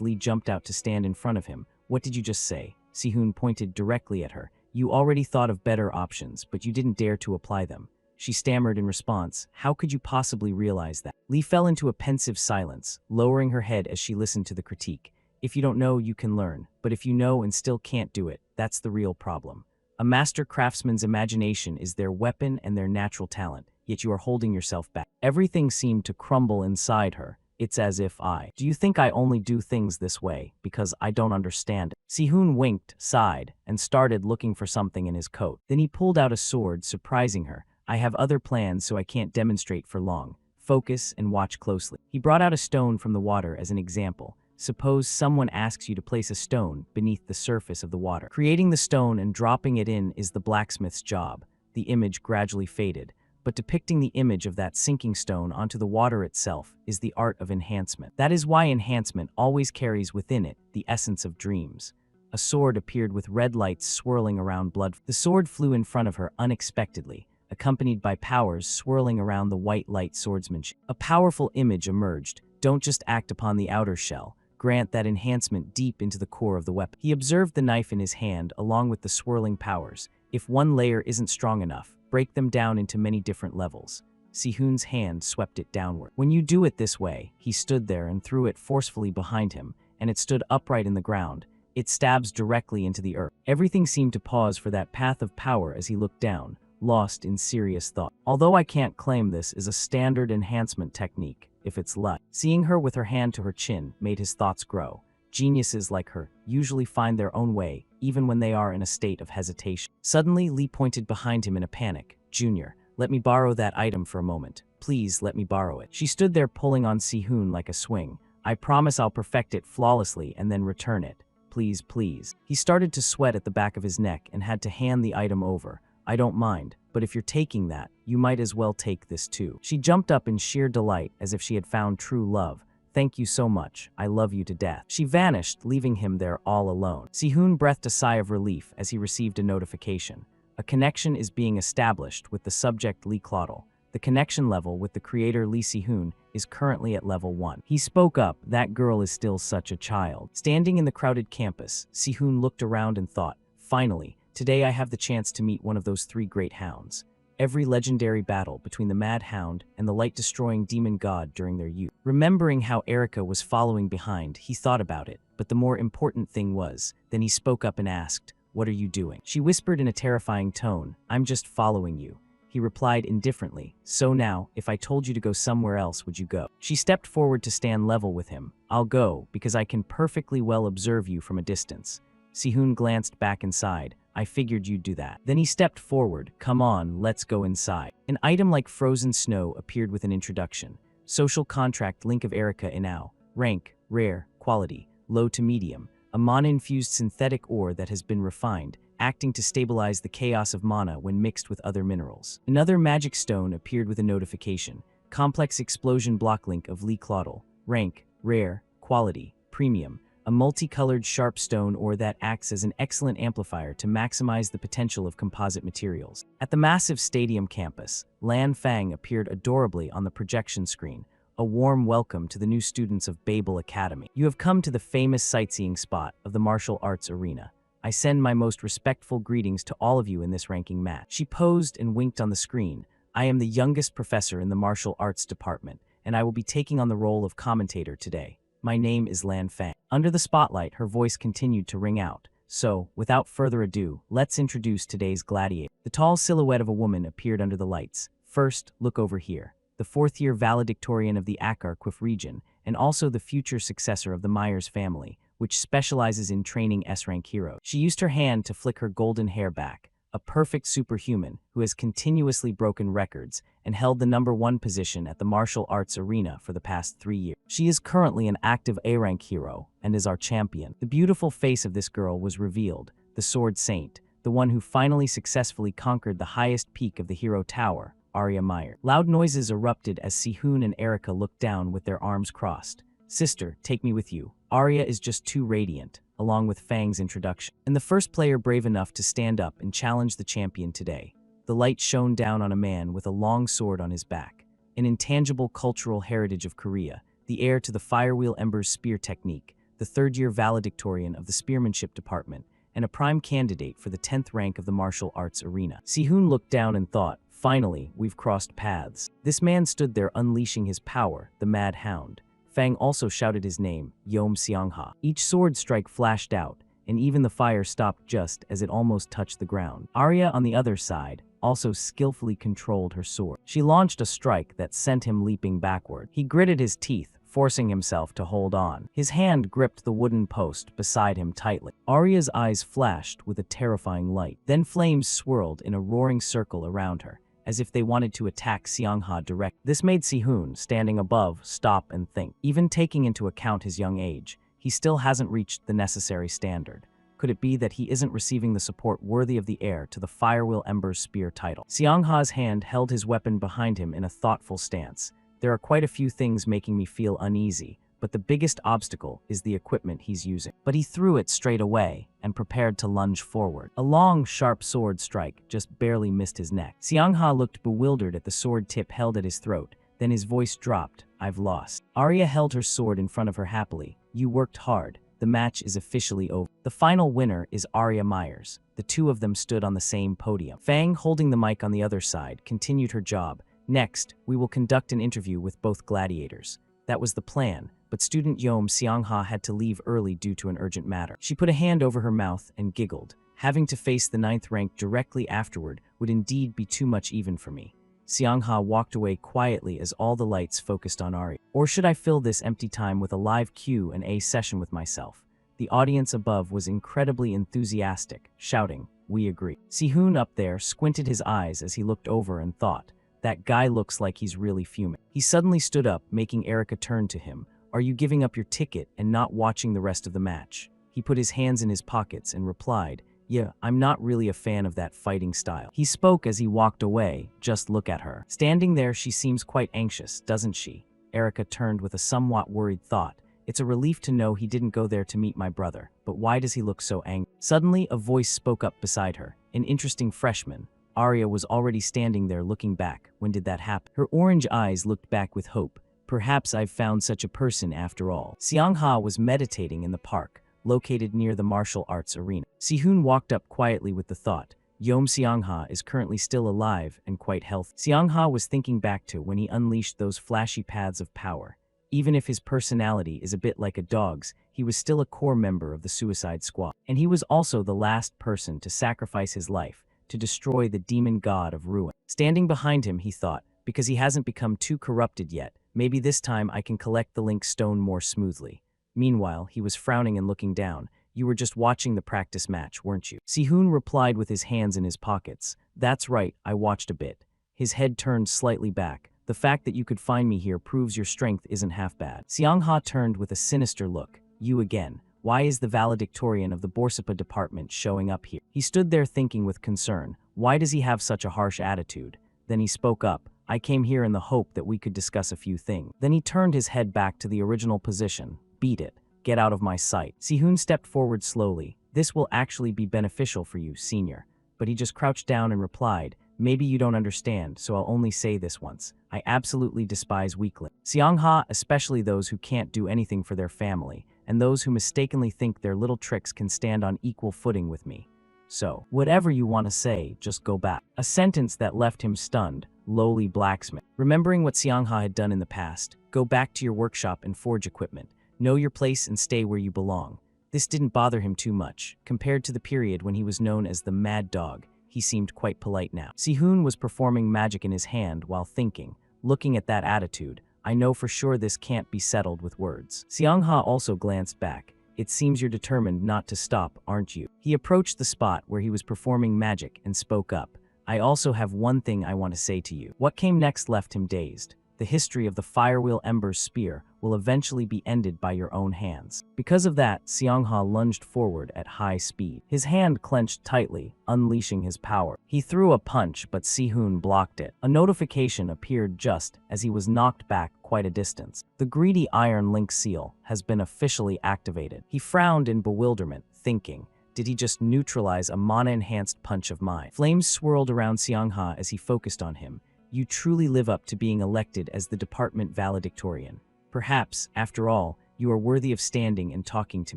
Lee jumped out to stand in front of him. What did you just say? Sihun pointed directly at her. You already thought of better options, but you didn't dare to apply them. She stammered in response, how could you possibly realize that? Lee fell into a pensive silence, lowering her head as she listened to the critique. If you don't know, you can learn, but if you know and still can't do it, that's the real problem. A master craftsman's imagination is their weapon and their natural talent, yet you are holding yourself back. Everything seemed to crumble inside her. It's as if do you think I only do things this way because I don't understand it? Sihun winked, sighed, and started looking for something in his coat. Then he pulled out a sword, surprising her. I have other plans, so I can't demonstrate for long. Focus and watch closely. He brought out a stone from the water as an example. Suppose someone asks you to place a stone beneath the surface of the water. Creating the stone and dropping it in is the blacksmith's job. The image gradually faded, but depicting the image of that sinking stone onto the water itself is the art of enhancement. That is why enhancement always carries within it the essence of dreams. A sword appeared with red lights swirling around blood. The sword flew in front of her unexpectedly, accompanied by powers swirling around the white light swordsmanship. A powerful image emerged. Don't just act upon the outer shell. Grant that enhancement deep into the core of the weapon. He observed the knife in his hand along with the swirling powers. If one layer isn't strong enough, break them down into many different levels. Sihun's hand swept it downward. When you do it this way, he stood there and threw it forcefully behind him, and it stood upright in the ground. It stabs directly into the earth. Everything seemed to pause for that path of power as he looked down, lost in serious thought. Although I can't claim this is a standard enhancement technique, if it's luck. Seeing her with her hand to her chin made his thoughts grow. Geniuses like her usually find their own way, even when they are in a state of hesitation. Suddenly, Lee pointed behind him in a panic. Junior, let me borrow that item for a moment. Please let me borrow it. She stood there pulling on Sihun like a swing. I promise I'll perfect it flawlessly and then return it. Please, please. He started to sweat at the back of his neck and had to hand the item over. I don't mind, but if you're taking that, you might as well take this too. She jumped up in sheer delight as if she had found true love. Thank you so much. I love you to death. She vanished, leaving him there all alone. Sihun breathed a sigh of relief as he received a notification. A connection is being established with the subject Lee Claudel. The connection level with the creator Lee Sihun is currently at level 1. He spoke up, that girl is still such a child. Standing in the crowded campus, Sihun looked around and thought, finally, today I have the chance to meet one of those 3 great hounds. Every legendary battle between the Mad Hound and the light-destroying demon god during their youth. Remembering how Erica was following behind, he thought about it, but the more important thing was, then he spoke up and asked, what are you doing? She whispered in a terrifying tone, I'm just following you. He replied indifferently, so now, if I told you to go somewhere else, would you go? She stepped forward to stand level with him. I'll go, because I can perfectly well observe you from a distance. Sihun glanced back inside. I figured you'd do that. Then he stepped forward. Come on, let's go inside. An item like frozen snow appeared with an introduction. Social contract link of Erica Inao. Rank, rare, quality, low to medium. A mana-infused synthetic ore that has been refined, acting to stabilize the chaos of mana when mixed with other minerals. Another magic stone appeared with a notification. Complex explosion block link of Lee Claudel. Rank, rare, quality, premium. A multicolored sharp stone ore that acts as an excellent amplifier to maximize the potential of composite materials. At the massive stadium campus, Lan Fang appeared adorably on the projection screen, a warm welcome to the new students of Babel Academy. You have come to the famous sightseeing spot of the martial arts arena. I send my most respectful greetings to all of you in this ranking match. She posed and winked on the screen. I am the youngest professor in the martial arts department, and I will be taking on the role of commentator today. My name is Lan Fang. Under the spotlight, her voice continued to ring out. So, without further ado, let's introduce today's gladiator. The tall silhouette of a woman appeared under the lights. First, look over here. The 4th-year valedictorian of the Akarquif region, and also the future successor of the Myers family, which specializes in training S-rank heroes. She used her hand to flick her golden hair back. A perfect superhuman who has continuously broken records and held the #1 position at the martial arts arena for the past 3 years. She is currently an active A-rank hero and is our champion. The beautiful face of this girl was revealed, the Sword Saint, the one who finally successfully conquered the highest peak of the hero tower, Arya Meyer. Loud noises erupted as Sihun and Erica looked down with their arms crossed. Sister, take me with you. Arya is just too radiant. along with Fang's introduction. And the first player brave enough to stand up and challenge the champion today. The light shone down on a man with a long sword on his back, an intangible cultural heritage of Korea, the heir to the Firewheel Ember's spear technique, the third-year valedictorian of the spearmanship department, and a prime candidate for the 10th rank of the martial arts arena. Si-hoon looked down and thought, finally, we've crossed paths. This man stood there unleashing his power, the Mad Hound. Fang also shouted his name, Yom Seong-ha. Each sword strike flashed out, and even the fire stopped just as it almost touched the ground. Arya, on the other side, also skillfully controlled her sword. She launched a strike that sent him leaping backward. He gritted his teeth, forcing himself to hold on. His hand gripped the wooden post beside him tightly. Arya's eyes flashed with a terrifying light. Then flames swirled in a roaring circle around her, as if they wanted to attack Seong-ha direct. This made Si-hoon, standing above, stop and think. Even taking into account his young age, he still hasn't reached the necessary standard. Could it be that he isn't receiving the support worthy of the heir to the Firewheel Ember's spear title? Seong-ha's hand held his weapon behind him in a thoughtful stance. There are quite a few things making me feel uneasy, but the biggest obstacle is the equipment he's using. But he threw it straight away and prepared to lunge forward. A long, sharp sword strike just barely missed his neck. Seong-ha looked bewildered at the sword tip held at his throat. Then his voice dropped. I've lost. Arya held her sword in front of her happily. You worked hard. The match is officially over. The final winner is Arya Myers. The two of them stood on the same podium. Fang, holding the mic on the other side, continued her job. Next, we will conduct an interview with both gladiators. That was the plan, but student Yom Seong-ha had to leave early due to an urgent matter. She put a hand over her mouth and giggled. Having to face the 9th rank directly afterward would indeed be too much even for me. Seong-ha walked away quietly as all the lights focused on Arya. Or should I fill this empty time with a live Q&A session with myself? The audience above was incredibly enthusiastic, shouting, we agree. Si-hoon up there squinted his eyes as he looked over and thought, that guy looks like he's really fuming. He suddenly stood up, making Erica turn to him. Are you giving up your ticket and not watching the rest of the match? He put his hands in his pockets and replied, yeah, I'm not really a fan of that fighting style. He spoke as he walked away. Just look at her. Standing there, she seems quite anxious, doesn't she? Erica turned with a somewhat worried thought. It's a relief to know he didn't go there to meet my brother, but why does he look so angry? Suddenly, a voice spoke up beside her. An interesting freshman. Arya was already standing there looking back. When did that happen? Her orange eyes looked back with hope. Perhaps I've found such a person after all. Seong-ha was meditating in the park, located near the martial arts arena. Si-hoon walked up quietly with the thought, Yom Seong-ha is currently still alive and quite healthy. Seong-ha was thinking back to when he unleashed those flashy paths of power. Even if his personality is a bit like a dog's, he was still a core member of the Suicide Squad. And he was also the last person to sacrifice his life to destroy the demon god of ruin. Standing behind him, he thought, because he hasn't become too corrupted yet, maybe this time I can collect the link stone more smoothly. Meanwhile, he was frowning and looking down. You were just watching the practice match, weren't you? Si-hoon replied with his hands in his pockets. That's right, I watched a bit. His head turned slightly back. The fact that you could find me here proves your strength isn't half bad. Seong-ha turned with a sinister look. You again. Why is the valedictorian of the Borsapa department showing up here? He stood there thinking with concern. Why does he have such a harsh attitude? Then he spoke up. I came here in the hope that we could discuss a few things. Then he turned his head back to the original position. Beat it. Get out of my sight. Si-hoon stepped forward slowly. This will actually be beneficial for you, senior. But he just crouched down and replied, maybe you don't understand, so I'll only say this once. I absolutely despise weaklings. Seong-ha, especially those who can't do anything for their family, and those who mistakenly think their little tricks can stand on equal footing with me. So, whatever you want to say, just go back. A sentence that left him stunned. Lowly blacksmith. Remembering what Seong-ha had done in the past, go back to your workshop and forge equipment. Know your place and stay where you belong. This didn't bother him too much. Compared to the period when he was known as the Mad Dog, he seemed quite polite now. Si-hoon was performing magic in his hand while thinking, looking at that attitude, I know for sure this can't be settled with words. Seong-ha also glanced back. It seems you're determined not to stop, aren't you? He approached the spot where he was performing magic and spoke up. I also have one thing I want to say to you. What came next left him dazed. the history of the Firewheel Ember's spear will eventually be ended by your own hands. Because of that, Seongha lunged forward at high speed. His hand clenched tightly, unleashing his power. He threw a punch, but Si-hoon blocked it. A notification appeared just as he was knocked back quite a distance. The greedy Iron Link seal has been officially activated. He frowned in bewilderment, thinking, did he just neutralize a mana-enhanced punch of mine? Flames swirled around Seongha as he focused on him. You truly live up to being elected as the department valedictorian. Perhaps, after all, you are worthy of standing and talking to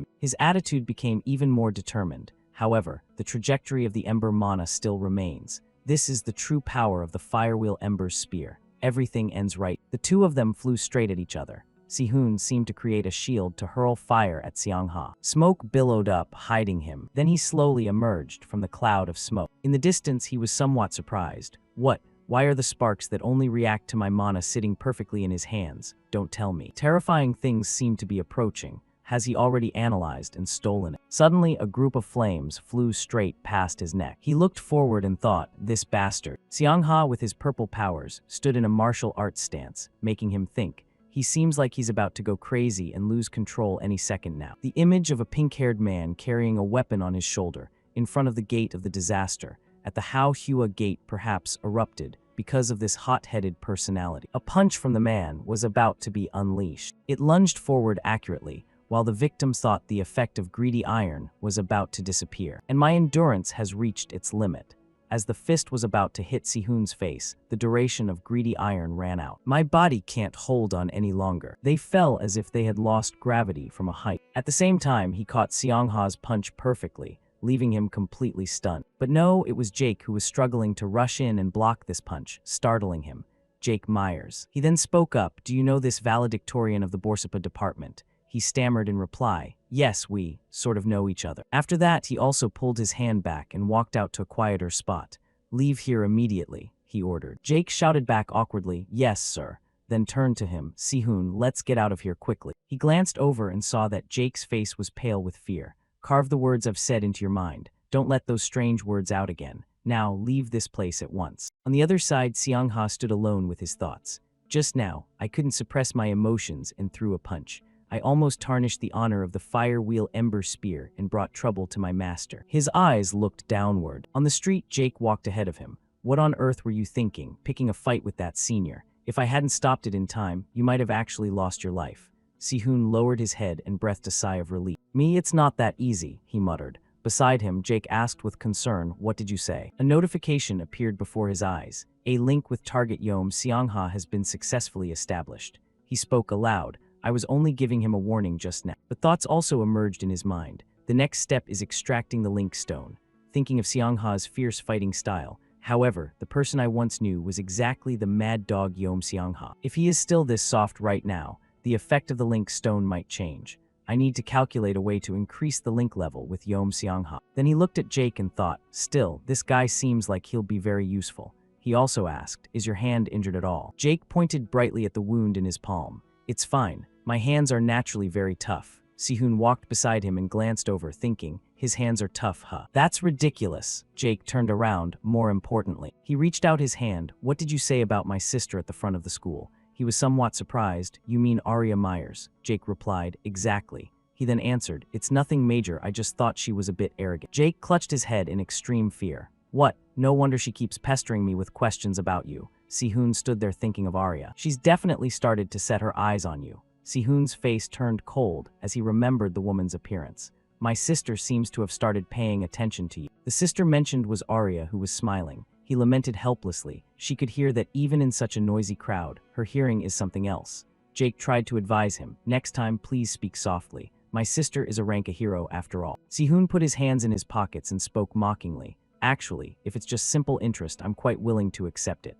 me. His attitude became even more determined. However, the trajectory of the Ember Mana still remains. This is the true power of the Firewheel Ember's spear. Everything ends right. The two of them flew straight at each other. Si-hoon seemed to create a shield to hurl fire at Seongha. Smoke billowed up, hiding him. Then he slowly emerged from the cloud of smoke. In the distance, he was somewhat surprised. What? Why are the sparks that only react to my mana sitting perfectly in his hands? Don't tell me. Terrifying things seem to be approaching. Has he already analyzed and stolen it? Suddenly, a group of flames flew straight past his neck. He looked forward and thought, this bastard. Seongha, with his purple powers, stood in a martial arts stance, making him think. He seems like he's about to go crazy and lose control any second now. The image of a pink-haired man carrying a weapon on his shoulder, in front of the gate of the disaster, at the Hao Hua gate perhaps erupted because of this hot-headed personality. A punch from the man was about to be unleashed. It lunged forward accurately, while the victims thought the effect of greedy iron was about to disappear. And my endurance has reached its limit. As the fist was about to hit Si-hoon's face, the duration of greedy iron ran out. My body can't hold on any longer. They fell as if they had lost gravity from a height. At the same time, he caught Seongha's punch perfectly, leaving him completely stunned. But no, it was Jake who was struggling to rush in and block this punch, startling him. Jake Myers. He then spoke up, do you know this valedictorian of the Borsapa department? He stammered in reply, yes, we sort of know each other. After that, he also pulled his hand back and walked out to a quieter spot. Leave here immediately, he ordered. Jake shouted back awkwardly, yes, sir, then turned to him, Si-hoon, let's get out of here quickly. He glanced over and saw that Jake's face was pale with fear. Carve the words I've said into your mind. Don't let those strange words out again. Now, leave this place at once. On the other side, Seongha stood alone with his thoughts. Just now, I couldn't suppress my emotions and threw a punch. I almost tarnished the honor of the Firewheel Ember spear and brought trouble to my master. His eyes looked downward. On the street, Jake walked ahead of him. What on earth were you thinking, picking a fight with that senior? If I hadn't stopped it in time, you might have actually lost your life. Si-hoon lowered his head and breathed a sigh of relief. Me, it's not that easy, he muttered. Beside him, Jake asked with concern, what did you say? A notification appeared before his eyes. A link with target Yom Seongha has been successfully established. He spoke aloud. I was only giving him a warning just now. But thoughts also emerged in his mind. The next step is extracting the link stone. Thinking of Seongha's fierce fighting style. However, the person I once knew was exactly the mad dog Yom Seongha. If he is still this soft right now, the effect of the link stone might change. I need to calculate a way to increase the link level with Yom Seongha. Then he looked at Jake and thought, still, this guy seems like he'll be very useful. He also asked, is your hand injured at all? Jake pointed brightly at the wound in his palm. It's fine. My hands are naturally very tough. Si-hoon walked beside him and glanced over, thinking, his hands are tough, huh? That's ridiculous. Jake turned around, more importantly. He reached out his hand. What did you say about my sister at the front of the school? He was somewhat surprised. You mean Arya Myers? Jake replied, exactly. He then answered, it's nothing major, I just thought she was a bit arrogant. Jake clutched his head in extreme fear. What? No wonder she keeps pestering me with questions about you. Si-hoon stood there thinking of Arya. She's definitely started to set her eyes on you. Si-hoon's face turned cold as he remembered the woman's appearance. My sister seems to have started paying attention to you. The sister mentioned was Arya, who was smiling. He lamented helplessly. She could hear that even in such a noisy crowd, her hearing is something else. Jake tried to advise him. Next time, please speak softly. My sister is a rank a hero after all. Si-hoon put his hands in his pockets and spoke mockingly. Actually, if it's just simple interest, I'm quite willing to accept it.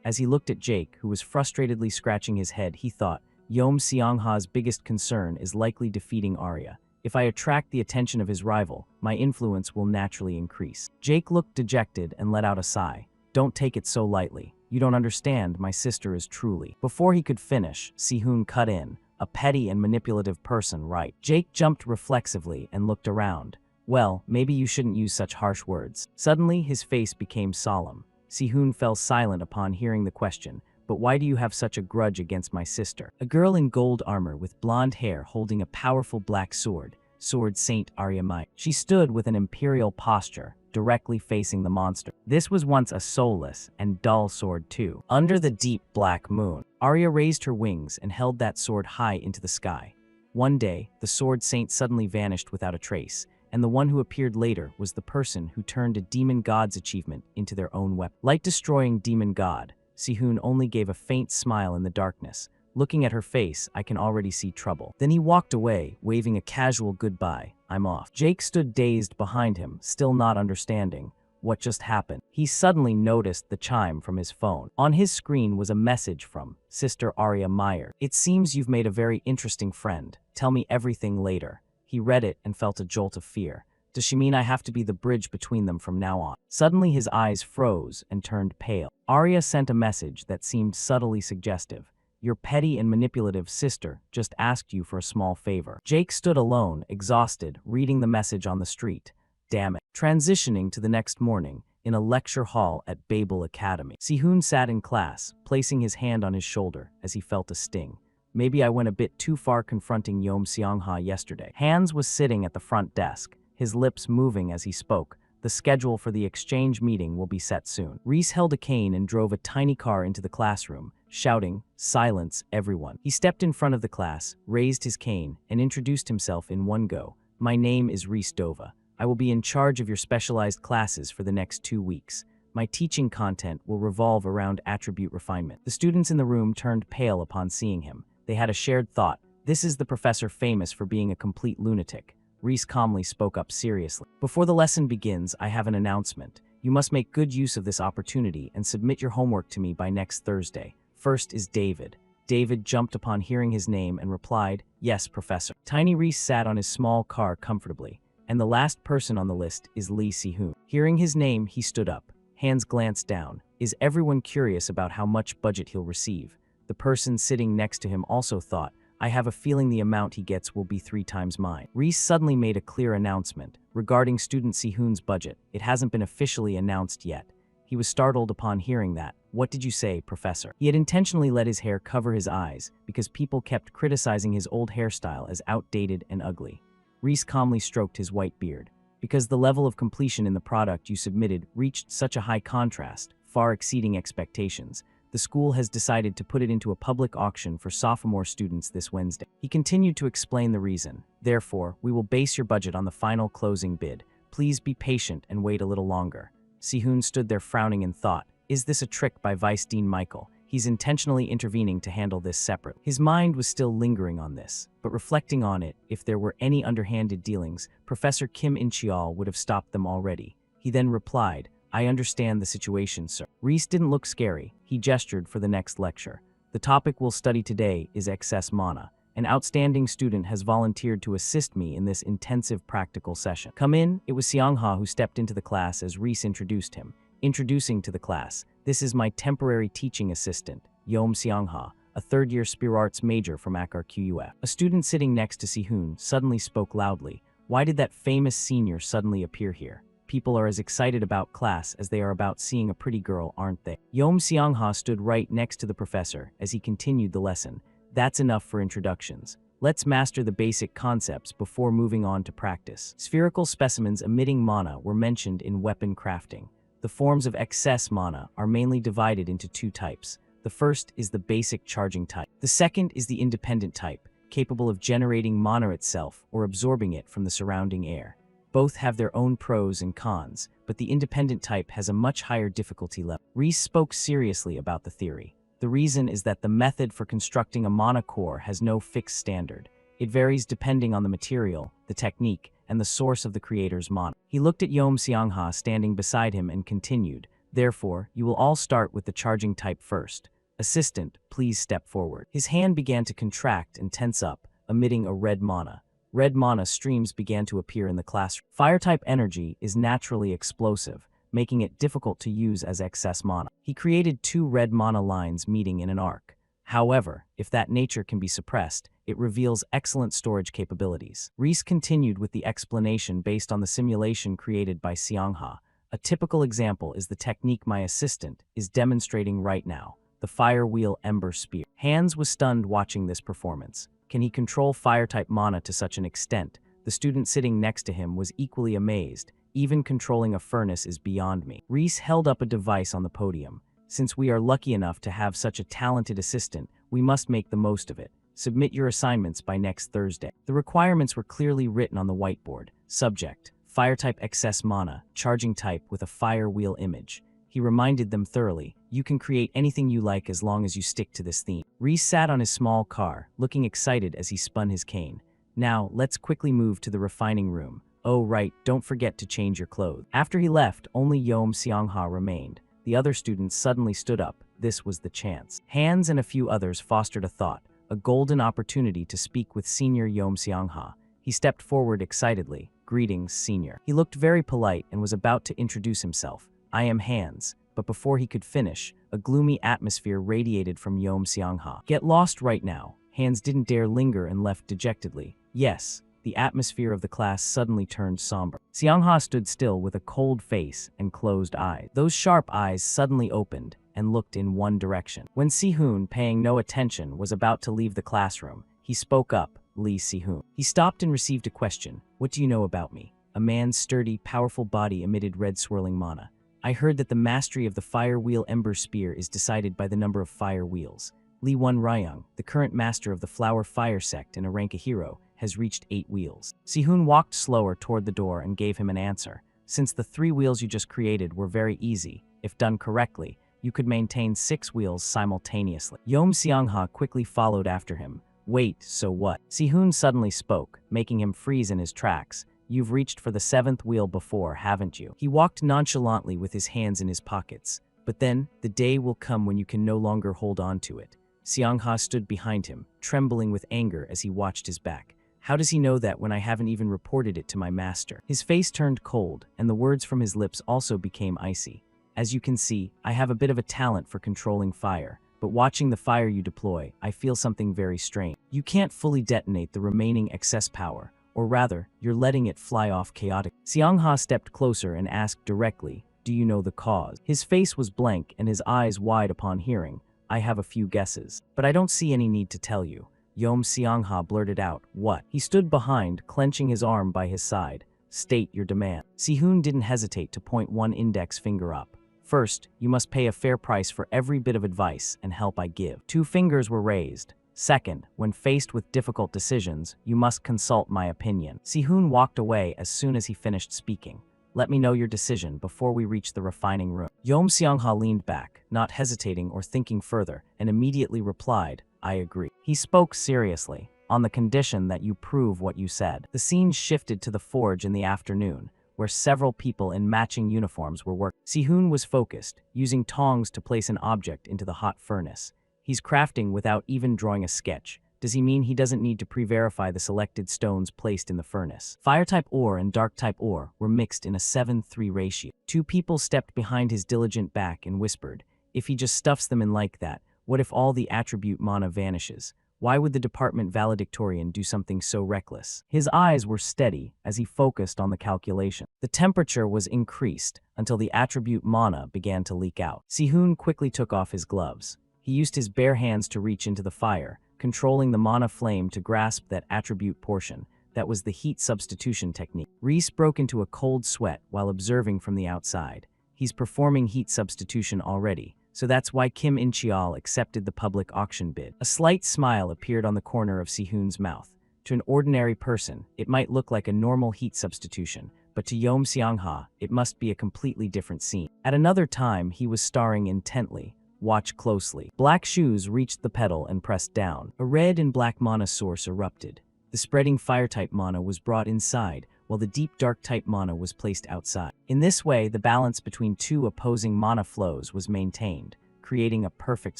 As he looked at Jake, who was frustratedly scratching his head, he thought, Yom Seongha's biggest concern is likely defeating Arya. If I attract the attention of his rival, my influence will naturally increase. Jake looked dejected and let out a sigh. Don't take it so lightly. You don't understand, my sister is truly. Before he could finish, Si-hoon cut in. A petty and manipulative person, right? Jake jumped reflexively and looked around. Well, maybe you shouldn't use such harsh words. Suddenly, his face became solemn. Si-hoon fell silent upon hearing the question, but why do you have such a grudge against my sister? A girl in gold armor with blonde hair holding a powerful black sword, Sword Saint Arya Mai. She stood with an imperial posture, directly facing the monster. This was once a soulless and dull sword too. Under the deep black moon, Arya raised her wings and held that sword high into the sky. One day, the Sword Saint suddenly vanished without a trace, and the one who appeared later was the person who turned a demon god's achievement into their own weapon. Light-destroying demon god, Sihun only gave a faint smile in the darkness. Looking at her face, I can already see trouble. Then he walked away, waving a casual goodbye. I'm off. Jake stood dazed behind him, still not understanding what just happened. He suddenly noticed the chime from his phone. On his screen was a message from Sister Arya Meyer. It seems you've made a very interesting friend. Tell me everything later. He read it and felt a jolt of fear. Does she mean I have to be the bridge between them from now on? Suddenly his eyes froze and turned pale. Arya sent a message that seemed subtly suggestive. Your petty and manipulative sister just asked you for a small favor. Jake stood alone, exhausted, reading the message on the street. Damn it. Transitioning to the next morning, in a lecture hall at Babel Academy. Sihun sat in class, placing his hand on his shoulder as he felt a sting. Maybe I went a bit too far confronting Yom Seongha yesterday. Hans was sitting at the front desk, his lips moving as he spoke. The schedule for the exchange meeting will be set soon. Reese held a cane and drove a tiny car into the classroom, shouting, "Silence, everyone." He stepped in front of the class, raised his cane, and introduced himself in one go. My name is Reese Dova. I will be in charge of your specialized classes for the next 2 weeks. My teaching content will revolve around attribute refinement. The students in the room turned pale upon seeing him. They had a shared thought. This is the professor famous for being a complete lunatic. Reese calmly spoke up seriously. Before the lesson begins, I have an announcement. You must make good use of this opportunity and submit your homework to me by next Thursday. First is David. David jumped upon hearing his name and replied, "Yes, Professor." Tiny Reese sat on his small car comfortably, and the last person on the list is Lee Si-hoon. Hearing his name, he stood up. Hands glanced down. Is everyone curious about how much budget he'll receive? The person sitting next to him also thought, I have a feeling the amount he gets will be 3 times mine. Reese suddenly made a clear announcement. Regarding student Si-hoon's budget, it hasn't been officially announced yet. He was startled upon hearing that. What did you say, Professor? He had intentionally let his hair cover his eyes because people kept criticizing his old hairstyle as outdated and ugly. Reese calmly stroked his white beard. Because the level of completion in the product you submitted reached such a high contrast, far exceeding expectations, the school has decided to put it into a public auction for sophomore students this Wednesday. He continued to explain the reason. Therefore, we will base your budget on the final closing bid. Please be patient and wait a little longer. Si-hoon stood there frowning in thought. Is this a trick by Vice Dean Michael? He's intentionally intervening to handle this separately. His mind was still lingering on this, but reflecting on it, if there were any underhanded dealings, Professor Kim In-cheol would have stopped them already. He then replied, I understand the situation, sir. Reese didn't look scary. He gestured for the next lecture. The topic we'll study today is excess mana. An outstanding student has volunteered to assist me in this intensive practical session. Come in. It was Seongha who stepped into the class as Reese introduced him. Introducing to the class, this is my temporary teaching assistant, Yom Seongha, a third-year Spear Arts major from AKRQUF. A student sitting next to Si-hoon suddenly spoke loudly. Why did that famous senior suddenly appear here? People are as excited about class as they are about seeing a pretty girl, aren't they? Yom Seongha stood right next to the professor as he continued the lesson. That's enough for introductions. Let's master the basic concepts before moving on to practice. Spherical specimens emitting mana were mentioned in weapon crafting. The forms of excess mana are mainly divided into 2 types. The first is the basic charging type. The second is the independent type, capable of generating mana itself or absorbing it from the surrounding air. Both have their own pros and cons, but the independent type has a much higher difficulty level. Reese spoke seriously about the theory. The reason is that the method for constructing a mana core has no fixed standard. It varies depending on the material, the technique, and the source of the creator's mana. He looked at Yom Seongha standing beside him and continued, therefore, you will all start with the charging type first. Assistant, please step forward. His hand began to contract and tense up, emitting a red mana. Red mana streams began to appear in the classroom. Fire-type energy is naturally explosive, making it difficult to use as excess mana. He created 2 red mana lines meeting in an arc. However, if that nature can be suppressed, it reveals excellent storage capabilities. Reese continued with the explanation based on the simulation created by Seongha. A typical example is the technique my assistant is demonstrating right now. the Fire Wheel Ember Spear. Hans was stunned watching this performance. Can he control fire-type mana to such an extent? The student sitting next to him was equally amazed. Even controlling a furnace is beyond me. Reese held up a device on the podium. Since we are lucky enough to have such a talented assistant, we must make the most of it. Submit your assignments by next Thursday. The requirements were clearly written on the whiteboard. Subject: Fire-type excess mana, charging type with a fire wheel image. He reminded them thoroughly, you can create anything you like as long as you stick to this theme. Reese sat on his small car, looking excited as he spun his cane. Now, let's quickly move to the refining room. Oh right, don't forget to change your clothes. After he left, only Yeom Seong-ha remained. The other students suddenly stood up. This was the chance. Hans and a few others fostered a thought, a golden opportunity to speak with senior Yeom Seong-ha. He stepped forward excitedly. Greetings, senior. He looked very polite and was about to introduce himself. I am Hans. But before he could finish, a gloomy atmosphere radiated from Yeom Seong-ha. Get lost right now. Hans didn't dare linger and left dejectedly. Yes. The atmosphere of the class suddenly turned somber. Seong-ha stood still with a cold face and closed eyes. Those sharp eyes suddenly opened and looked in one direction. When Si-hoon, paying no attention, was about to leave the classroom, he spoke up, Lee Si-hoon. He stopped and received a question. What do you know about me? A man's sturdy, powerful body emitted red swirling mana. I heard that the mastery of the Fire Wheel Ember Spear is decided by the number of fire wheels. Lee Won-ryung, the current master of the Flower Fire sect and a rank a hero, has reached 8 wheels. Si-hoon walked slower toward the door and gave him an answer. Since the 3 wheels you just created were very easy, if done correctly, you could maintain 6 wheels simultaneously. Yeom Seong-ha quickly followed after him. Wait, so what? Si-hoon suddenly spoke, making him freeze in his tracks. You've reached for the 7th wheel before, haven't you? He walked nonchalantly with his hands in his pockets. But then, the day will come when you can no longer hold on to it. Seong-ha stood behind him, trembling with anger as he watched his back. How does he know that when I haven't even reported it to my master? His face turned cold, and the words from his lips also became icy. As you can see, I have a bit of a talent for controlling fire, but watching the fire you deploy, I feel something very strange. You can't fully detonate the remaining excess power, or rather, you're letting it fly off chaotic. Seong-ha stepped closer and asked directly, do you know the cause? His face was blank and his eyes wide upon hearing. I have a few guesses, but I don't see any need to tell you. Yeom Seong-ha blurted out, what? He stood behind, clenching his arm by his side. State your demand. Si-hoon didn't hesitate to point one index finger up. First, you must pay a fair price for every bit of advice and help I give. 2 fingers were raised. Second, when faced with difficult decisions, you must consult my opinion. Si-hoon walked away as soon as he finished speaking. Let me know your decision before we reach the refining room. Yeom Seong-ha leaned back, not hesitating or thinking further, and immediately replied, I agree. He spoke seriously, on the condition that you prove what you said. The scene shifted to the forge in the afternoon, where several people in matching uniforms were working. Si-hoon was focused, using tongs to place an object into the hot furnace. He's crafting without even drawing a sketch. Does he mean he doesn't need to pre-verify the selected stones placed in the furnace? Fire-type ore and dark-type ore were mixed in a 7:3 ratio. 2 people stepped behind his diligent back and whispered, if he just stuffs them in like that, what if all the attribute mana vanishes? Why would the department valedictorian do something so reckless? His eyes were steady as he focused on the calculation. The temperature was increased until the attribute mana began to leak out. Si-hoon quickly took off his gloves. He used his bare hands to reach into the fire, controlling the mana flame to grasp that attribute portion. That was the heat substitution technique. Reese broke into a cold sweat while observing from the outside. He's performing heat substitution already, so that's why Kim In-cheol accepted the public auction bid. A slight smile appeared on the corner of Si-hoon's mouth. To an ordinary person, it might look like a normal heat substitution, but to Yeom Seong-ha, it must be a completely different scene. At another time, he was staring intently. Watch closely. Black shoes reached the pedal and pressed down. A red and black mana source erupted. The spreading fire-type mana was brought inside, while the deep dark-type mana was placed outside. In this way, the balance between 2 opposing mana flows was maintained, creating a perfect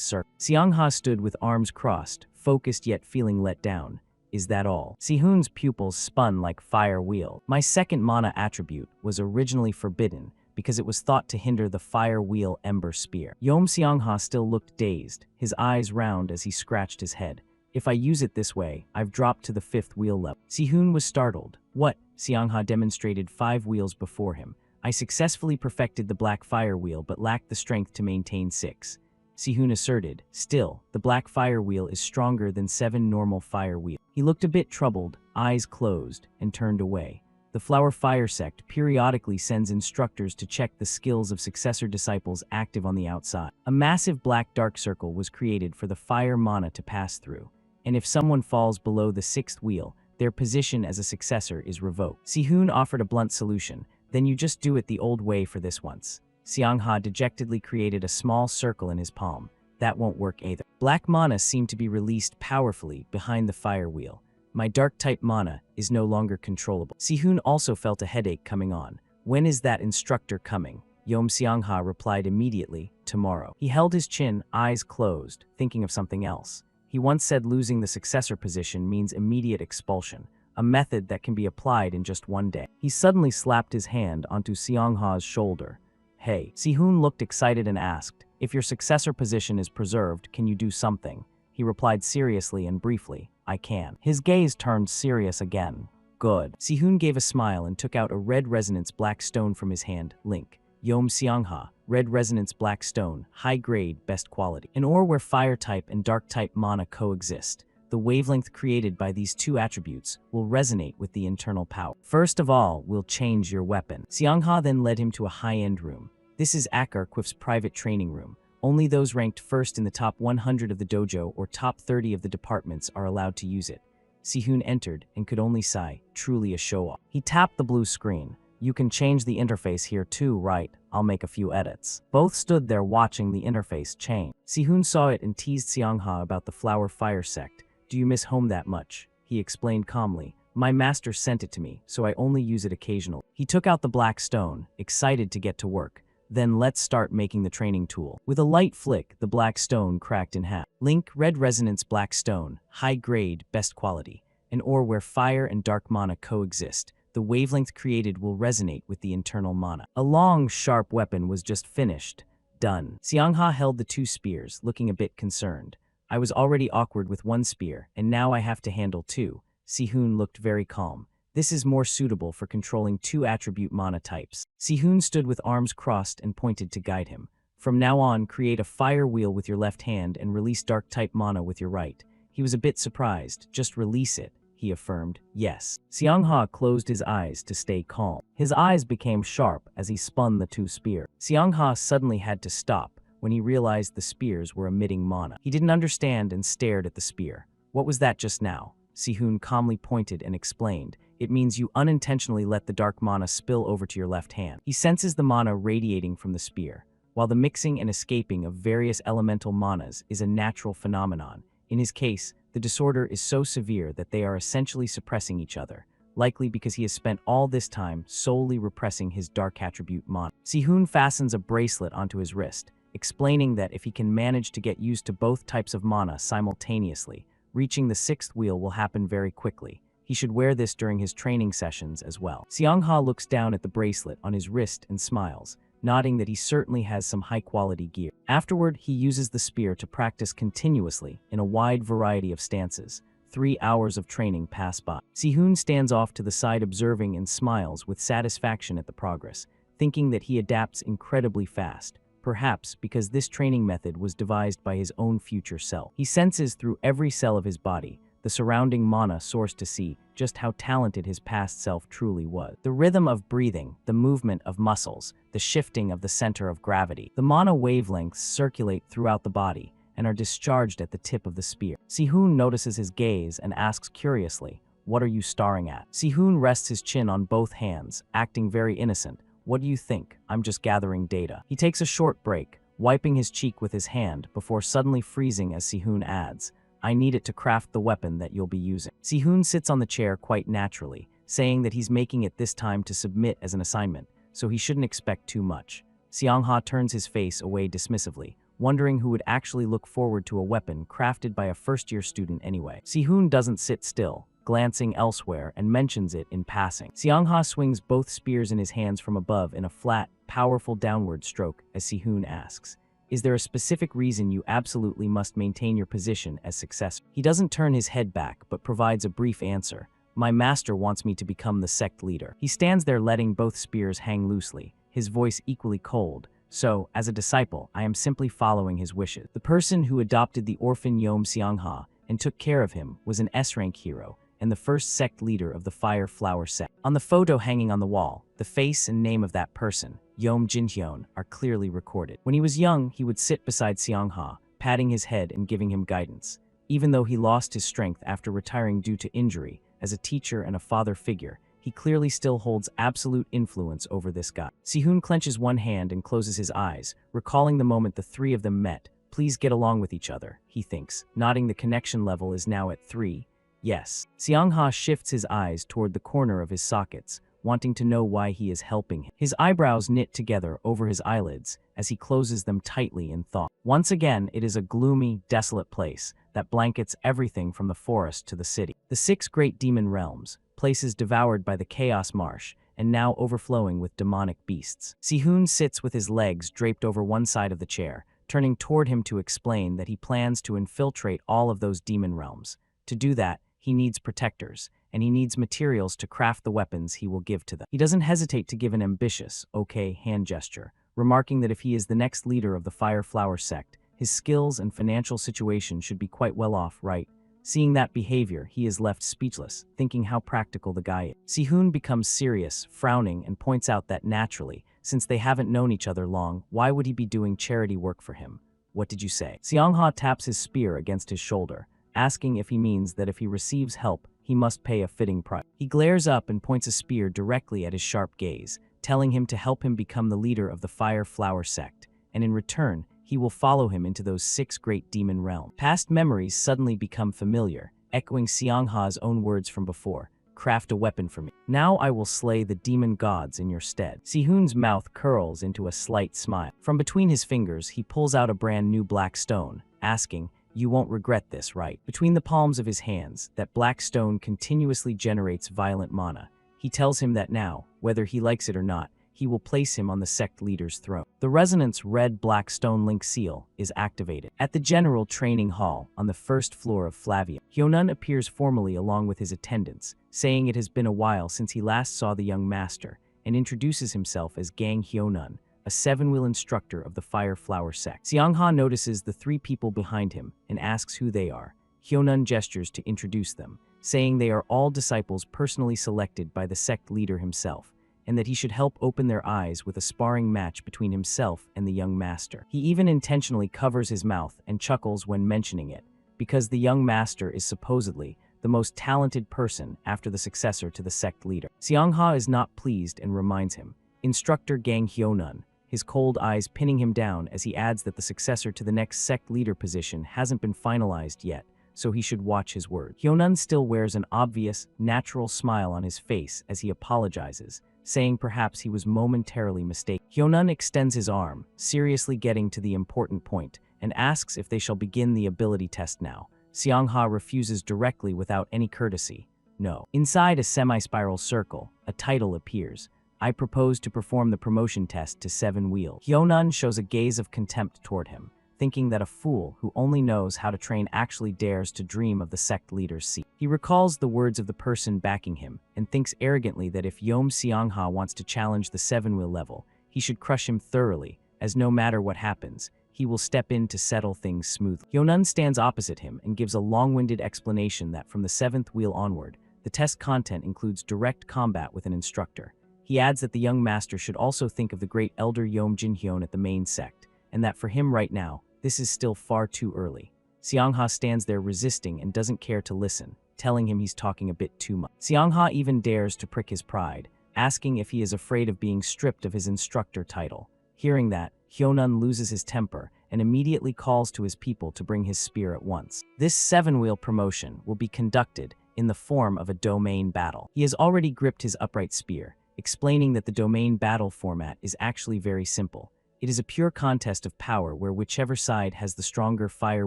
circle. Seong-ha stood with arms crossed, focused yet feeling let down. Is that all? Si-hoon's pupils spun like fire wheel. My second mana attribute was originally forbidden, because it was thought to hinder the Fire Wheel Ember Spear. Yeom Seong-ha still looked dazed, his eyes round as he scratched his head. If I use it this way, I've dropped to the 5th wheel level. Si-hoon was startled. What? Seong-ha demonstrated 5 wheels before him. I successfully perfected the black fire wheel but lacked the strength to maintain 6. Sihun asserted. Still, the black fire wheel is stronger than 7 normal fire wheels. He looked a bit troubled, eyes closed, and turned away. The Flower Fire sect periodically sends instructors to check the skills of successor disciples active on the outside. A massive black dark circle was created for the fire mana to pass through, and if someone falls below the 6th wheel, their position as a successor is revoked. Sihun offered a blunt solution. Then you just do it the old way for this once. Xiangha dejectedly created a small circle in his palm. That won't work either. Black mana seemed to be released powerfully behind the fire wheel. My dark-type mana is no longer controllable. Sihun also felt a headache coming on. When is that instructor coming? Yom Xiangha replied immediately, tomorrow. He held his chin, eyes closed, thinking of something else. He once said losing the successor position means immediate expulsion, a method that can be applied in just one day. He suddenly slapped his hand onto Xiangha's shoulder. Hey, Sihun looked excited and asked, if your successor position is preserved, can you do something? He replied seriously and briefly, I can. His gaze turned serious again. Good. Sihun gave a smile and took out a red resonance black stone from his hand. Link. Yom Xiangha, red resonance black stone, high grade, best quality. An ore where fire type and dark type mana coexist. The wavelength created by these two attributes will resonate with the internal power. First of all, we'll change your weapon. Xiangha then led him to a high-end room. This is Akarquif's private training room. Only those ranked first in the top 100 of the dojo or top 30 of the departments are allowed to use it. Sihun entered and could only sigh, truly a show-off. He tapped the blue screen. You can change the interface here too, right? I'll make a few edits. Both stood there watching the interface change. Sihun saw it and teased Xiangha about the Flower Fire sect. Do you miss home that much? He explained calmly. My master sent it to me, so I only use it occasionally. He took out the black stone, excited to get to work. Then let's start making the training tool. With a light flick, the black stone cracked in half. Link, red resonance black stone, high grade, best quality. An ore where fire and dark mana coexist. The wavelength created will resonate with the internal mana. A long, sharp weapon was just finished. Done. Xiangha held the 2 spears, looking a bit concerned. I was already awkward with 1 spear, and now I have to handle 2. Sihun looked very calm. This is more suitable for controlling 2 attribute mana types. Sihun stood with arms crossed and pointed to guide him. From now on, create a fire wheel with your left hand and release dark type mana with your right. He was a bit surprised. Just release it, he affirmed. Yes. Xiangha closed his eyes to stay calm. His eyes became sharp as he spun the 2 spears. Xiangha suddenly had to stop when he realized the spears were emitting mana. He didn't understand and stared at the spear. What was that just now? Sihun calmly pointed and explained. It means you unintentionally let the dark mana spill over to your left hand. He senses the mana radiating from the spear. While the mixing and escaping of various elemental manas is a natural phenomenon, in his case, the disorder is so severe that they are essentially suppressing each other, likely because he has spent all this time solely repressing his dark attribute mana. Sihun fastens a bracelet onto his wrist, explaining that if he can manage to get used to both types of mana simultaneously, reaching the 6th wheel will happen very quickly. He should wear this during his training sessions as well. Xiangha looks down at the bracelet on his wrist and smiles, nodding that he certainly has some high-quality gear. Afterward, he uses the spear to practice continuously in a wide variety of stances. 3 hours of training pass by. Sihun stands off to the side observing and smiles with satisfaction at the progress, thinking that he adapts incredibly fast. Perhaps because this training method was devised by his own future self. He senses through every cell of his body, the surrounding mana source to see just how talented his past self truly was. The rhythm of breathing, the movement of muscles, the shifting of the center of gravity. The mana wavelengths circulate throughout the body and are discharged at the tip of the spear. Sihun notices his gaze and asks curiously, "What are you staring at?" Sihun rests his chin on both hands, acting very innocent. "What do you think? I'm just gathering data." He takes a short break, wiping his cheek with his hand before suddenly freezing as Sihun adds, "I need it to craft the weapon that you'll be using." Sihun sits on the chair quite naturally, saying that he's making it this time to submit as an assignment, so he shouldn't expect too much. Xiangha turns his face away dismissively, wondering who would actually look forward to a weapon crafted by a first-year student anyway. Sihun doesn't sit still, glancing elsewhere, and mentions it in passing. Xiangha swings both spears in his hands from above in a flat, powerful downward stroke as Sihun asks, "Is there a specific reason you absolutely must maintain your position as successor?" He doesn't turn his head back, but provides a brief answer. "My master wants me to become the sect leader." He stands there letting both spears hang loosely, his voice equally cold. So, as a disciple, I am simply following his wishes. The person who adopted the orphan Yom Seongha and took care of him was an S-rank hero and the first sect leader of the Fire Flower sect. On the photo hanging on the wall, the face and name of that person, Yom Jinhyun, are clearly recorded. When he was young, he would sit beside Seongha, patting his head and giving him guidance. Even though he lost his strength after retiring due to injury, as a teacher and a father figure, he clearly still holds absolute influence over this guy. Sihoon clenches one hand and closes his eyes, recalling the moment the three of them met. Please get along with each other, he thinks, nodding the connection level is now at 3. Yes. Seongha shifts his eyes toward the corner of his sockets, wanting to know why he is helping him. His eyebrows knit together over his eyelids as he closes them tightly in thought. Once again, it is a gloomy, desolate place that blankets everything from the forest to the city. The 6 great demon realms, places devoured by the Chaos Marsh, and now overflowing with demonic beasts. Sihoon sits with his legs draped over one side of the chair, turning toward him to explain that he plans to infiltrate all of those demon realms. To do that, he needs protectors, and he needs materials to craft the weapons he will give to them. He doesn't hesitate to give an ambitious, okay hand gesture, remarking that if he is the next leader of the Fire Flower sect, his skills and financial situation should be quite well off, right? Seeing that behavior, he is left speechless, thinking how practical the guy is. Sihoon becomes serious, frowning, and points out that naturally, since they haven't known each other long, why would he be doing charity work for him? What did you say? Seongha taps his spear against his shoulder, asking if he means that if he receives help, he must pay a fitting price. He glares up and points a spear directly at his sharp gaze, telling him to help him become the leader of the Fire Flower sect, and in return, he will follow him into those 6 great demon realms. Past memories suddenly become familiar, echoing Seongha's own words from before. Craft a weapon for me. Now I will slay the demon gods in your stead. Sihoon's mouth curls into a slight smile. From between his fingers, he pulls out a brand new black stone, asking, "You won't regret this, right?" Between the palms of his hands, that black stone continuously generates violent mana. He tells him that now, whether he likes it or not, he will place him on the sect leader's throne. The resonance red-black stone link seal is activated. At the general training hall on the first floor of Flavia, Hyeonun appears formally along with his attendants, saying it has been a while since he last saw the young master, and introduces himself as Gang Hyeonun, a 7-wheel instructor of the Fire Flower sect. Seongha notices the 3 people behind him and asks who they are. Hyeonun gestures to introduce them, saying they are all disciples personally selected by the sect leader himself, and that he should help open their eyes with a sparring match between himself and the young master. He even intentionally covers his mouth and chuckles when mentioning it, because the young master is supposedly the most talented person after the successor to the sect leader. Seongha is not pleased and reminds him, Instructor Gang Hyeonun, his cold eyes pinning him down as he adds that the successor to the next sect leader position hasn't been finalized yet, so he should watch his word. Hyeonun still wears an obvious, natural smile on his face as he apologizes, saying perhaps he was momentarily mistaken. Hyeonun extends his arm, seriously getting to the important point, and asks if they shall begin the ability test now. Seongha refuses directly without any courtesy. No. Inside a semi-spiral circle, a title appears. I propose to perform the promotion test to 7 wheel. Hyeonun shows a gaze of contempt toward him, thinking that a fool who only knows how to train actually dares to dream of the sect leader's seat. He recalls the words of the person backing him and thinks arrogantly that if Yom Seongha wants to challenge the 7-wheel level, he should crush him thoroughly, as no matter what happens, he will step in to settle things smoothly. Hyeonun stands opposite him and gives a long-winded explanation that from the 7th wheel onward, the test content includes direct combat with an instructor. He adds that the young master should also think of the great elder Yom Jinhyun at the main sect, and that for him right now, this is still far too early. Seongha stands there resisting and doesn't care to listen, telling him he's talking a bit too much. Seongha even dares to prick his pride, asking if he is afraid of being stripped of his instructor title. Hearing that, Hyeonun loses his temper and immediately calls to his people to bring his spear at once. This 7-wheel promotion will be conducted in the form of a domain battle. He has already gripped his upright spear, explaining that the domain battle format is actually very simple. It is a pure contest of power where whichever side has the stronger fire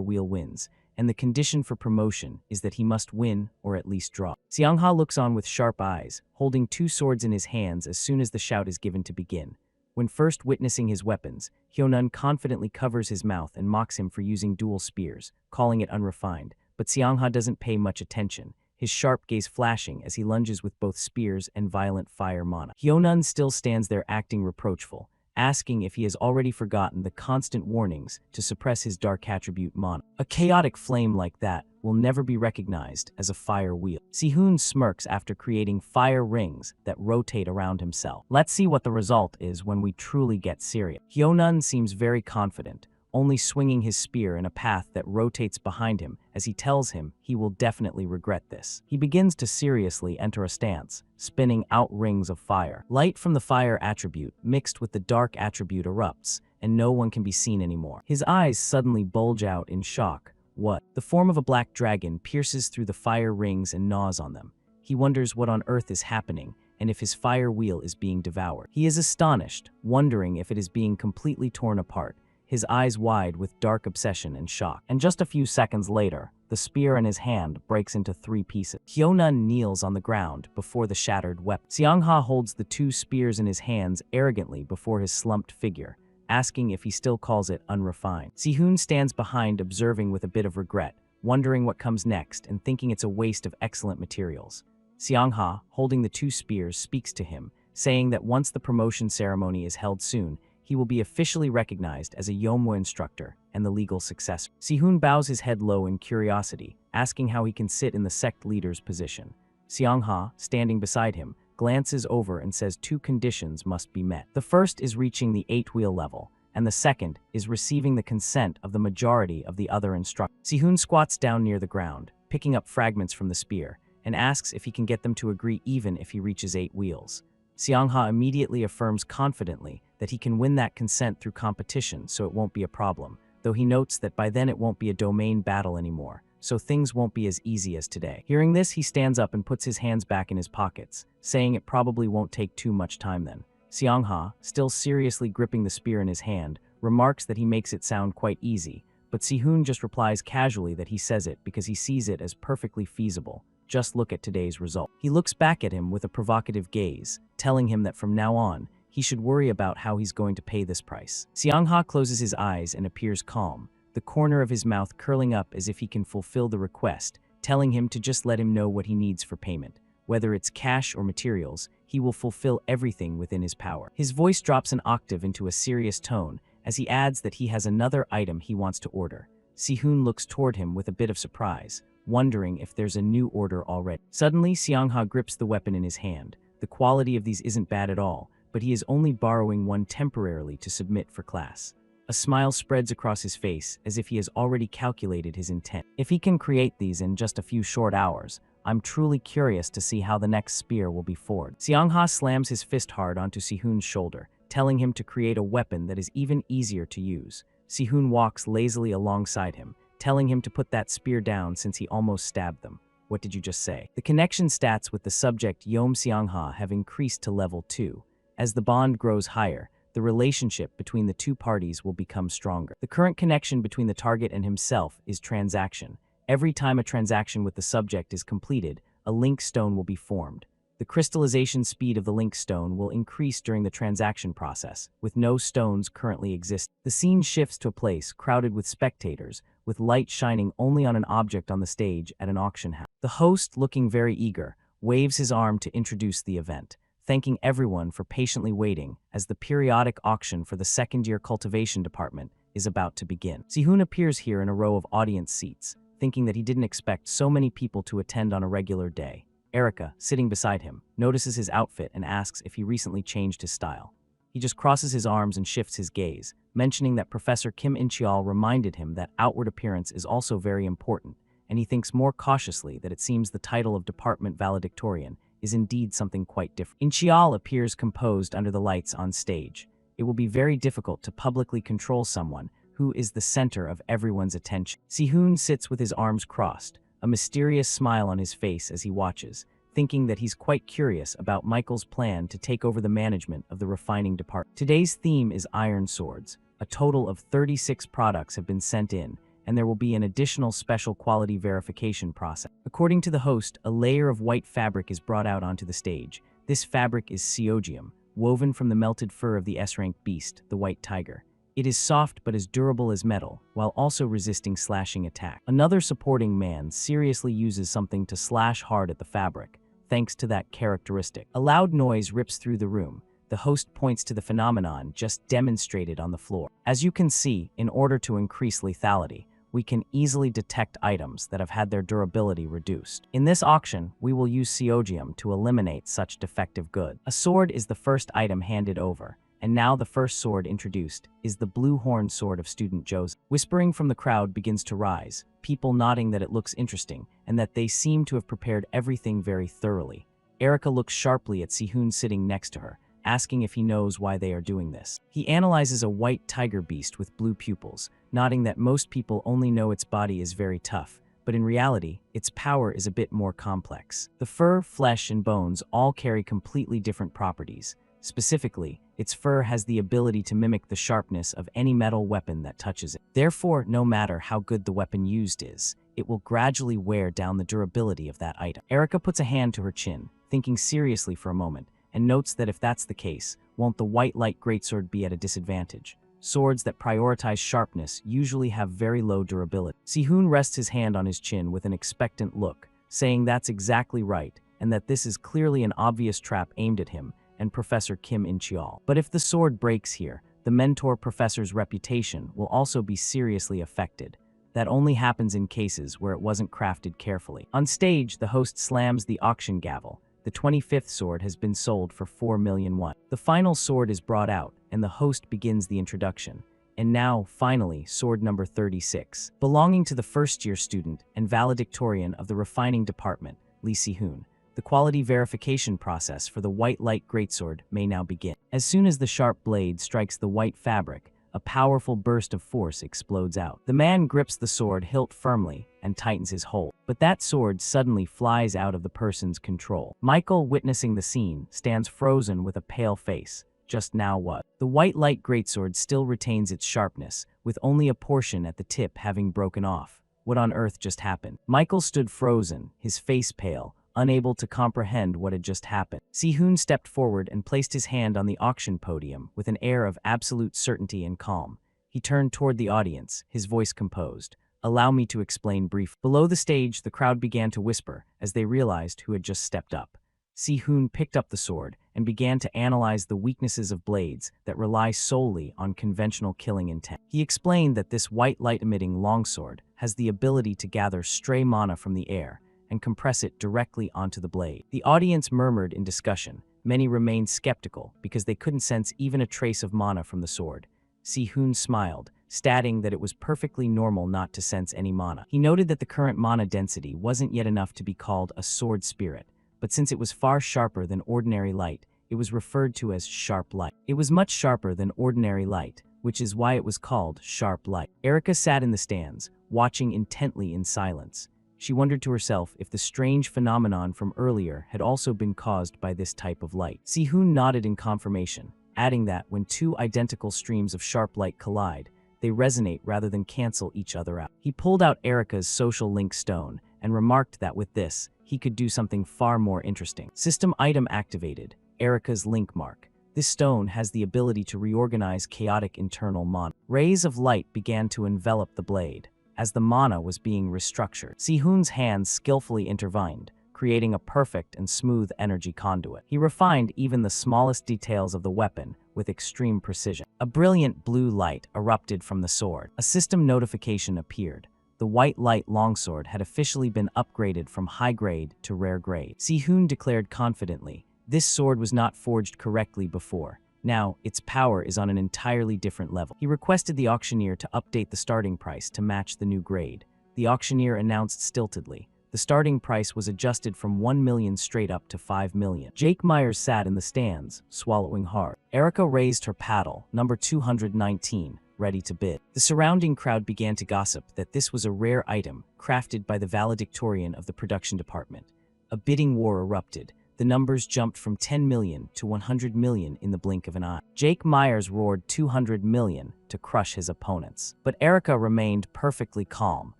wheel wins, and the condition for promotion is that he must win or at least draw. Seongha looks on with sharp eyes, holding 2 swords in his hands as soon as the shout is given to begin. When first witnessing his weapons, Hyeonun confidently covers his mouth and mocks him for using dual spears, calling it unrefined, but Seongha doesn't pay much attention, his sharp gaze flashing as he lunges with both spears and violent fire mana. Hyeonun still stands there acting reproachful, asking if he has already forgotten the constant warnings to suppress his dark attribute mana. A chaotic flame like that will never be recognized as a fire wheel. Sihun smirks after creating fire rings that rotate around himself. Let's see what the result is when we truly get serious. Hyeonun seems very confident, only swinging his spear in a path that rotates behind him as he tells him he will definitely regret this. He begins to seriously enter a stance, spinning out rings of fire. Light from the fire attribute mixed with the dark attribute erupts, and no one can be seen anymore. His eyes suddenly bulge out in shock. What? The form of a black dragon pierces through the fire rings and gnaws on them. He wonders what on earth is happening and if his fire wheel is being devoured. He is astonished, wondering if it is being completely torn apart, his eyes wide with dark obsession and shock. And just a few seconds later, the spear in his hand breaks into 3 pieces. Hyeonun kneels on the ground before the shattered weapon. Seongha holds the 2 spears in his hands arrogantly before his slumped figure, asking if he still calls it unrefined. Sihun stands behind, observing with a bit of regret, wondering what comes next and thinking it's a waste of excellent materials. Seongha, holding the 2 spears, speaks to him, saying that once the promotion ceremony is held soon, he will be officially recognized as a Yeomwa instructor and the legal successor. Sihun bows his head low in curiosity, asking how he can sit in the sect leader's position. Seongha, standing beside him, glances over and says 2 conditions must be met. The first is reaching the 8-wheel level, and the second is receiving the consent of the majority of the other instructors. Sihun squats down near the ground, picking up fragments from the spear, and asks if he can get them to agree even if he reaches 8 wheels. Seongha immediately affirms confidently that he can win that consent through competition, so it won't be a problem, though he notes that by then it won't be a domain battle anymore, so things won't be as easy as today. Hearing this, he stands up and puts his hands back in his pockets, saying it probably won't take too much time then. Seongha, still seriously gripping the spear in his hand, remarks that he makes it sound quite easy, but Sihun just replies casually that he says it because he sees it as perfectly feasible. Just look at today's result. He looks back at him with a provocative gaze, telling him that from now on, he should worry about how he's going to pay this price. Seongha closes his eyes and appears calm, the corner of his mouth curling up as if he can fulfill the request, telling him to just let him know what he needs for payment. Whether it's cash or materials, he will fulfill everything within his power. His voice drops an octave into a serious tone as he adds that he has another item he wants to order. Sihun looks toward him with a bit of surprise, wondering if there's a new order already. Suddenly, Seongha grips the weapon in his hand. The quality of these isn't bad at all, but he is only borrowing one temporarily to submit for class. A smile spreads across his face as if he has already calculated his intent. If he can create these in just a few short hours, I'm truly curious to see how the next spear will be forged. Seongha slams his fist hard onto Sihun's shoulder, telling him to create a weapon that is even easier to use. Sihun walks lazily alongside him, telling him to put that spear down since he almost stabbed them. What did you just say? The connection stats with the subject Yeom Seongha have increased to level 2. As the bond grows higher, the relationship between the 2 parties will become stronger. The current connection between the target and himself is transaction. Every time a transaction with the subject is completed, a link stone will be formed. The crystallization speed of the link stone will increase during the transaction process, with no stones currently existing. The scene shifts to a place crowded with spectators, with light shining only on an object on the stage at an auction house. The host, looking very eager, waves his arm to introduce the event, thanking everyone for patiently waiting as the periodic auction for the second-year cultivation department is about to begin. Sihun appears here in a row of audience seats, thinking that he didn't expect so many people to attend on a regular day. Erica, sitting beside him, notices his outfit and asks if he recently changed his style. He just crosses his arms and shifts his gaze, mentioning that Professor Kim In-cheol reminded him that outward appearance is also very important, and he thinks more cautiously that it seems the title of department valedictorian is indeed something quite different. In-cheol appears composed under the lights on stage. It will be very difficult to publicly control someone who is the center of everyone's attention. Sihun sits with his arms crossed, a mysterious smile on his face as he watches, thinking that he's quite curious about Michael's plan to take over the management of the refining department. Today's theme is iron swords. A total of 36 products have been sent in, and there will be an additional special quality verification process. According to the host, a layer of white fabric is brought out onto the stage. This fabric is seogium, woven from the melted fur of the S-rank beast, the white tiger. It is soft but as durable as metal, while also resisting slashing attack. Another supporting man seriously uses something to slash hard at the fabric, thanks to that characteristic. A loud noise rips through the room. the host points to the phenomenon just demonstrated on the floor. As you can see, in order to increase lethality, we can easily detect items that have had their durability reduced. In this auction, we will use Seogium to eliminate such defective goods. A sword is the first item handed over, and now the first sword introduced is the blue horn sword of student Joseph. Whispering from the crowd begins to rise, people nodding that it looks interesting and that they seem to have prepared everything very thoroughly. Erica looks sharply at Sihoon sitting next to her, asking if he knows why they are doing this. He analyzes a white tiger beast with blue pupils, nodding that most people only know its body is very tough, but in reality, its power is a bit more complex. The fur, flesh, and bones all carry completely different properties. Specifically, its fur has the ability to mimic the sharpness of any metal weapon that touches it. Therefore, no matter how good the weapon used is, it will gradually wear down the durability of that item. Erica puts a hand to her chin, thinking seriously for a moment, and notes that if that's the case, won't the white light greatsword be at a disadvantage? Swords that prioritize sharpness usually have very low durability. Sihoon rests his hand on his chin with an expectant look, saying that's exactly right, and that this is clearly an obvious trap aimed at him and Professor Kim In-cheol. But if the sword breaks here, the mentor professor's reputation will also be seriously affected. That only happens in cases where it wasn't crafted carefully. On stage, the host slams the auction gavel. The 25th sword has been sold for 4 million won. The final sword is brought out, and the host begins the introduction. And now, finally, sword number 36. Belonging to the first-year student and valedictorian of the refining department, Lee Si-hoon, the quality verification process for the white light greatsword may now begin. As soon as the sharp blade strikes the white fabric, a powerful burst of force explodes out. The man grips the sword hilt firmly and tightens his hold. But that sword suddenly flies out of the person's control. Michael, witnessing the scene, stands frozen with a pale face. Just now what? The white light greatsword still retains its sharpness, with only a portion at the tip having broken off. What on earth just happened? Michael stood frozen, his face pale, unable to comprehend what had just happened. Sihoon stepped forward and placed his hand on the auction podium with an air of absolute certainty and calm. He turned toward the audience, his voice composed. Allow me to explain briefly. Below the stage, the crowd began to whisper as they realized who had just stepped up. Sihoon picked up the sword and began to analyze the weaknesses of blades that rely solely on conventional killing intent. He explained that this white light-emitting longsword has the ability to gather stray mana from the air and compress it directly onto the blade. The audience murmured in discussion. Many remained skeptical because they couldn't sense even a trace of mana from the sword. Sihoon smiled, stating that it was perfectly normal not to sense any mana. He noted that the current mana density wasn't yet enough to be called a sword spirit, but since it was far sharper than ordinary light, it was referred to as sharp light. It was much sharper than ordinary light, which is why it was called sharp light. Erica sat in the stands, watching intently in silence. She wondered to herself if the strange phenomenon from earlier had also been caused by this type of light. Sihoon nodded in confirmation, adding that when two identical streams of sharp light collide, they resonate rather than cancel each other out. He pulled out Erica's social link stone and remarked that with this, he could do something far more interesting. System item activated, Erica's link mark. This stone has the ability to reorganize chaotic internal mana. Rays of light began to envelop the blade. As the mana was being restructured, Sihoon's hands skillfully intervened, creating a perfect and smooth energy conduit. He refined even the smallest details of the weapon with extreme precision. A brilliant blue light erupted from the sword. A system notification appeared. The white light longsword had officially been upgraded from high grade to rare grade. Sihoon declared confidently, this sword was not forged correctly before. Now, its power is on an entirely different level. He requested the auctioneer to update the starting price to match the new grade. The auctioneer announced stiltedly. The starting price was adjusted from 1 million straight up to 5 million. Jake Myers sat in the stands, swallowing hard. Erica raised her paddle, number 219, ready to bid. The surrounding crowd began to gossip that this was a rare item, crafted by the valedictorian of the production department. A bidding war erupted. The numbers jumped from 10 million to 100 million in the blink of an eye. Jake Myers roared 200 million to crush his opponents. But Erica remained perfectly calm,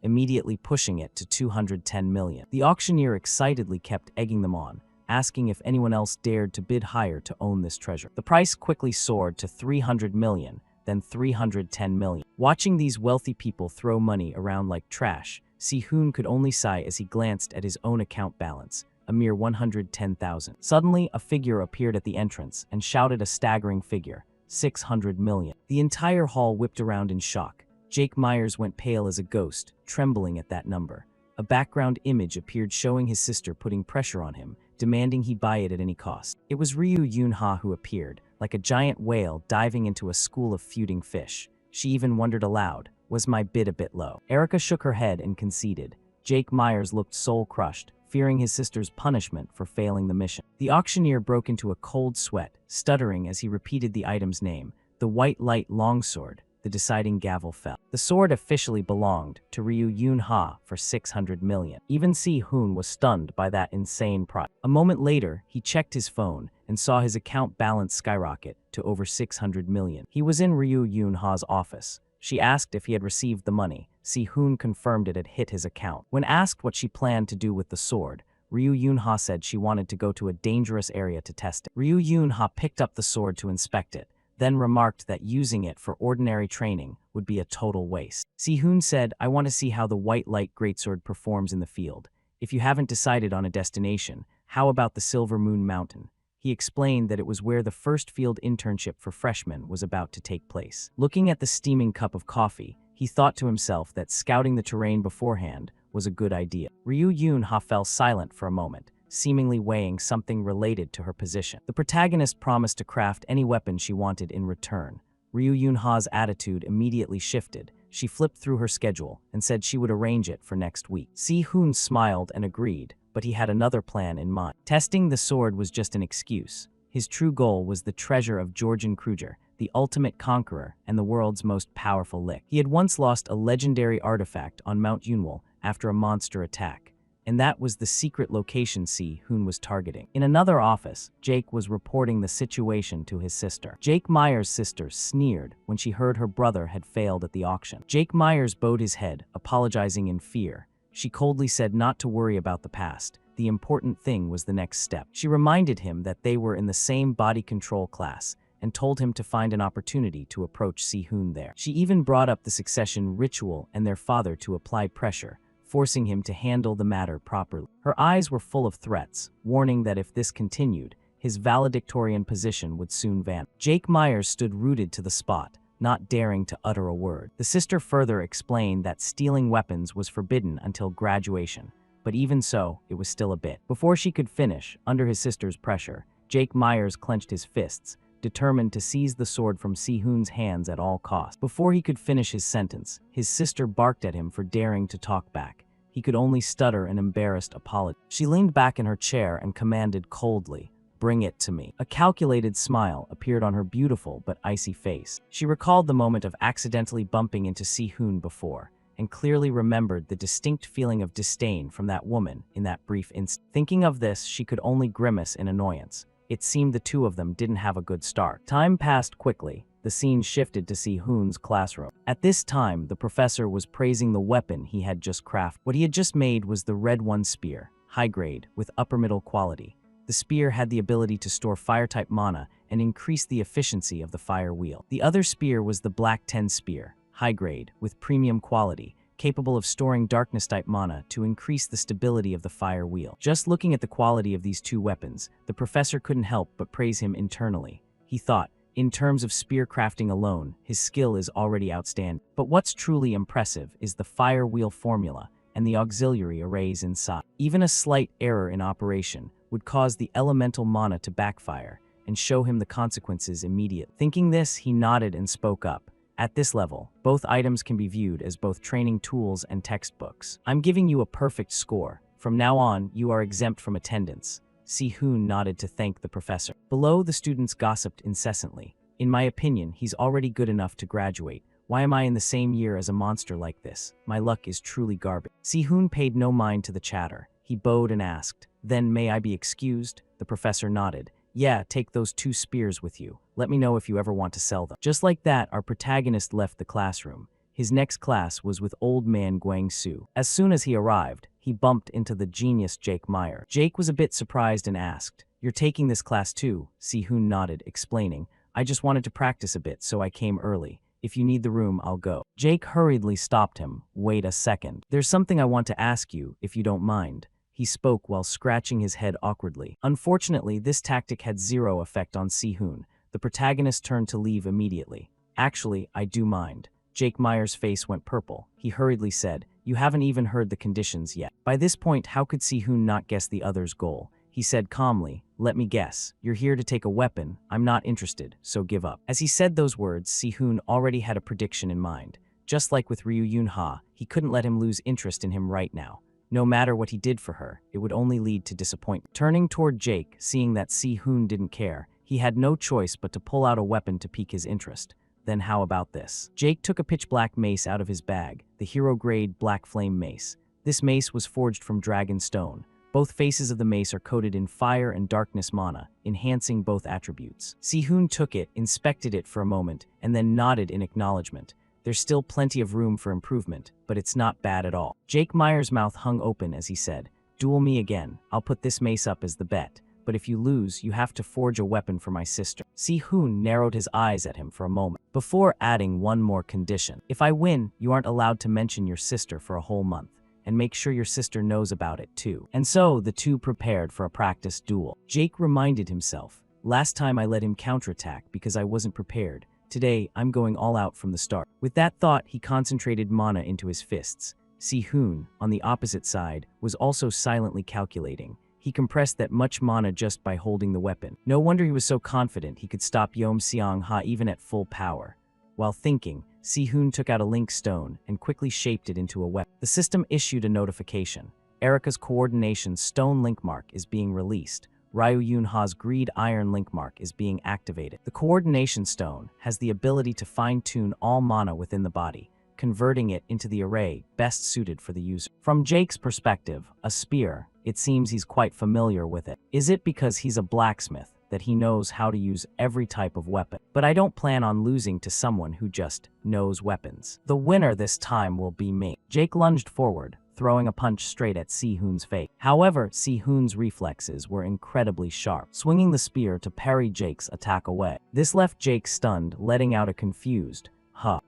immediately pushing it to 210 million. The auctioneer excitedly kept egging them on, asking if anyone else dared to bid higher to own this treasure. The price quickly soared to 300 million, then 310 million. Watching these wealthy people throw money around like trash, Sihoon could only sigh as he glanced at his own account balance. a mere 110,000. Suddenly, a figure appeared at the entrance and shouted a staggering figure, 600 million. The entire hall whipped around in shock. Jake Myers went pale as a ghost, trembling at that number. A background image appeared showing his sister putting pressure on him, demanding he buy it at any cost. It was Ryu Yunha who appeared, like a giant whale diving into a school of feuding fish. She even wondered aloud, was my bid a bit low? Erica shook her head and conceded. Jake Myers looked soul-crushed, fearing his sister's punishment for failing the mission. The auctioneer broke into a cold sweat, stuttering as he repeated the item's name, the White Light Longsword. The deciding gavel fell. The sword officially belonged to Ryu Yunha for 600 million. Even Si-hoon was stunned by that insane price. A moment later, he checked his phone and saw his account balance skyrocket to over 600 million. He was in Ryu Yunha's office. She asked if he had received the money. Si-hoon confirmed it had hit his account. When asked what she planned to do with the sword, Ryu Yunha said she wanted to go to a dangerous area to test it. Ryu Yunha picked up the sword to inspect it, then remarked that using it for ordinary training would be a total waste. Si-hoon said, I want to see how the White Light Greatsword performs in the field. If you haven't decided on a destination, how about the Silver Moon Mountain? He explained that it was where the first field internship for freshmen was about to take place. Looking at the steaming cup of coffee, he thought to himself that scouting the terrain beforehand was a good idea. Ryu Yunha fell silent for a moment, seemingly weighing something related to her position. The protagonist promised to craft any weapon she wanted in return. Ryu Yunha's attitude immediately shifted. She flipped through her schedule and said she would arrange it for next week. Si-hoon smiled and agreed, but he had another plan in mind. Testing the sword was just an excuse. His true goal was the treasure of Georgian Kruger, the ultimate conqueror and the world's most powerful lick. He had once lost a legendary artifact on Mount Yunwol after a monster attack, and that was the secret location Si-hoon was targeting. In another office, Jake was reporting the situation to his sister. Jake Myers' sister sneered when she heard her brother had failed at the auction. Jake Myers bowed his head, apologizing in fear. She coldly said not to worry about the past. The important thing was the next step. She reminded him that they were in the same body control class and told him to find an opportunity to approach Si-hoon there. She even brought up the succession ritual and their father to apply pressure, forcing him to handle the matter properly. Her eyes were full of threats, warning that if this continued, his valedictorian position would soon vanish. Jake Myers stood rooted to the spot, not daring to utter a word. The sister further explained that stealing weapons was forbidden until graduation, but even so, it was still a bit. Before she could finish, under his sister's pressure, Jake Myers clenched his fists, determined to seize the sword from Si-hoon's hands at all costs. Before he could finish his sentence, his sister barked at him for daring to talk back. He could only stutter an embarrassed apology. She leaned back in her chair and commanded coldly, "Bring it to me." A calculated smile appeared on her beautiful but icy face. She recalled the moment of accidentally bumping into Si-hoon before, and clearly remembered the distinct feeling of disdain from that woman in that brief instant. Thinking of this, she could only grimace in annoyance. It seemed the two of them didn't have a good start. Time passed quickly. The scene shifted to Si-hoon's classroom. At this time, the professor was praising the weapon he had just crafted. What he had just made was the Red 1 spear, high grade, with upper middle quality. The spear had the ability to store fire-type mana and increase the efficiency of the fire wheel. The other spear was the Black 10 spear, high grade, with premium quality, capable of storing darkness-type mana to increase the stability of the fire wheel. Just looking at the quality of these two weapons, the professor couldn't help but praise him internally. He thought, in terms of spear crafting alone, his skill is already outstanding. But what's truly impressive is the fire wheel formula and the auxiliary arrays inside. Even a slight error in operation would cause the elemental mana to backfire and show him the consequences immediately. Thinking this, he nodded and spoke up. At this level, both items can be viewed as both training tools and textbooks. I'm giving you a perfect score. From now on, you are exempt from attendance. Si-hoon nodded to thank the professor. Below, the students gossiped incessantly. In my opinion, he's already good enough to graduate. Why am I in the same year as a monster like this? My luck is truly garbage. Si-hoon paid no mind to the chatter. He bowed and asked, "Then may I be excused?" The professor nodded. "Yeah, take those 2 spears with you. Let me know if you ever want to sell them." Just like that, our protagonist left the classroom. His next class was with old man Guang-su. As soon as he arrived, he bumped into the genius Jake Meyer. Jake was a bit surprised and asked, "You're taking this class too?" Si-hoon nodded, explaining, "I just wanted to practice a bit, so I came early. If you need the room, I'll go." Jake hurriedly stopped him. "Wait a second. There's something I want to ask you, if you don't mind." he spoke while scratching his head awkwardly. Unfortunately, this tactic had zero effect on Si-hoon. The protagonist turned to leave immediately. Actually, I do mind. Jake Meyer's face went purple. He hurriedly said, "You haven't even heard the conditions yet." By this point, how could Si-hoon not guess the other's goal? He said calmly, "Let me guess. You're here to take a weapon. I'm not interested, so give up." As he said those words, Si-hoon already had a prediction in mind. Just like with Ryu Yun-ha, he couldn't let him lose interest in him right now. No matter what he did for her, it would only lead to disappointment. Turning toward Jake, seeing that Si-hoon didn't care, he had no choice but to pull out a weapon to pique his interest. Then how about this? Jake took a pitch-black mace out of his bag, the hero-grade Black Flame mace. This mace was forged from dragon stone. Both faces of the mace are coated in fire and darkness mana, enhancing both attributes. Si-hoon took it, inspected it for a moment, and then nodded in acknowledgement. There's still plenty of room for improvement, but it's not bad at all. Jake Meyer's mouth hung open as he said, "Duel me again. I'll put this mace up as the bet. But if you lose, you have to forge a weapon for my sister." Si-hoon narrowed his eyes at him for a moment, before adding one more condition. "If I win, you aren't allowed to mention your sister for a whole month, and make sure your sister knows about it too." And so, the two prepared for a practice duel. Jake reminded himself, "Last time I let him counterattack because I wasn't prepared. Today, I'm going all out from the start." With that thought, he concentrated mana into his fists. Si-hoon, on the opposite side, was also silently calculating. He compressed that much mana just by holding the weapon. No wonder he was so confident he could stop Yom Seong-ha even at full power. While thinking, Si-hoon took out a link stone and quickly shaped it into a weapon. The system issued a notification. Erika's coordination stone link mark is being released. Ryu Yun-ha's greed iron link mark is being activated. The coordination stone has the ability to fine-tune all mana within the body, converting it into the array best suited for the user. From Jake's perspective, a spear, it seems he's quite familiar with it. Is it because he's a blacksmith that he knows how to use every type of weapon? But I don't plan on losing to someone who just knows weapons. The winner this time will be me. Jake lunged forward, throwing a punch straight at Si-hoon's face. However, Si-hoon's reflexes were incredibly sharp, swinging the spear to parry Jake's attack away. This left Jake stunned, letting out a confused,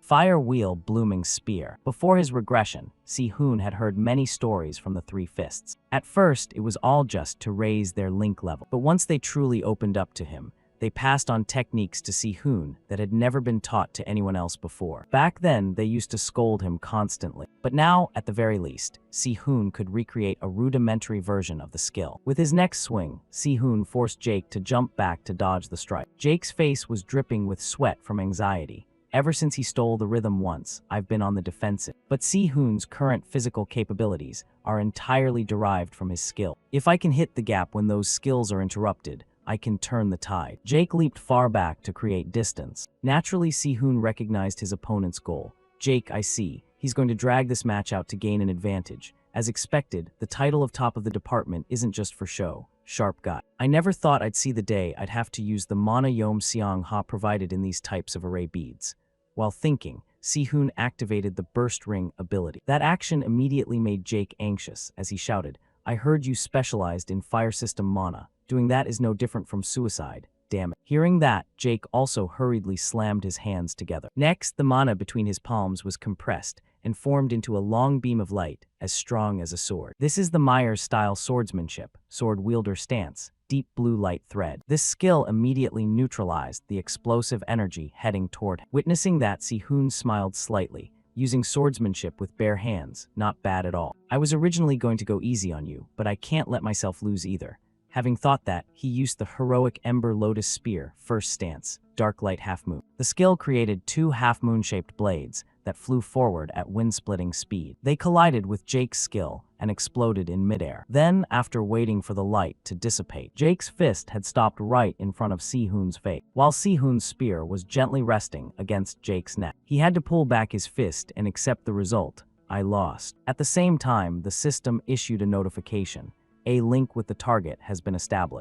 fire wheel blooming spear. Before his regression, Si-hoon had heard many stories from the Three Fists. At first, it was all just to raise their link level. But once they truly opened up to him, they passed on techniques to Si-hoon that had never been taught to anyone else before. Back then, they used to scold him constantly. But now, at the very least, Si-hoon could recreate a rudimentary version of the skill. With his next swing, Si-hoon forced Jake to jump back to dodge the strike. Jake's face was dripping with sweat from anxiety. Ever since he stole the rhythm once, I've been on the defensive. But Si-hoon's current physical capabilities are entirely derived from his skill. If I can hit the gap when those skills are interrupted, I can turn the tide. Jake leaped far back to create distance. Naturally, Si-hoon recognized his opponent's goal. Jake, I see. He's going to drag this match out to gain an advantage. As expected, the title of top of the department isn't just for show. Sharp guy. I never thought I'd see the day I'd have to use the mana Yom Seong-ha provided in these types of array beads. While thinking, Si-hoon activated the Burst Ring ability. That action immediately made Jake anxious as he shouted, "I heard you specialized in fire system mana. Doing that is no different from suicide. Damn it." Hearing that, Jake also hurriedly slammed his hands together. Next, the mana between his palms was compressed and formed into a long beam of light as strong as a sword. This is the Myers-style swordsmanship, sword wielder stance, deep blue light thread. This skill immediately neutralized the explosive energy heading toward him. Witnessing that, Si-hoon smiled slightly. Using swordsmanship with bare hands, not bad at all. I was originally going to go easy on you, but I can't let myself lose either. Having thought that, he used the heroic Ember Lotus Spear, first stance, Dark Light Half Moon. The skill created two half-moon-shaped blades that flew forward at wind-splitting speed. They collided with Jake's skill and exploded in midair. Then, after waiting for the light to dissipate, Jake's fist had stopped right in front of Si-hoon's face, while Si-hoon's spear was gently resting against Jake's neck. He had to pull back his fist and accept the result. I lost. At the same time, the system issued a notification. A link with the target has been established.